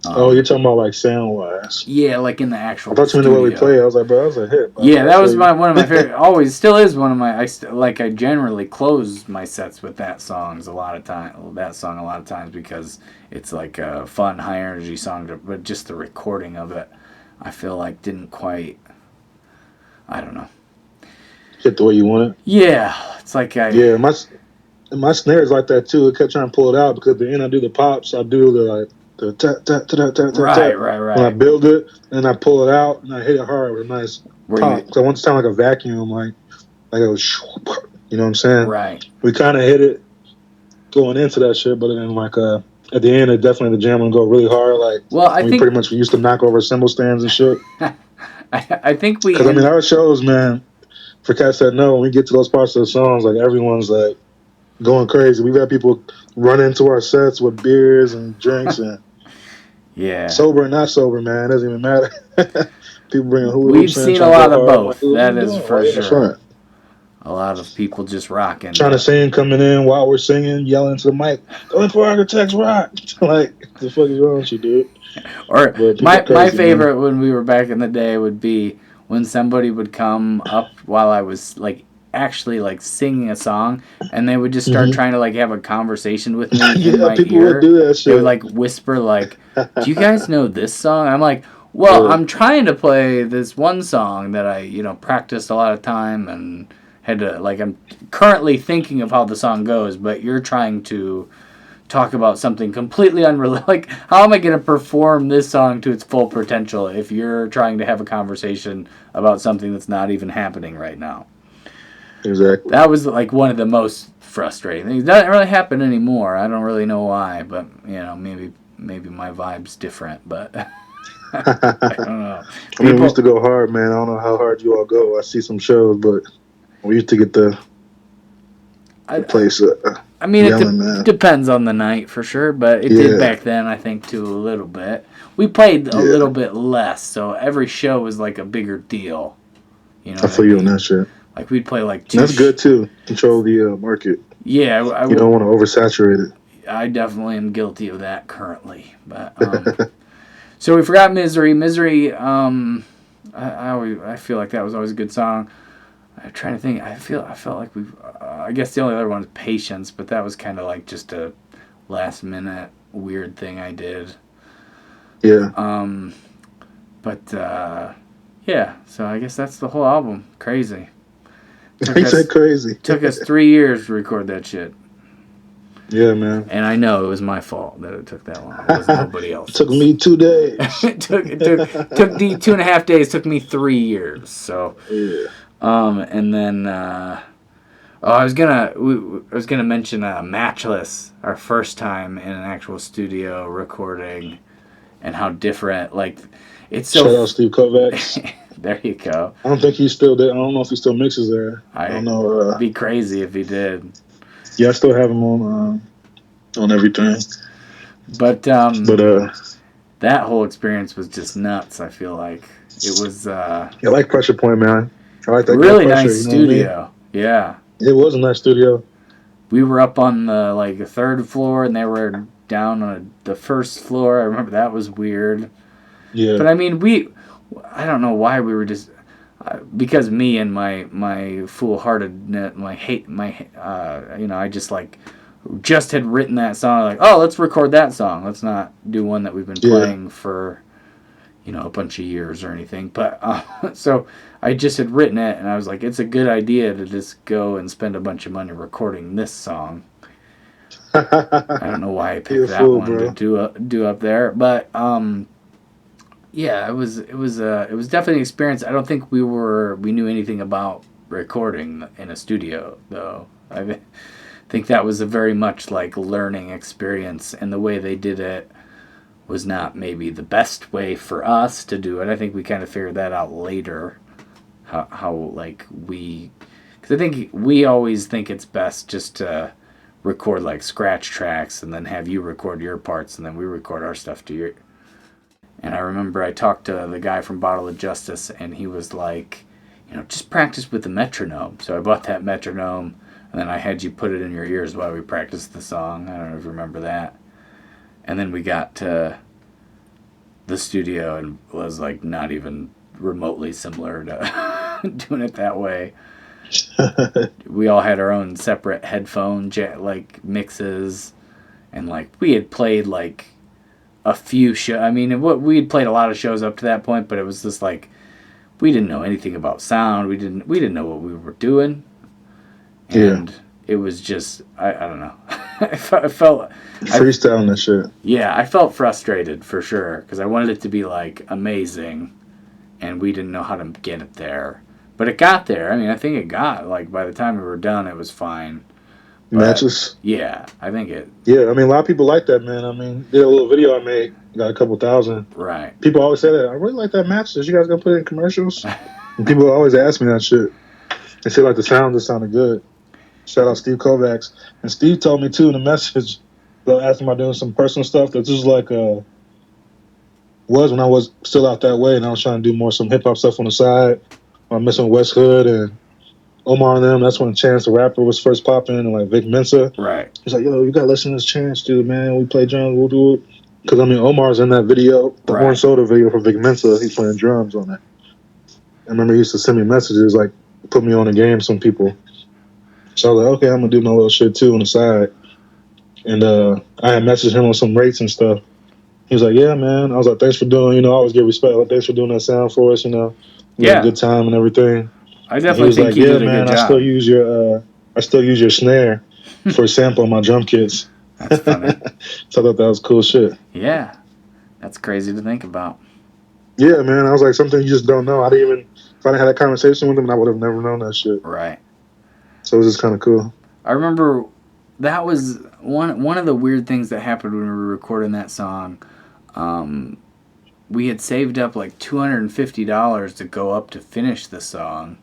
You're talking about like sound wise? Yeah, like in the actual. I thought you knew the way we played. I was like, bro, that was a hit. Bro. Yeah, that was one of my favorite. Always still is one of my. I generally close my sets with that song a lot of times because it's like a fun, high energy song. But just the recording of it, I feel like didn't quite. I don't know. Hit the way you want it. Yeah, it's like my snare is like that too. I kept trying to pull it out because at the end I do the pops. I do the tap tap tap tap tap. Right. When I build it and I pull it out and I hit it hard with a nice pop. So I want it to sound like a vacuum, like it was, you know what I'm saying? Right. We kind of hit it going into that shit, but then like at the end, it definitely the jam will go really hard. Like, I think pretty much we used to knock over cymbal stands and shit. I think we. Because our shows, man. For cats that know, when we get to those parts of the songs, like everyone's like going crazy. We've had people run into our sets with beers and drinks and sober and not sober, man. It doesn't even matter. People bringing hula hoops. We've seen a lot of both. That is for sure. A lot of people just rocking. Trying to sing, coming in while we're singing, yelling to the mic, "Going for Architects Rock!" Like, the fuck is wrong with you, dude? Or my favorite when we were back in the day would be when somebody would come up while I was like actually like singing a song, and they would just start trying to like have a conversation with me in my ear. Would do that shit. They would like whisper like, "Do you guys know this song?" I'm like, "Well, I'm trying to play this one song that I practiced a lot of time and had to like. I'm currently thinking of how the song goes, but you're trying to talk about something completely unrelated. Like, how am I going to perform this song to its full potential if you're trying to have a conversation about something that's not even happening right now? Exactly. That was like one of the most frustrating things. It doesn't really happen anymore. I don't really know why, but maybe my vibe's different, but I don't know. I mean, we used to go hard, man. I don't know how hard you all go. I see some shows, but we used to get the place I mean, yelling, it depends on the night for sure, but it did back then, I think, too, a little bit. We played a little bit less, so every show was like a bigger deal. You know, I feel you on that shit. Like, we'd play like two. That's good too. Control the market. Yeah, you don't want to oversaturate it. I definitely am guilty of that currently, but so we forgot Misery. Misery. I feel like that was always a good song. I'm trying to think. I felt like we've. I guess the only other one is Patience, but that was kind of like just a last minute weird thing I did. Yeah. Yeah. So I guess that's the whole album. Crazy. He said crazy. Took us 3 years to record that shit. Yeah, man. And I know it was my fault that it took that long. It wasn't nobody else. It took me 2 days. It took the 2.5 days. Took me 3 years. So. Yeah. And then I was gonna mention Matchless, our first time in an actual studio recording, and how different. Like, it's so. Shout out Steve Kovacs. There you go. I don't think he's still there. I don't know if he still mixes there. I don't know. It'd be crazy if he did. Yeah, I still have him on everything. But that whole experience was just nuts. I feel like it was. I like Pressure Point, man. I like that. Really Pressure, nice studio. Yeah. It was a nice studio. We were up on the third floor, and they were down on the first floor. I remember that was weird. Yeah. But I mean, I don't know why we were just because me and my foolhardiness, I just had written that song. Like, oh, let's record that song. Let's not do one that we've been playing for, a bunch of years or anything. But so I just had written it, and I was like, it's a good idea to just go and spend a bunch of money recording this song. I don't know why I picked that one to do up there, but yeah, it was definitely an experience. I don't think we knew anything about recording in a studio though. I think that was a very much like learning experience, and the way they did it was not maybe the best way for us to do it. I think we kind of figured that out later. How because I think we always think it's best just to record like scratch tracks and then have you record your parts and then we record our stuff to your. And I remember I talked to the guy from Bottle of Justice, and he was like, just practice with the metronome. So I bought that metronome, and then I had you put it in your ears while we practiced the song. I don't know if you remember that. And then we got to the studio, and it was like not even remotely similar to doing it that way. We all had our own separate headphone mixes, and we had played a few shows. I mean, we had played a lot of shows up to that point, but it was just we didn't know anything about sound. We didn't know what we were doing, and it was just I don't know. I felt freestyling that shit. Yeah, I felt frustrated for sure because I wanted it to be amazing, and we didn't know how to get it there. But it got there. I mean, I think it got by the time we were done, it was fine. Matches? Yeah, I think it. Yeah, I mean, a lot of people like that, man. I mean, did a little video I made, got a couple thousand. Right. People always say that. I really like that Matches. You guys gonna put it in commercials? And people always ask me that shit. They say the sound just sounded good. Shout out Steve Kovacs. And Steve told me too in the message, they'll ask him about doing some personal stuff that just was when I was still out that way, and I was trying to do more some hip hop stuff on the side. I'm missing West Hood and Omar and them. That's when Chance the Rapper was first popping, and Vic Mensa. Right. He's like, yo, you gotta listen to this Chance dude, man. We play drums, we'll do it. Because Omar's in that video, the Horn Soda video for Vic Mensa. He's playing drums on it. I remember he used to send me messages put me on the game, some people. So I was like, okay, I'm gonna do my little shit too on the side. And I had messaged him on some rates and stuff. He was like, yeah, man. I was like, thanks for doing, I always give respect. Thanks for doing that sound for us, We had a good time and everything. I definitely think you did a good job. I still use your snare for a sample on my drum kits. That's funny. So I thought that was cool shit. Yeah, that's crazy to think about. Yeah, man. I was like, something you just don't know. I didn't even, if I didn't have that conversation with him, I would have never known that shit. Right. So it was just kind of cool. I remember that was one of the weird things that happened when we were recording that song. We had saved up like $250 to go up to finish the song.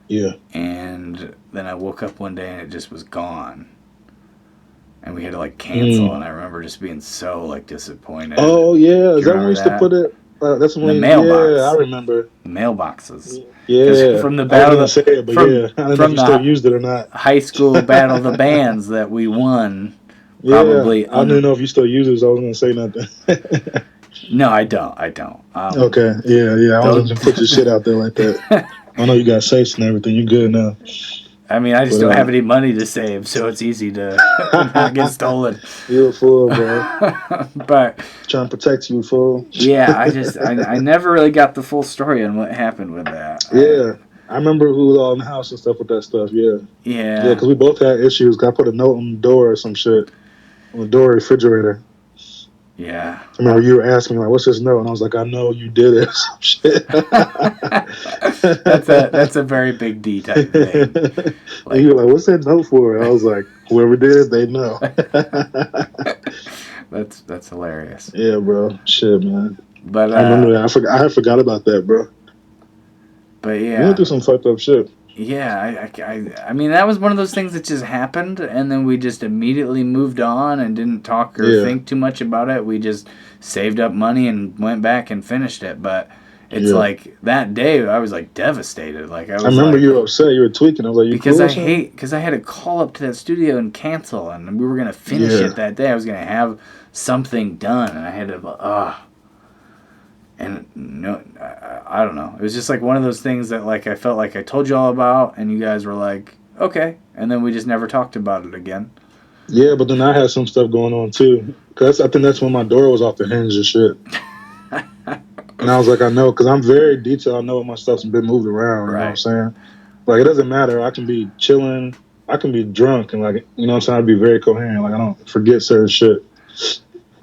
Yeah. And then I woke up one day and it just was gone. And we had to like cancel, and I remember just being so like disappointed. Oh yeah, is that when we used to put it? That's when the mailbox. Yeah, I remember. Mailboxes. Yeah. From the battle, I didn't say it, but yeah, I don't know if you still used it or not. High school battle of the bands that we won. Probably. Yeah, I didn't know if you still use it, so I was gonna say nothing. No, I don't. Okay. Yeah. I wasn't gonna put your shit out there like that. I know you got safes and everything. You good now? I mean, I just don't have any money to save, so it's easy to not get stolen. You're a fool, bro. But trying to protect you, fool. Yeah, I never really got the full story on what happened with that. Yeah, I remember who was all in the house and stuff with that stuff. Yeah. Yeah. Yeah, because we both had issues. I put a note on the door or some shit on the door refrigerator. Yeah. I remember you were asking me like, "What's this note?" And I was like, "I know you did it." Some shit. That's a very big D type thing. Like, and you were like, "What's that note for?" And I was like, "Whoever did, they know." That's hilarious. Yeah, bro. Shit, man. But I remember that. I forgot about that, bro. But yeah, we went through some fucked up shit. Yeah, I mean, that was one of those things that just happened, and then we just immediately moved on and didn't talk or think too much about it. We just saved up money and went back and finished it. But it's like that day, I was like devastated. Like I remember you were upset. You were tweaking. I was like, because I had to call up to that studio and cancel, and we were gonna finish it that day. I was gonna have something done, and I had to And no, I don't know. It was just like one of those things that like I felt like I told you all about, and you guys were like, okay, and then we just never talked about it again. Yeah, but then I had some stuff going on too. Cause I think that's when my door was off the hinge and shit. And I was like, I know, because I'm very detailed. I know what my stuff's been moved around. You know what I'm saying? Like it doesn't matter. I can be chilling. I can be drunk, and like you know what I'm saying. I'd be very coherent. Like I don't forget certain shit.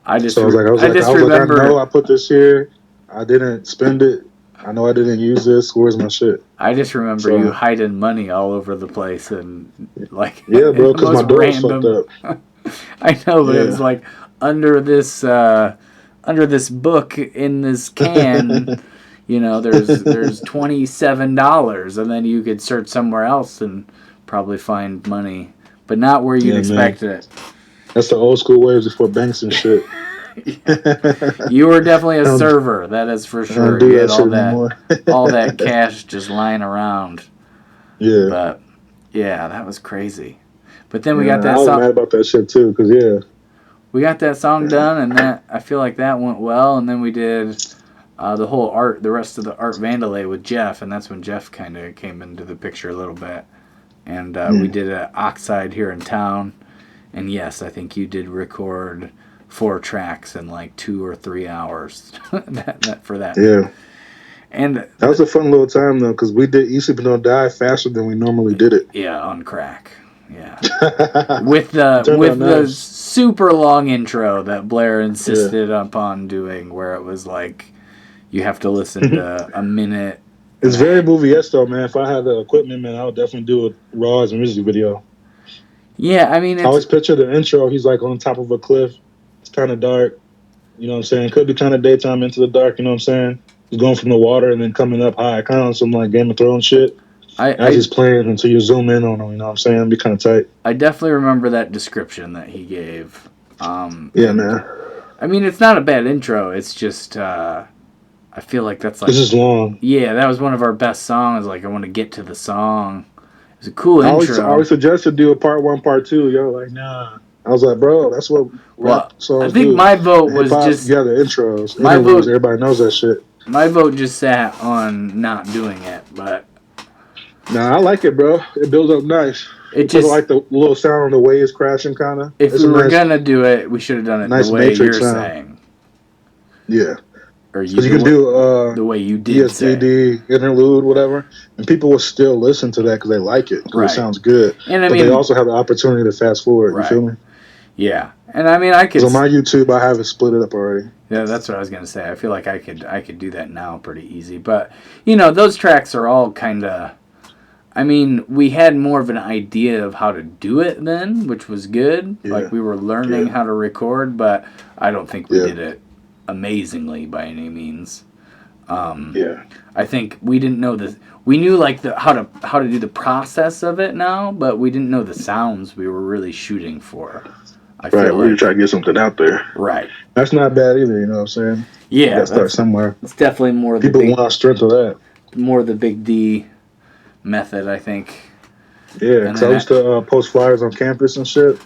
I was like, I know I put this here. I didn't spend it. I know I didn't use this. Where's my shit? I just remember you hiding money all over the place and like yeah, bro, because my door was fucked up. I know, but it was like under this book in this can. You know, there's $27, and then you could search somewhere else and probably find money, but not where you'd expect it. That's the old school ways before banks and shit. You were definitely a server, that is for sure. You had all that cash just lying around. Yeah. But yeah, that was crazy. But then we got that song. I was mad about that shit too, because we got that song done, and that I feel like that went well. And then we did the rest of the Art Vandalay with Jeff, and that's when Jeff kind of came into the picture a little bit. And we did an Oxide here in town, and yes, I think you did record 4 tracks in like 2 or 3 hours for that. Yeah. And that was a fun little time though, because we did You Sleep and Don't Die faster than we normally did it. Yeah, on crack. Yeah. with the super long intro that Blair insisted upon doing, where it was like you have to listen to a minute. It's very movie-esque though, man. If I had the equipment, man, I would definitely do a raw as a music video. Yeah, I mean, I always picture the intro. He's like on top of a cliff. It's kind of dark, you know what I'm saying? Could be kind of daytime into the dark, you know what I'm saying? He's going from the water and then coming up high, kind of some like Game of Thrones shit. As he's playing until you zoom in on him, you know what I'm saying? It'd be kind of tight. I definitely remember that description that he gave. Yeah, man. I mean, it's not a bad intro. It's just, I feel like that's like... It's just long. Yeah, that was one of our best songs. Like, I want to get to the song. It was a cool intro. I always suggest to do a part 1, part 2. You're like, nah. I was like, bro, that's what rap songs I think do. My vote was just... Yeah, the intros. My vote, everybody knows that shit. My vote just sat on not doing it, but... Nah, I like it, bro. It builds up nice. It just like the little sound of the waves crashing, kind of. If we were gonna do it, we should have done it the way you're saying. Yeah. Or you can do the way you did ESCD, interlude, whatever, and people will still listen to that because they like it. Right. It sounds good. And I mean, they also have the opportunity to fast forward. You feel me? Yeah, and I mean, I could. So on my YouTube, I have it split it up already. Yeah, that's what I was gonna say. I feel like I could do that now pretty easy. But you know, those tracks are all kind of. I mean, we had more of an idea of how to do it then, which was good. Yeah. Like we were learning how to record, but I don't think we did it amazingly by any means. I think we didn't know the. We knew like how to do the process of it now, but we didn't know the sounds we were really shooting for. We were trying to get something out there. Right. That's not bad either, you know what I'm saying? Yeah. You gotta start somewhere. It's definitely more People want our strength of that. More the Big D method, I think. Yeah, because I used to post flyers on campus and shit.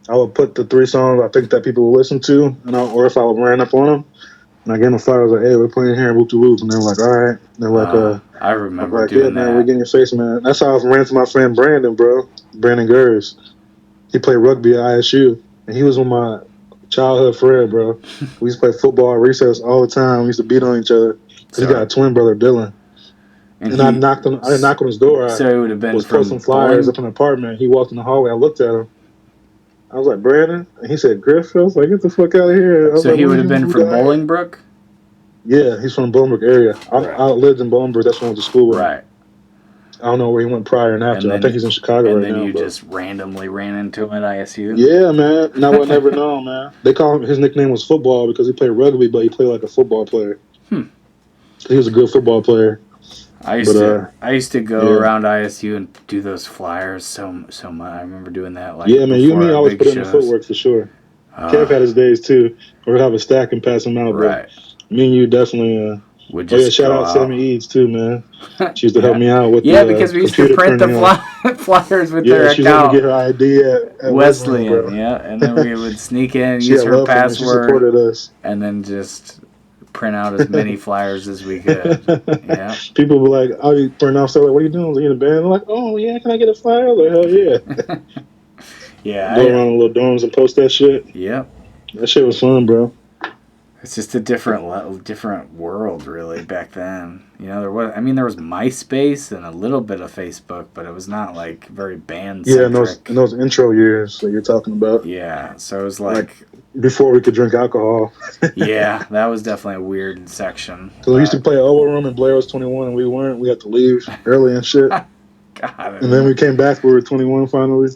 I would put the 3 songs I think that people would listen to, or if I would ran up on them, and I gave them a flyer. I was like, "Hey, we're playing here in Whoop de Whoop," and they were like, "All right." And they're like, I remember like, doing man, that. we're getting your face, man. That's how I ran to my friend Brandon, bro. Brandon Gers. He played rugby at ISU, and he was with my childhood friend, bro. We used to play football at recess all the time. We used to beat on each other. He got a twin brother, Dylan. And I didn't knock on his door. So it would have been was posting flyers up in the apartment. He walked in the hallway. I looked at him. I was like, Brandon? And he said, Griff. I was like, get the fuck out of here. So he would have been from Bolingbrook? Yeah, he's from the Bolingbrook area. I lived in Bolingbrook. That's when I went to school with him. Right. I don't know where he went prior and after. I think he's in Chicago right now. And then you just randomly ran into him at ISU? Yeah, man. And I would never know, man. They call him, his nickname was Football because he played rugby, but he played like a football player. He was a good football player. I used to go around ISU and do those flyers so much. I remember doing that. Like, yeah, man. You and me always put in the footwork for sure. Kev had his days too, or have a stack and pass them out. Right. But me and you definitely. Would just shout out Sammy Eads too, man. She used to help me out with because we used to print the flyers with their account. She let me get her ID at Wesleyan, and then we would sneak in, use her password, she supported us, and then just print out as many flyers as we could. Yeah. People were like, "I'll be printing off stuff. Like, what are you doing? Are you in a band?" I'm like, "Oh yeah, can I get a flyer?" I'm like, hell yeah. Yeah. Go around in little dorms and post that shit. Yep. That shit was fun, bro. It's just a different world, really, back then. You know, there was MySpace and a little bit of Facebook, but it was not like very band-centric. In those intro years that you're talking about. Yeah, so it was like before we could drink alcohol. Yeah, that was definitely a weird section. Because we used to play Elbow Room and Blair was 21 and we weren't. We had to leave early and shit. God. And then we came back. We were 21 finally.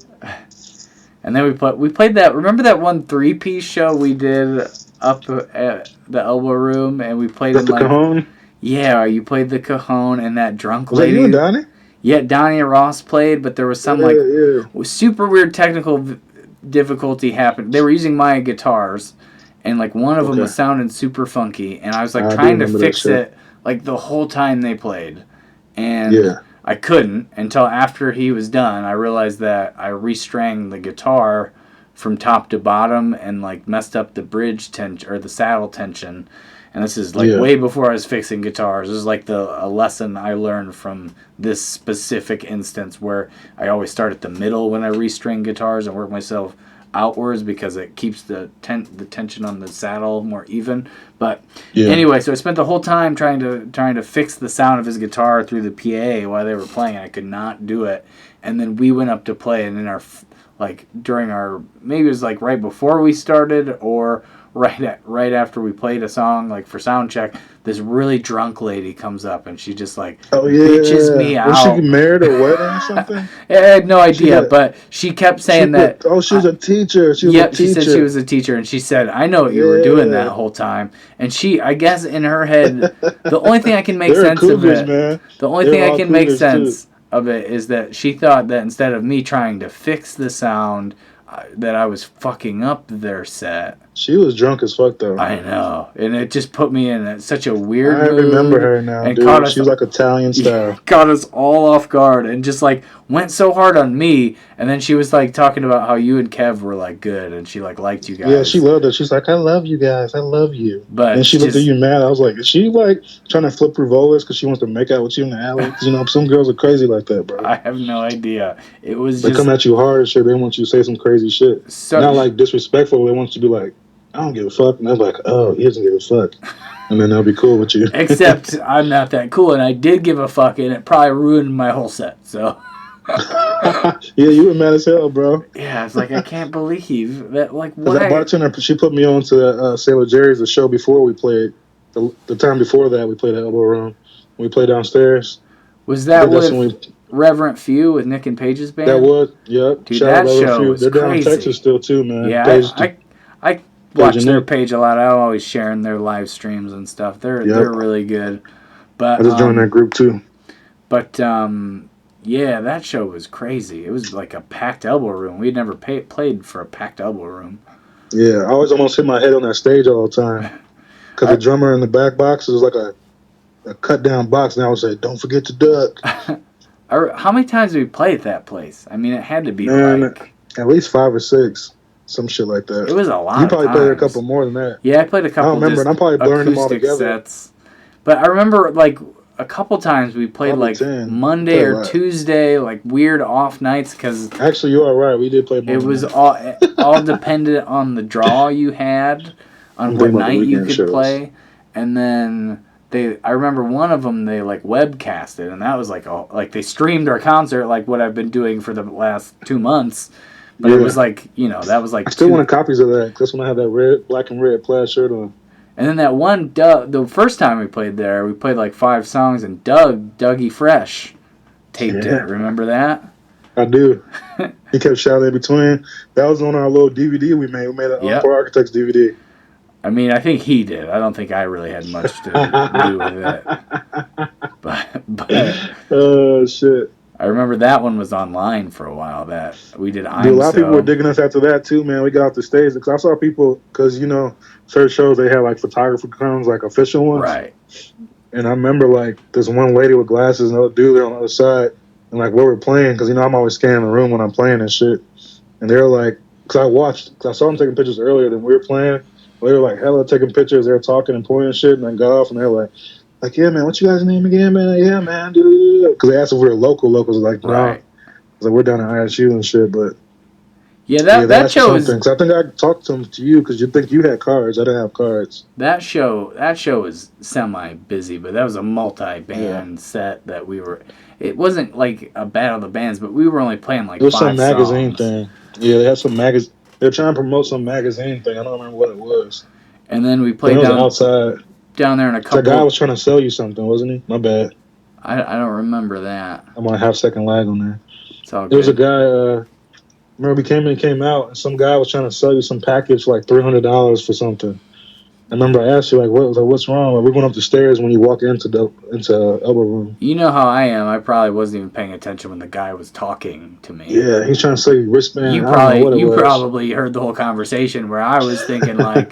And then we played that. Remember that one 3-piece show we did up at the Elbow Room, and we played in the Cajon? Yeah, you played the Cajon and that drunk was lady. Was that you and Donnie? Yeah, Donnie and Ross played, but there was some super weird technical difficulty happened. They were using my guitars, and like one of them was sounding super funky, and I was like trying to fix it like the whole time they played, and I couldn't until after he was done. I realized that I restrung the guitar from top to bottom and like messed up the bridge tension or the saddle tension. And this is like way before I was fixing guitars. This is like a lesson I learned from this specific instance where I always start at the middle when I restring guitars and work myself outwards because it keeps the tension on the saddle more even. But anyway, so I spent the whole time trying to fix the sound of his guitar through the PA while they were playing. I could not do it. And then we went up to play, and in our during our, maybe it was like right before we started or right after we played a song, like for sound check, this really drunk lady comes up and she just like bitches me out. Was she married or wedding or something? I had no idea, but she kept saying that. Oh, she was a teacher. She said she was a teacher, and she said, "I know what you were doing that whole time." And she, I guess, in her head, the only thing I can make sense of it, the only thing I can make sense of it is that she thought that instead of me trying to fix the sound, that I was fucking up their set. She was drunk as fuck, though. I know. And it just put me in such a weird mood. I remember her now, and dude. She was like Italian style. Caught us all off guard and just like went so hard on me. And then she was like talking about how you and Kev were like good and she like liked you guys. Yeah, she loved it. She's like, I love you guys. I love you. But and she looked at you mad. I was like, is she like trying to flip revolvers because she wants to make out with you in the alley? You know, some girls are crazy like that, bro. I have no idea. It was they come at you hard and shit. They want you to say some crazy shit. So, not like disrespectful. They want you to be like, I don't give a fuck. And they're like, oh, he doesn't give a fuck. And then they'll be cool with you. Except I'm not that cool, and I did give a fuck, and it probably ruined my whole set. So Yeah, you were mad as hell, bro. Yeah, I was like, I can't believe that. Like, Because that why? bartender, she put me on to Sailor Jerry's, the show before we played. The time before that, we played at Elbow Room. We played downstairs. Was I that think that's when with Reverent Few with Nick and Page's band? that was, yep. Dude, Shout that out to show Few. was They're down in crazy. Texas still, too, man. Yeah, I watch and their Nick. page a lot. I'm always sharing their live streams and stuff. They're really good. But I just joined that group, too. But yeah, that show was crazy. It was like a packed Elbow Room. We'd never played for a packed Elbow Room. Yeah, I always almost hit my head on that stage all the time. Because the drummer in the back box was like a cut-down box, and I would say, don't forget to duck. How many times did we play at that place? I mean, it had to be at least 5 or 6, some shit like that. It was a lot. You probably played a couple more than that. Yeah, I played a couple. I don't remember, and I'm probably blurring them all together. Sets. But I remember like a couple times we played like 10. Monday or Tuesday, like weird off nights. Because actually, you are right. We did play Monday. It was all dependent on the draw you had, on what night you could play, and then. I remember one of them they like webcasted, and that was like they streamed our concert like what I've been doing for the last 2 months, but it was like that was like. I still wanted copies of that. That's when I had that black and red plaid shirt on. And then that one the first time we played there, we played like 5 songs, and Dougie Fresh taped it. Remember that? I do. He kept shouting in between. That was on our little DVD we made. We made an Encore Architects DVD. I mean, I think he did. I don't think I really had much to do with it. But oh, shit. I remember that one was online for a while. That we did. Dude, a lot of people were digging us after that, too, man. We got off the stage. Because I saw people, because, certain shows, they had, like, photographer comes, like, official ones. Right. And I remember, like, this one lady with glasses and another dude there on the other side. And, like, where we're playing, because, I'm always scanning the room when I'm playing and shit. And they were like, because I saw them taking pictures earlier than we were playing. They were like hella taking pictures. They were talking and pointing and shit, and then got off, and they were like, yeah, man, what's you guys' name again, man? Yeah, man, because they asked if we were locals. Like, no, right. Like we're down at ISU and shit, but that show was. Cause I think I talked to you because you think you had cards. I didn't have cards. That show was semi busy, but that was a multi-band set that we were. It wasn't like a battle of the bands, but we were only playing like 5 songs. It was some magazine thing. Yeah, they had some magazine. They're trying to promote some magazine thing. I don't remember what it was. And then we played outside down there in a couple. That guy was trying to sell you something, wasn't he? My bad. I don't remember that. I'm on a half-second lag on there. It's all good. There was a guy. Remember, we came in and came out, and some guy was trying to sell you some package for like $300 for something. I remember I asked you what's wrong? Like, we're going up the stairs when you walk into Elbow Room. You know how I am. I probably wasn't even paying attention when the guy was talking to me. Yeah, he's trying to sell you wristband. You probably heard the whole conversation where I was thinking like,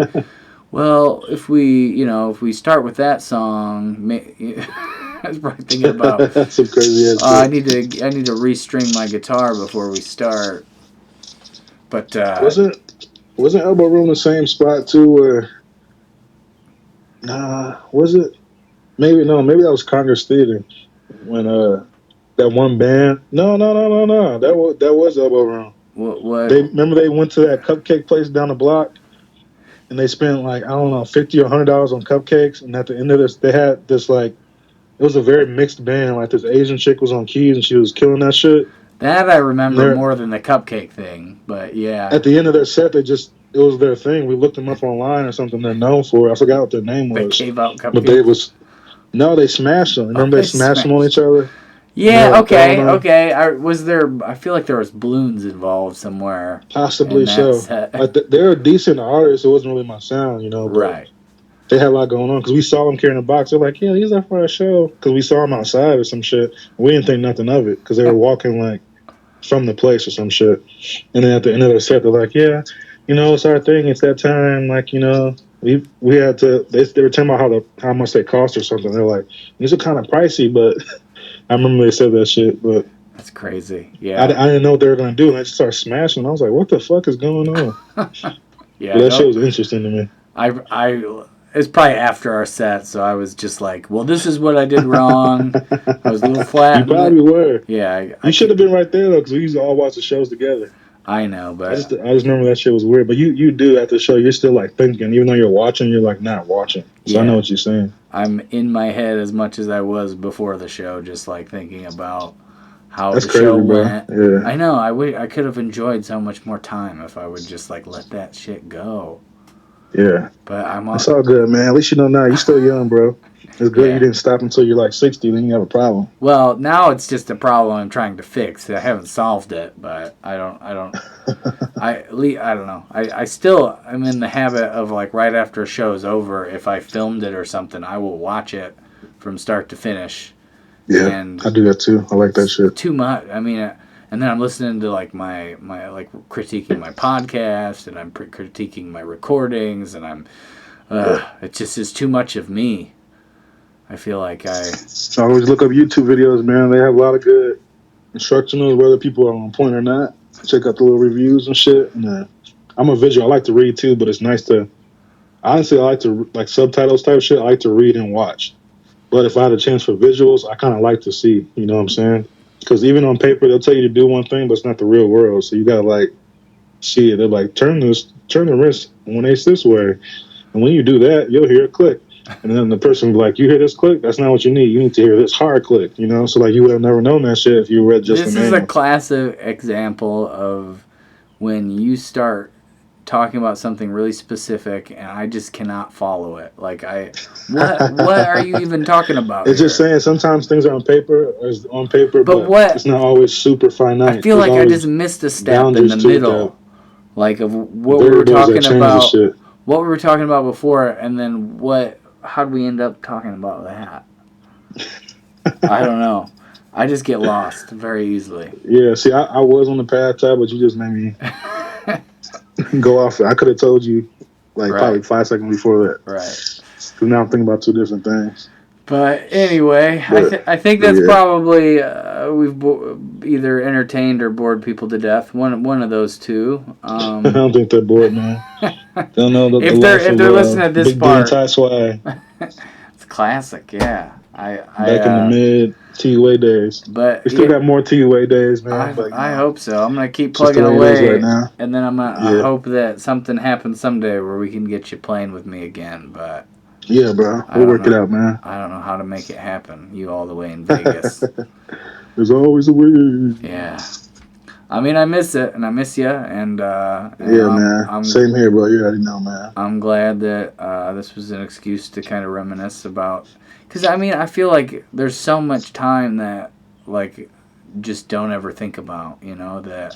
well, if we start with that song, I was probably thinking about some crazy ass I need to restring my guitar before we start. But wasn't Elbow Room the same spot too where? Nah, was it? Maybe that was Congress Theater when that one band. No. That was Elbow Room. What? They went to that cupcake place down the block, and they spent like I don't know $50 or $100 on cupcakes. And at the end of this, they had this like it was a very mixed band. Like this Asian chick was on keys and she was killing that shit. That I remember more than the cupcake thing, but yeah. At the end of their set, it was their thing. We looked them up online or something they're known for. I forgot what their name was. They gave out cupcakes? But they smashed them. Remember they smashed them on each other? Yeah, okay. I feel like there was balloons involved somewhere. Possibly so. They're a decent artist. It wasn't really my sound, but right. They had a lot going on because we saw them carrying a box. They're like, yeah, these are for our show. Because we saw them outside or some shit. We didn't think nothing of it because they were walking like from the place or some shit. And then at the end of their set, they're like, yeah, it's our thing. It's that time. Like, we had to. They were telling about how much they cost or something. They're like, these are kind of pricey, but I remember they said that shit. But that's crazy. Yeah, I didn't know what they were gonna do. And they just started smashing. I was like, what the fuck is going on? Yeah, that shit was interesting to me. It's probably after our set, so I was just like, well, this is what I did wrong. I was a little flat. You probably were. Yeah. You should have been right there, though, because we used to all watch the shows together. I know, but... I just remember that shit was weird. But you do, at the show, you're still, like, thinking. Even though you're watching, you're, like, not watching. So yeah. I know what you're saying. I'm in my head as much as I was before the show, just, like, thinking about how That's the crazy, show bro. went. Yeah. I know. I could have enjoyed so much more time if I would just like let that shit go. Yeah. But I'm It's all good, man. At least you know now. You're still young, bro. It's good Yeah. you didn't stop until you're like 60, then you have a problem. Well, now it's just a problem I'm trying to fix. I haven't solved it, but I don't I don't know. I still am in the habit of like right after a show's over, if I filmed it or something, I will watch it from start to finish. Yeah, And I do that too. I like that shit. too much. I mean, and then I'm listening to like my like critiquing my podcast, and I'm critiquing my recordings, and I'm it just is too much of me. I feel like I always look up YouTube videos, man. They have a lot of good instructionals, whether people are on point or not. Check out the little reviews and shit. And I'm a visual. I like to read too, but it's nice to. Honestly, I like to like subtitles type shit. I like to read and watch. But if I had a chance for visuals, I kind of like to see. You know what I'm saying? Because even on paper, they'll tell you to do one thing, but it's not the real world. So you gotta like see it. They're like turn the wrist when it's this way, and when you do that, you'll hear a click. And then the person will be like, you hear this click? That's not what you need. You need to hear this hard click, you know? So, like, you would have never known that shit if you read just the manual. This is a classic example of when you start talking about something really specific and I just cannot follow it. Like, what are you even talking about It's here? just saying sometimes things are on paper, but what, it's not always super finite. I feel like I just missed a step in the middle. Like, of what we were talking about. What we were talking about before, and then how did we end up talking about that? I don't know. I just get lost very easily. Yeah, see, I was on the path, but you just made me go off. I could have told you, probably 5 seconds before that. Right. Because now I'm thinking about two different things. But anyway, I think that's probably we've either entertained or bored people to death. One of those two. I don't think they're bored, man. They don't know if they're listening to this Big part. It's classic, yeah. Back in the mid TUA days, but we still got more TUA days, man. I hope so. I'm gonna keep plugging away right now, and then I hope that something happens someday where we can get you playing with me again. But yeah, bro, we'll work it out, man. I don't know how to make it happen. You all the way in Vegas. There's always a way. Yeah. I mean, I miss it, and I miss you, and man. Same here, bro. You already know, man. I'm glad that this was an excuse to kind of reminisce about, because I mean, I feel like there's so much time that like just don't ever think about, you know, that.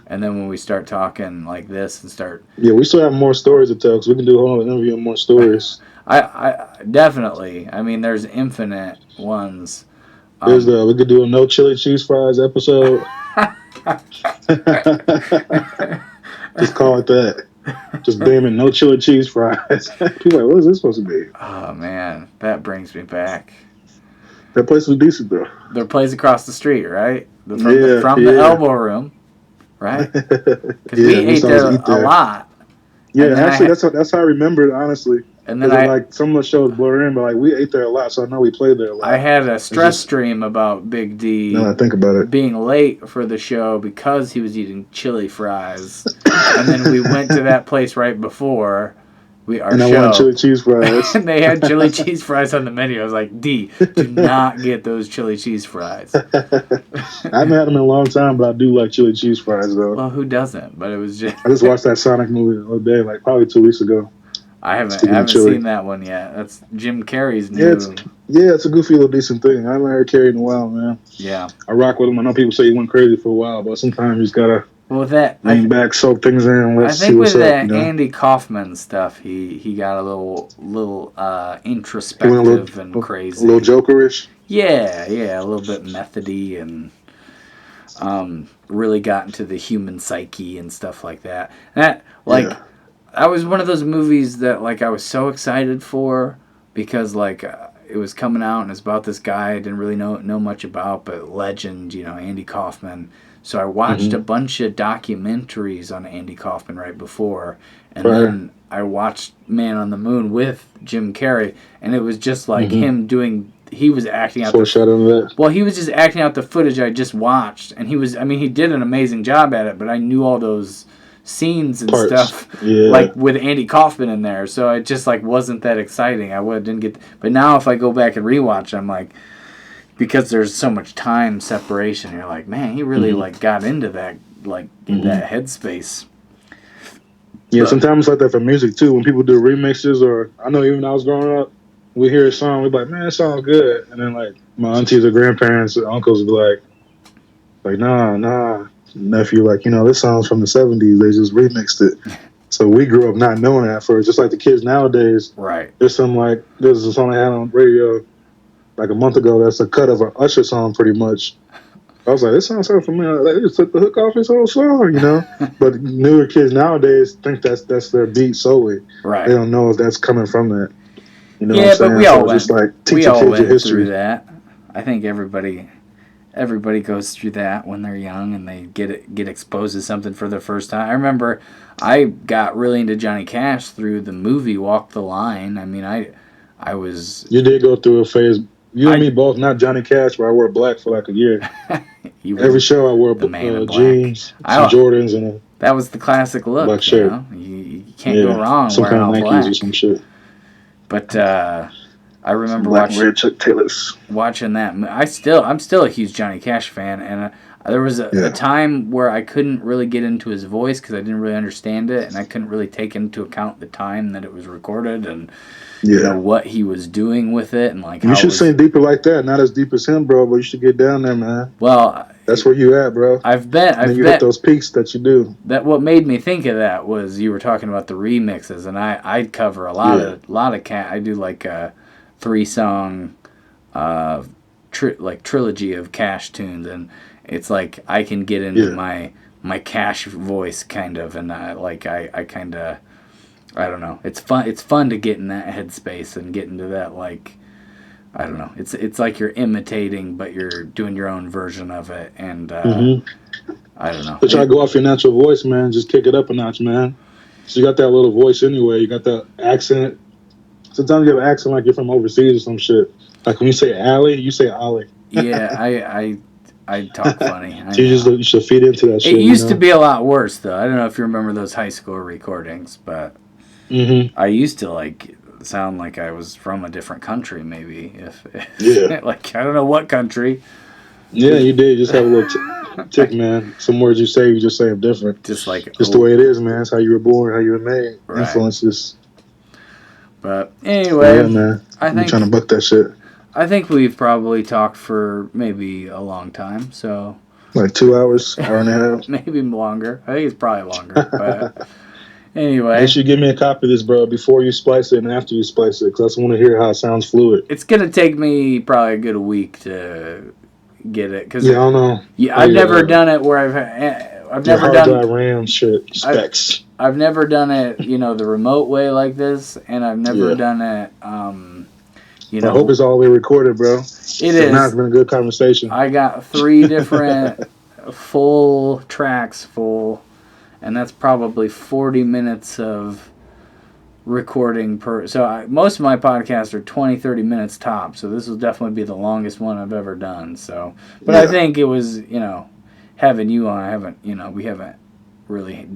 And then when we start talking like this and start. Yeah, we still have more stories to tell, because we can do a whole interview and more stories. I definitely. I mean, there's infinite ones. We could do a no chili cheese fries episode. Just call it that. Just damn it, no chili cheese fries. People are like, what is this supposed to be? Oh man, that brings me back. That place was decent though. Their place across the street, right? From the elbow room, right? Because we ate there a lot. Yeah, actually, that's how I remember it, honestly. And then some of the shows blur in, but we ate there a lot, so I know we played there a lot. I had a stress stream about Big D. Now I think about it, being late for the show because he was eating chili fries, and then we went to that place right before our show. I wanted chili cheese fries, and they had chili cheese fries on the menu. I was like, D, do not get those chili cheese fries. I haven't had them in a long time, but I do like chili cheese fries though. Well, who doesn't? But it was just. I just watched that Sonic movie the other day, like probably 2 weeks ago. I haven't seen that one yet. That's Jim Carrey's new. It's a goofy little decent thing. I haven't heard Carrey in a while, man. Yeah. I rock with him. I know people say he went crazy for a while, but sometimes he's gotta lean back, soak things in, and let's see what's up. I think with that Andy Kaufman stuff, he got a little introspective and crazy. A little jokerish. Yeah, a little bit methody, and really got into the human psyche and stuff like that. And that was one of those movies that like I was so excited for, because like it was coming out and it's about this guy I didn't really know much about, but legend, you know, Andy Kaufman. So I watched a bunch of documentaries on Andy Kaufman right before, and then I watched Man on the Moon with Jim Carrey, and it was just like him doing. He was acting out. He was just acting out the footage I just watched, and he did an amazing job at it. But I knew all those scenes and stuff, like with Andy Kaufman in there, so it just like wasn't that exciting. I didn't get. But now if I go back and rewatch, I'm like, because there's so much time separation. You're like, man, he really like got into that, like in that headspace. Yeah, sometimes it's like that for music too. When people do remixes, or I know even when I was growing up, we hear a song, we're like, man, it sounds good. And then like my aunties or grandparents or uncles would be like, nah, nephew, like, this song's from the 70s. They just remixed it. So we grew up not knowing that at first. Just like the kids nowadays. Right. There's a song I had on radio like a month ago that's a cut of an Usher song pretty much. I was like, this sounds so familiar. Like, they just took the hook off his whole song, But newer kids nowadays think that's their beat solely. Right. They don't know if that's coming from that. You know yeah, what I'm saying? but we all just like we all kids went your history. through that. I think everybody goes through that when they're young and they get exposed to something for the first time. I remember I got really into Johnny Cash through the movie Walk the Line. I mean, I was... You did go through a phase. You and me both, not Johnny Cash, where I wore black for like a year. Every show I wore jeans, some Jordans, and that was the classic look. Black shirt. You can't go wrong some wearing kind of all Nikes black. or some shit. But I remember black and red Chuck Taylors. Watching that. I'm still a huge Johnny Cash fan, and there was a time where I couldn't really get into his voice because I didn't really understand it, and I couldn't really take into account the time that it was recorded and what he was doing with it, and like you should sing deeper like that. Not as deep as him, bro, but you should get down there, man. Well, that's where you at, bro. I've you hit those peaks that you do. That what made me think of that was you were talking about the remixes, and I cover a lot of cat. I do like a 3-song trilogy of Cash tunes, and it's like I can get into my Cash voice kind of, and I kind of, I don't know. It's fun to get in that headspace and get into that, like, I don't know. It's like you're imitating, but you're doing your own version of it, and I don't know. But try to go off your natural voice, man. Just kick it up a notch, man. So you got that little voice anyway. You got that accent. Sometimes you have an accent like you're from overseas or some shit. Like when you say Allie, you say Ollie. Yeah, I talk funny. So you should feed into that shit. It used to be a lot worse, though. I don't know if you remember those high school recordings, but I used to sound like I was from a different country, maybe. Like I don't know what country. Yeah, you did. Just have a little tick, man. Some words you just say them different. Just the way it is, man. It's how you were born, how you were made. Right. Influences. But anyway, man. I'm trying to buck that shit. I think we've probably talked for maybe a long time, so like 2 hours, hour and a half, maybe longer. I think it's probably longer. But anyway, you should give me a copy of this, bro, before you splice it and after you splice it, because I just want to hear how it sounds fluid. It's gonna take me probably a good week to get it, because I don't know. Yeah, I've never done it where I've never done RAM shit specs. I've never done it, the remote way like this, and I've never done it. I hope it's all the way recorded, bro. It is. Now it's been a good conversation. I got 3 different full tracks, and that's probably 40 minutes of recording per. So most of my podcasts are 20, 30 minutes top. So this will definitely be the longest one I've ever done. So, but I think it was, having you on. We haven't really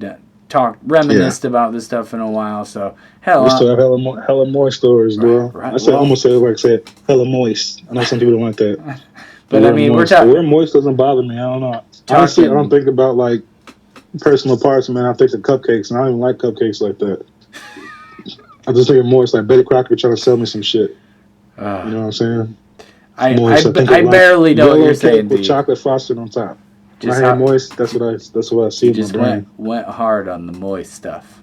reminisced about this stuff in a while, so we still have hella moist stories, bro. Right. I almost said hella moist. I know some people don't like that. But I mean, we're talking. Where moist doesn't bother me. I don't know. Honestly, I don't think about like personal parts, man. I think of cupcakes, and I don't even like cupcakes like that. I just think of moist, like Betty Crocker trying to sell me some shit. You know what I'm saying? I barely know what you're saying. With chocolate frosting on top. When I hear moist, that's what I see in my brain. Went hard on the moist stuff.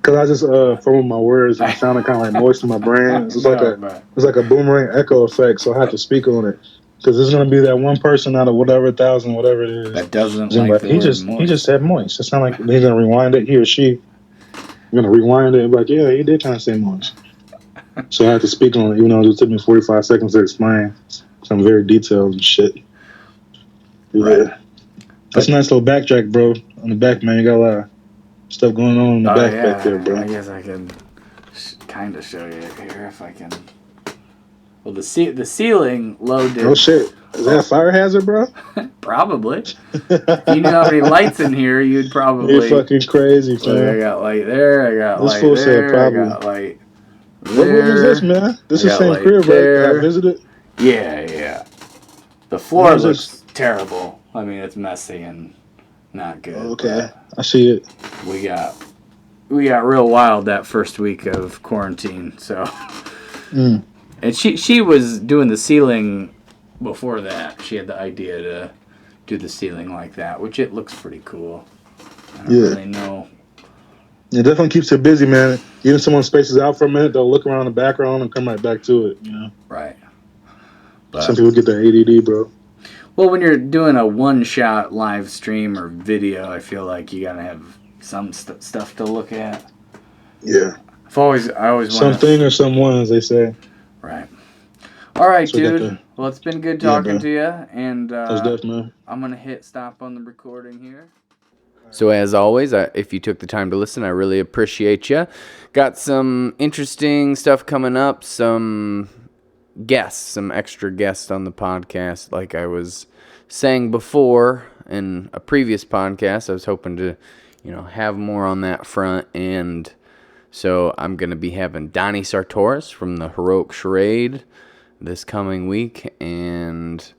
Cause I just formed my words and it sounded kind of like moist in my brain. It's like a boomerang echo effect, so I have to speak on it. Cause there's gonna be that one person out of whatever 1,000, whatever it is, that doesn't like the he just said moist. It's not like he's gonna rewind it. He or she gonna rewind it and be like, yeah, he did kind of say moist. So I have to speak on it, even though it took me 45 seconds to explain. So I'm very detailed and shit. Yeah. Right. That's a nice little backtrack, bro. On the back, man, you got a lot of stuff going on in the back there, bro. I guess I can kind of show you here if I can. Well, the ceiling loaded. Oh shit! Is that a fire hazard, bro? Probably. If you knew how many lights in here, you'd probably. You're fucking crazy, man. I got light there. I got light there. I got light there. What room is this, man? This is the same crib, right? I visited. Yeah. The floor Where's looks terrible. I mean, it's messy and not good. Okay, I see it. We got real wild that first week of quarantine. So, and she was doing the ceiling before that. She had the idea to do the ceiling like that, which it looks pretty cool. I don't really know. It definitely keeps her busy, man. Even someone spaces out for a minute, they'll look around the background and come right back to it. You know, Right. But, some people get their ADD, bro. Well, when you're doing a one-shot live stream or video, I feel like you gotta have some stuff to look at. Yeah. I always want something or someone, as they say. Right. All right, So dude. Well, it's been good talking to you, and man. I'm gonna hit stop on the recording here. So as always, if you took the time to listen, I really appreciate you. Got some interesting stuff coming up, some extra guests on the podcast. Like I was saying before in a previous podcast, I was hoping to, have more on that front. And so I'm going to be having Donnie Sartoris from the Heroic Charade this coming week. And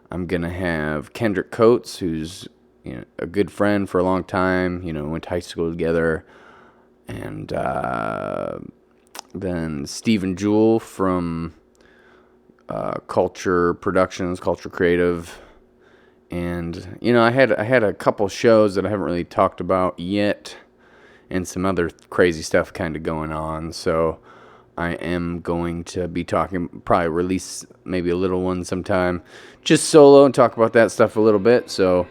I'm going to have Kendrick Coates, who's a good friend for a long time, went to high school together. And then Stephen Jewell from Culture Productions, Culture Creative. And, I had a couple shows that I haven't really talked about yet and some other crazy stuff kind of going on. So I am going to be talking, probably release maybe a little one sometime, just solo and talk about that stuff a little bit. So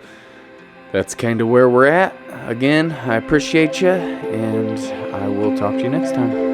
that's kind of where we're at. Again, I appreciate you, and I will talk to you next time.